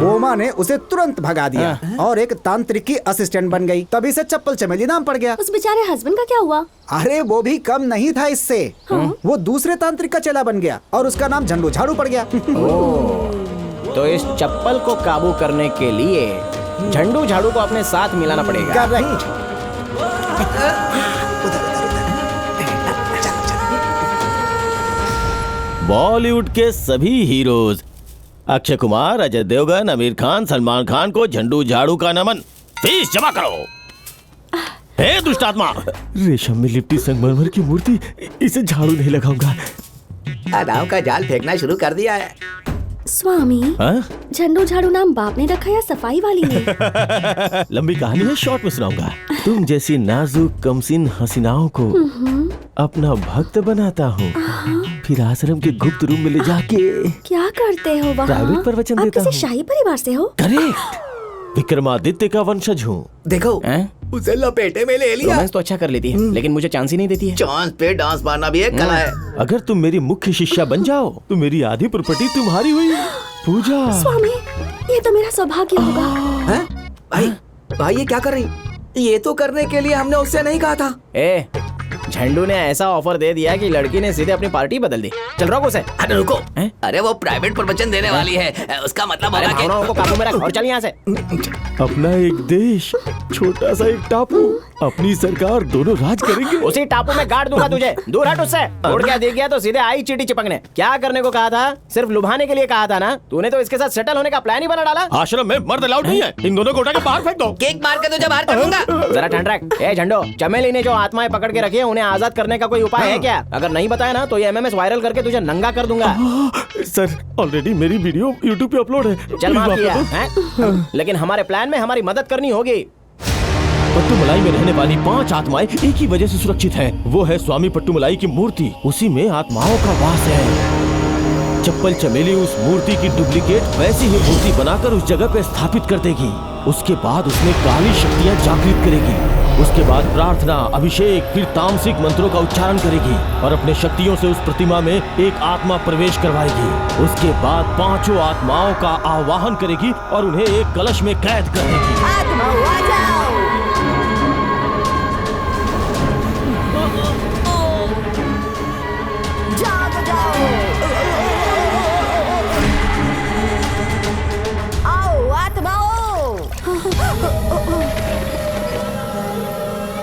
[SPEAKER 10] बोमा ने उसे तुरंत भगा दिया और एक तांत्रिक की असिस्टेंट बन गई। तभी से चप्पल चमेली नाम पड़ गया।
[SPEAKER 3] उस बेचारे हस्बैंड का क्या हुआ?
[SPEAKER 10] अरे वो भी कम नहीं था इससे। वो दूसरे तांत्रिक का चेला बन गया और उसका नाम झंडू झाड़ू पड़ गया।
[SPEAKER 11] तो इस चप्पल को काबू करने के लिए झंडू झाड़ू को अपने साथ मिलाना पड़ेगा।
[SPEAKER 5] बॉलीवुड के सभी हीरोज अक्षय कुमार, अजय देवगन, आमिर खान, सलमान खान को झंडू झाड़ू का नमन। फीस जमा करो। हे दुष्ट आत्मा, रेशम में लिपटी संगमरमर की मूर्ति, इसे झाड़ू नहीं लगाऊंगा।
[SPEAKER 14] अदाओं का जाल फेंकना शुरू कर दिया है।
[SPEAKER 3] स्वामी, झंडू झाड़ू नाम बाप ने रखा या सफाई वाली ने?
[SPEAKER 5] लंबी कहानी है, शॉर्ट में सुनाऊंगा। तुम जैसी नाजुक कमसिन हसीनाओं को अपना भक्त बनाता हूँ, फिर आश्रम के गुप्त रूम में ले जाके
[SPEAKER 3] क्या करते हो वहाँ?
[SPEAKER 5] प्राइवेट प्रवचन
[SPEAKER 3] आप
[SPEAKER 5] देता
[SPEAKER 3] किसी
[SPEAKER 5] हूँ।
[SPEAKER 3] शाही परिवार से हो?
[SPEAKER 5] करेक्ट, विक्रमादित्य का वंशज हूँ।
[SPEAKER 14] देखो उसे लपेटे में ले लिया।
[SPEAKER 11] रोमांस तो अच्छा कर लेती है, लेकिन मुझे चांस ही नहीं देती है।
[SPEAKER 14] चांस पे डांस मारना भी एक कला है।
[SPEAKER 5] अगर तुम मेरी मुख्य शिष्या बन जाओ तो मेरी आधी प्रॉपर्टी तुम्हारी हुई। पूजा।
[SPEAKER 3] स्वामी, ये तो मेरा सौभाग्य होगा।
[SPEAKER 14] भाई भाई ये क्या कर रही? ये तो करने के लिए हमने उससे नहीं कहा था।
[SPEAKER 11] झंडू ने ऐसा ऑफर दे दिया कि लड़की ने सीधे अपनी पार्टी बदल दी। चल रोको उसे।
[SPEAKER 14] अरे रुको, अरे वो प्राइवेट प्रवचन देने वाली है, उसका मतलब होगा कि
[SPEAKER 11] भावनाओं को काबू में रख और चल यहाँ से।
[SPEAKER 5] अपना एक देश, छोटा सा एक टापू, अपनी सरकार, दोनों राज करेंगे।
[SPEAKER 11] उसी टापू में गाड़ दूंगा तुझे। दूर हट उससे। उड़ गया दिख गया तो सीधे आई चीटी चिपकने। क्या करने को कहा था? सिर्फ लुभाने के लिए कहा था ना? तूने तो इसके साथ सेटल होने का प्लान ही बना डाला।
[SPEAKER 5] आश्रम में मर्द अलाउड नहीं है, इन दोनों को उठा के बाहर फेंक दो।
[SPEAKER 14] केक मार के तुझे बाहर कर दूंगा।
[SPEAKER 11] जरा ठंड रख। झंडो, चमेली ने जो आत्माएं पकड़ के रखी है उन्हें आजाद करने का कोई उपाय है क्या? अगर नहीं बताया ना तो ये MMS वायरल करके तुझे नंगा कर दूंगा।
[SPEAKER 5] सर, ऑलरेडी मेरी वीडियो YouTube पे अपलोड है।
[SPEAKER 11] चल माफ किया है? लेकिन हमारे प्लान में हमारी मदद करनी होगी।
[SPEAKER 5] पट्टुमलाई में रहने वाली 5 आत्माएं एक ही वजह से सुरक्षित हैं। वो है स्वामी पट्टुमलाई की मूर्ति, उसी में आत्माओं का वास है। चप्पल चमेली उस मूर्ति की डुप्लीकेट वैसी ही मूर्ति बनाकर उस जगह पे स्थापित कर देगी। उसके बाद उसमें काली शक्तियां जागृत करेगी। उसके बाद प्रार्थना, अभिषेक, फिर तामसिक मंत्रों का उच्चारण करेगी और अपने शक्तियों से उस प्रतिमा में एक आत्मा प्रवेश करवाएगी। उसके बाद 5 आत्माओं का आवाहन करेगी और उन्हें एक कलश में कैद कर देगी।
[SPEAKER 4] आत्माओं आ जाओ। जाग जाओ। आओ आत्माओं,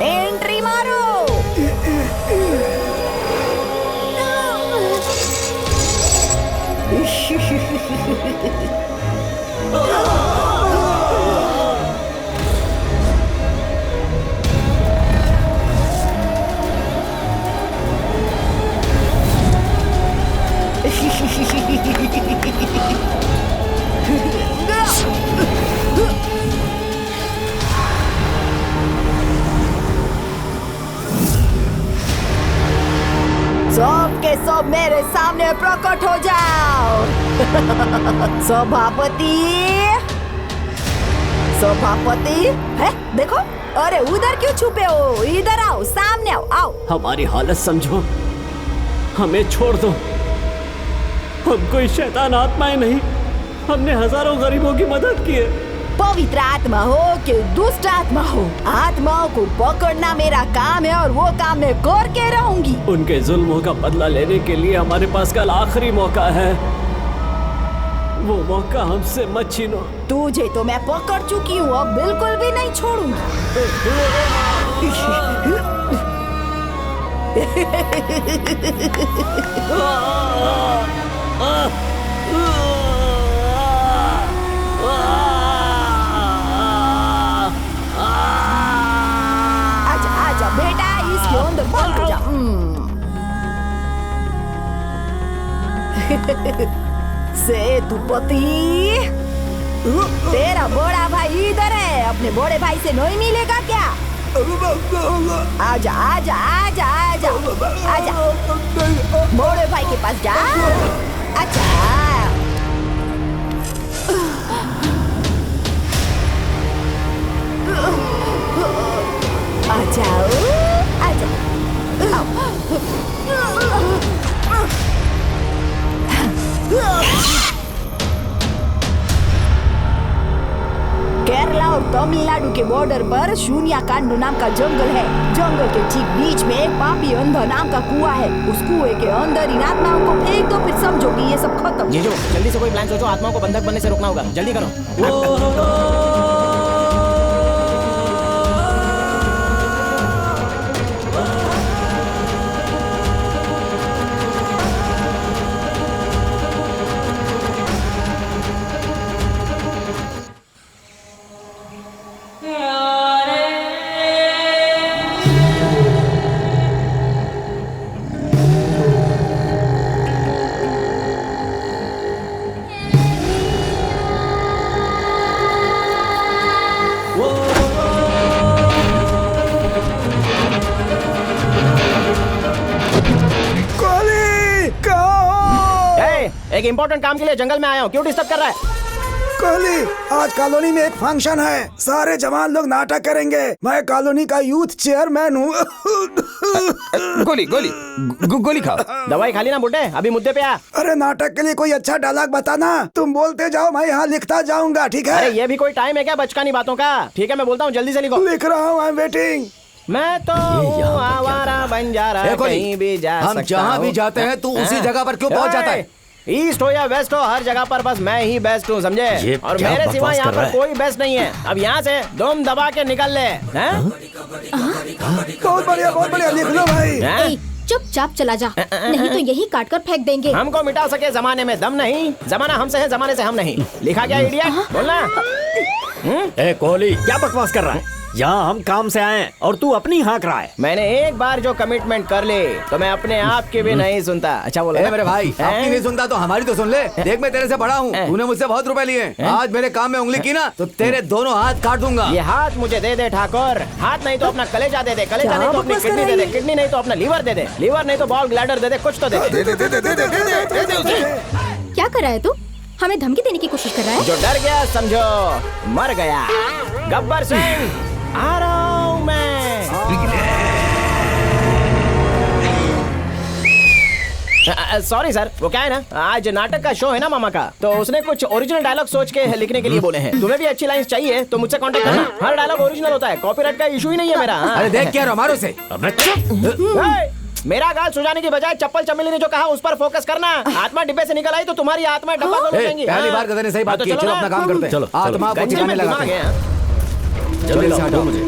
[SPEAKER 4] एंट्री मारो। सब के सब मेरे सामने प्रकट हो जाओ। सभापति, सभापति है, देखो। अरे उधर क्यों छुपे हो? इधर आओ, सामने आओ, आओ।
[SPEAKER 12] हमारी हालत समझो, हमें छोड़ दो। हम कोई शैतान आत्माएं नहीं, हमने हजारों गरीबों की मदद की है।
[SPEAKER 4] पवित्र आत्मा हो कि दुष्ट आत्मा हो, आत्माओं को पकड़ना मेरा काम है और वो काम मैं करके रहूंगी।
[SPEAKER 12] उनके जुल्मों का बदला लेने के लिए हमारे पास कल आखिरी मौका है। वो मौका हमसे मत छीनो।
[SPEAKER 4] तुझे तो मैं पकड़ चुकी हूँ, अब बिल्कुल भी नहीं छोड़ूंगी। आजा आजा बेटा, इसके अंदर बंद जा। सेतुपति, तेरा बड़ा भाई इधर है, अपने बड़े भाई से नहीं मिलेगा क्या? आजा आजा आजा आजा आजा, बड़े भाई के पास जा। अच्छा आ जाओ, आ जाओ। केरला और तमिलनाडु के बॉर्डर पर शून्याकांड नाम का जंगल है। जंगल के ठीक बीच में एक पापी अंधा नाम का कुआं है। उस कुएं के अंदर इन आत्माओं को फेंक दो, फिर समझो कि ये सब खत्म।
[SPEAKER 11] ये जो जल्दी से कोई प्लान सोचो, आत्माओं को बंधक बनने से रोकना होगा। जल्दी करो। एक इम्पोर्टेंट काम के लिए जंगल में आया हूँ, क्यों डिस्टर्ब कर रहा है?
[SPEAKER 10] कोहली, आज कॉलोनी में एक फंक्शन है, सारे जवान लोग नाटक करेंगे। मैं कॉलोनी का यूथ चेयरमैन हूँ।
[SPEAKER 11] गोली खाओ। दवाई खा ली ना बुड्ढे, अभी मुद्दे पे आ।
[SPEAKER 10] अरे नाटक के लिए कोई अच्छा डायलॉग बताना, तुम बोलते जाओ, मैं यहाँ लिखता जाऊंगा, ठीक है?
[SPEAKER 11] अरे ये भी कोई टाइम है क्या बचकानी बातों का? ठीक है मैं बोलता हूँ, जल्दी से लिखो।
[SPEAKER 10] लिख रहा हूँ, आई एम वेटिंग।
[SPEAKER 11] मैं तो आवारा बंजारा कहीं भी जा सकता हूँ।
[SPEAKER 14] हम जहाँ भी जाते हैं तू उसी जगह पर क्यों पहुँच जाता है?
[SPEAKER 11] ईस्ट हो या वेस्ट हो, हर जगह पर बस मैं ही बेस्ट हूँ, समझे? और मेरे सिवा यहाँ पर कोई बेस्ट नहीं है। अब यहाँ से दम दबा के निकल ले।
[SPEAKER 10] बहुत बढ़िया, लिख लो भाई।
[SPEAKER 7] चुपचाप चला जा, नहीं तो यही काट कर फेंक देंगे।
[SPEAKER 11] हमको मिटा सके जमाने में दम नहीं, जमाना हमसे है, जमाने से हम नहीं। लिखा क्या इडियट? बोलना।
[SPEAKER 15] ए कोहली, क्या बकवास कर रहा है? यहाँ हम काम से आए और तू अपनी हाँक रहा है।
[SPEAKER 11] मैंने एक बार जो कमिटमेंट कर ली तो मैं अपने आप की भी नहीं सुनता। अच्छा बोला
[SPEAKER 14] मेरे भाई, आपकी नहीं सुनता तो हमारी तो सुन ले। देख मैं तेरे से बड़ा हूँ, तूने मुझसे बहुत रुपए लिए। आज मेरे काम में उंगली की ना तो तेरे दोनों हाथ काट दूंगा।
[SPEAKER 11] ये हाथ मुझे दे दे ठाकुर, हाथ नहीं तो अपना कलेजा दे दे, कलेजा नहीं तो अपनी किडनी दे दे, किडनी नहीं तो अपना लीवर दे दे, लीवर नहीं तो बॉल ब्लैडर दे दे, कुछ तो दे दे।
[SPEAKER 7] क्या कर रहा है तू? हमें धमकी देने की कोशिश कर रहा है?
[SPEAKER 11] जो डर गया समझो मर गया। गब्बर सिंह आ रहा हूं मैं। सॉरी सर, वो क्या है ना, आज नाटक का शो है ना मामा का, तो उसने कुछ ओरिजिनल डायलॉग सोच के लिखने के लिए बोले हैं। तुम्हें भी अच्छी लाइंस चाहिए तो मुझसे कांटेक्ट करना। हर डायलॉग ओरिजिनल होता है, कॉपीराइट का इशू ही नहीं है मेरा।
[SPEAKER 14] अरे देख क्या हमारे से।
[SPEAKER 11] मेरा गाल सुझाने की बजाय चप्पल चमेली ने जो कहा उस पर फोकस करना। आत्मा डिब्बे से निकल आई तो तुम्हारी आत्मा डब्बा खोल जाएंगी।
[SPEAKER 14] पहली बार गधे ने सही बात की, चलो अपना काम करते हैं। चलो आत्मा को ठिकाने लगाते हैं।
[SPEAKER 15] जल्दी से हटाओ मुझे।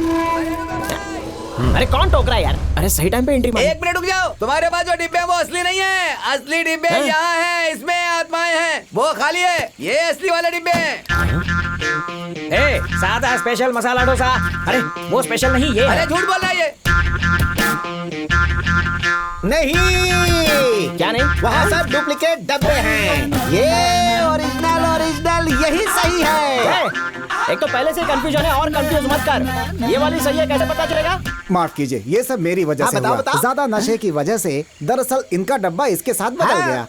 [SPEAKER 11] अरे कौन टोक रहा है यार? अरे सही टाइम पे एंट्री मार।
[SPEAKER 14] एक मिनट रुक जाओ, तुम्हारे पास जो डिब्बे हैं वो असली नहीं है। असली डिब्बे यहाँ हैं, इसमें आत्माएं हैं, वो खाली है। ये असली वाले डिब्बे हैं।
[SPEAKER 13] सादा स्पेशल मसाला डोसा। अरे वो स्पेशल नहीं, ये
[SPEAKER 14] अरे झूठ बोल रहा है ये।
[SPEAKER 2] नहीं,
[SPEAKER 11] क्या नहीं?
[SPEAKER 2] वहाँ सब डुप्लीकेट डब्बे हैं। ये ओरिजिनल यही सही है।
[SPEAKER 11] एक तो पहले से कंफ्यूजन है और कंफ्यूज मत कर। ये वाली सही है, कैसे पता चलेगा?
[SPEAKER 10] माफ कीजिए, ये सब मेरी वजह से हुआ। ज्यादा नशे की वजह से दरअसल इनका डब्बा इसके साथ बदल गया।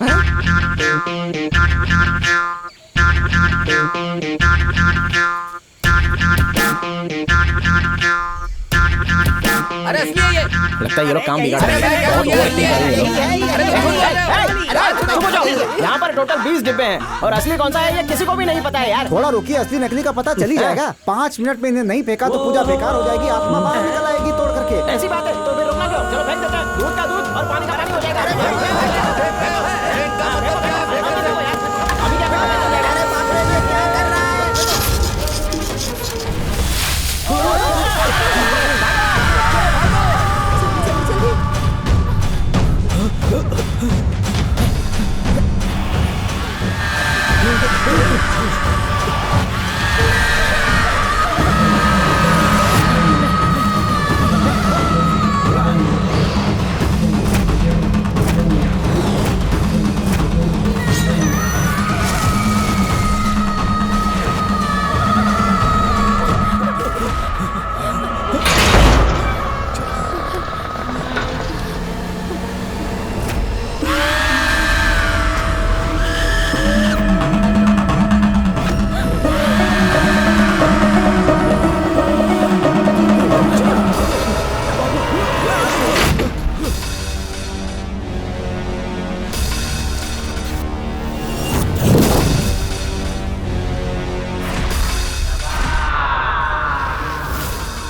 [SPEAKER 14] अरे असली है ये।
[SPEAKER 11] लगता है ये लोग काम बिगाड़ रहे हैं। यहाँ पर टोटल 20 डिब्बे हैं और असली कौन सा है ये किसी को भी नहीं पता है यार।
[SPEAKER 10] थोड़ा रुकिए, असली नकली का पता चल ही जाएगा। 5 मिनट में इन्हें नहीं फेंका तो पूजा बेकार हो जाएगी, आत्मा बाहर निकल आएगी तोड़ करके।
[SPEAKER 11] ऐसी बात है तो फिर रुकना क्यों? चलो फेंक देते हैं। दूध का दूध और पानी का पानी हो जाएगा। अभी क्या फेंका?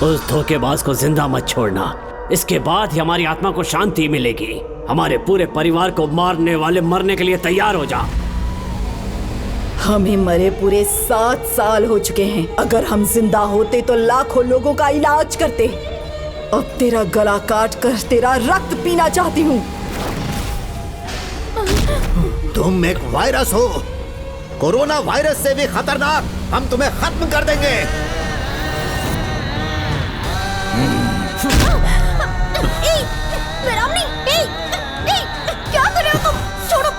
[SPEAKER 12] उस धोखेबाज को जिंदा मत छोड़ना, इसके बाद ही हमारी आत्मा को शांति मिलेगी। हमारे पूरे परिवार को मारने वाले मरने के लिए तैयार हो जा।
[SPEAKER 4] हमें मरे पूरे 7 साल हो चुके हैं। अगर हम जिंदा होते तो लाखों लोगों का इलाज करते। अब तेरा गला काट कर तेरा रक्त पीना चाहती हूँ।
[SPEAKER 2] तुम एक वायरस हो, कोरोना वायरस से भी खतरनाक। हम तुम्हें खत्म कर देंगे।
[SPEAKER 7] क्या कर रहे हो तुम? छोड़ो।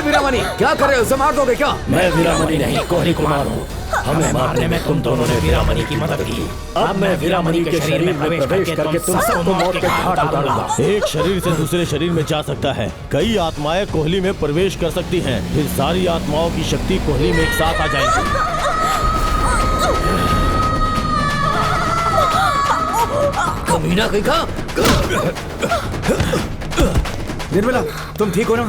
[SPEAKER 14] वीरामणि क्या कर रहे हो? उसे मार दोगे क्या?
[SPEAKER 15] मैं वीरामणि नहीं, कोहली कुमार हूँ। हमें मारने में तुम दोनों ने वीरामणि की मदद की। अब मैं वीरामणि के शरीर में प्रवेश करके तुम सबको मौत के घाट उतारूंगा।
[SPEAKER 5] एक शरीर से दूसरे शरीर में जा सकता है, कई आत्माएं कोहली में प्रवेश कर सकती हैं, फिर सारी आत्माओं की शक्ति कोहली में एक साथ आ जाएगी।
[SPEAKER 8] कमीना कहीं का?
[SPEAKER 13] निर्मला, तुम ठीक हो ना?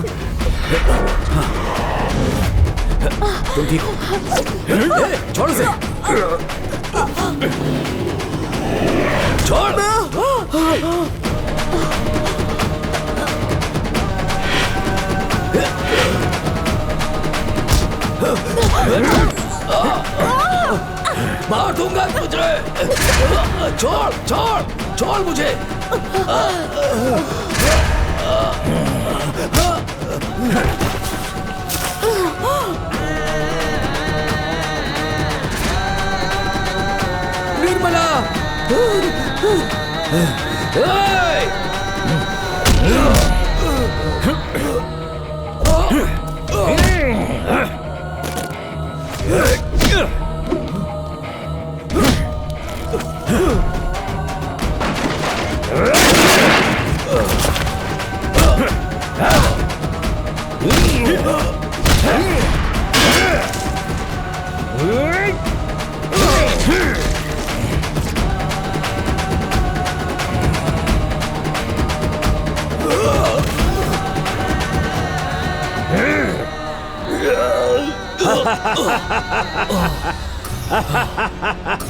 [SPEAKER 13] तुम ठीक हो? छोड़ उसे।
[SPEAKER 8] छोड़। मार दूंगा तुझे। छोड़ छोड़ छोड़ मुझे। निर्मला।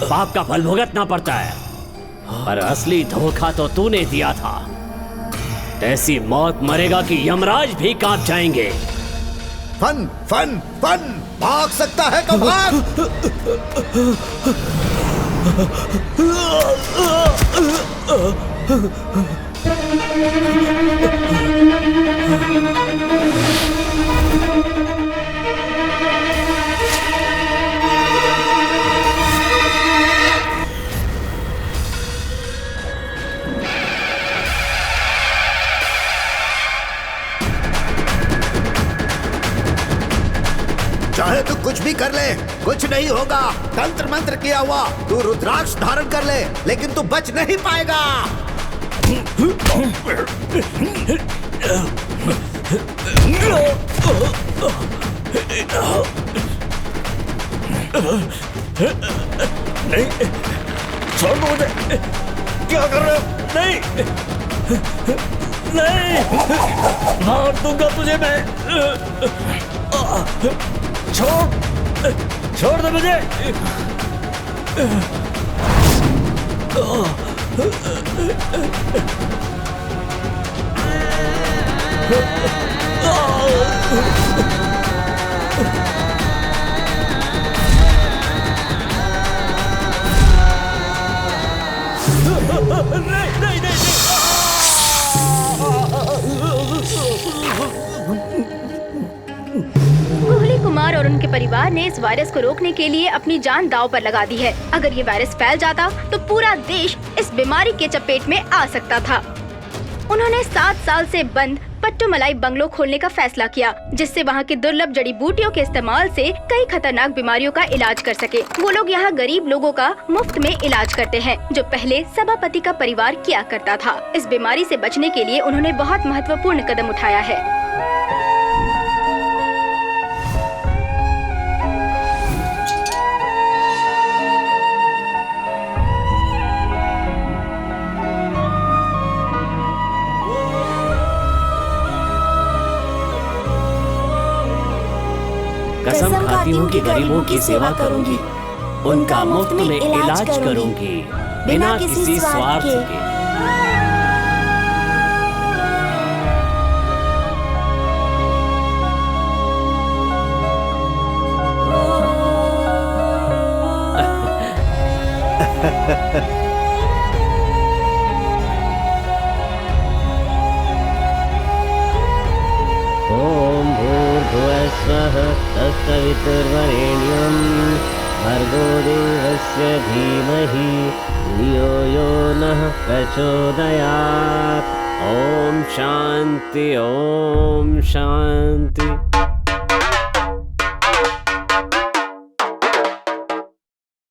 [SPEAKER 12] पाप का फल भुगतना पड़ता है, पर असली धोखा तो तूने दिया था। ऐसी मौत मरेगा कि यमराज भी कांप जाएंगे।
[SPEAKER 2] फन फन फन, भाग सकता है तो भाग। चाहे तू कुछ भी कर ले, कुछ नहीं होगा। तंत्र मंत्र किया हुआ तू रुद्राक्ष धारण कर ले, लेकिन तू बच नहीं पाएगा।
[SPEAKER 9] नहीं, छोड़ दो मुझे। क्या कर रहे हो? नहीं, नहीं, मार दूंगा तुझे मैं। छोड़ दे मुझे।
[SPEAKER 7] कोहली कुमार और उनके परिवार ने इस वायरस को रोकने के लिए अपनी जान दांव पर लगा दी है। अगर ये वायरस फैल जाता तो पूरा देश इस बीमारी के चपेट में आ सकता था। उन्होंने 7 साल से बंद पट्टुमलाई बंगलो खोलने का फैसला किया, जिससे वहाँ की दुर्लभ जड़ी बूटियों के इस्तेमाल से कई खतरनाक बीमारियों का इलाज कर सके। वो लोग यहाँ गरीब लोगों का मुफ्त में इलाज करते हैं, जो पहले सभापति का परिवार किया करता था। इस बीमारी से बचने के लिए उन्होंने बहुत महत्वपूर्ण कदम उठाया है।
[SPEAKER 12] कसम खाती हूँ कि गरीबों की सेवा करूंगी, उनका मुफ्त में इलाज करूंगी, बिना किसी स्वार्थ के। ओम भूर्भुवस्वः तत्सवितुर्वरेण्यं भर्गो देवस्य धीमहि धियो यो नः प्रचोदयात्। ओम शांति ओम शांति।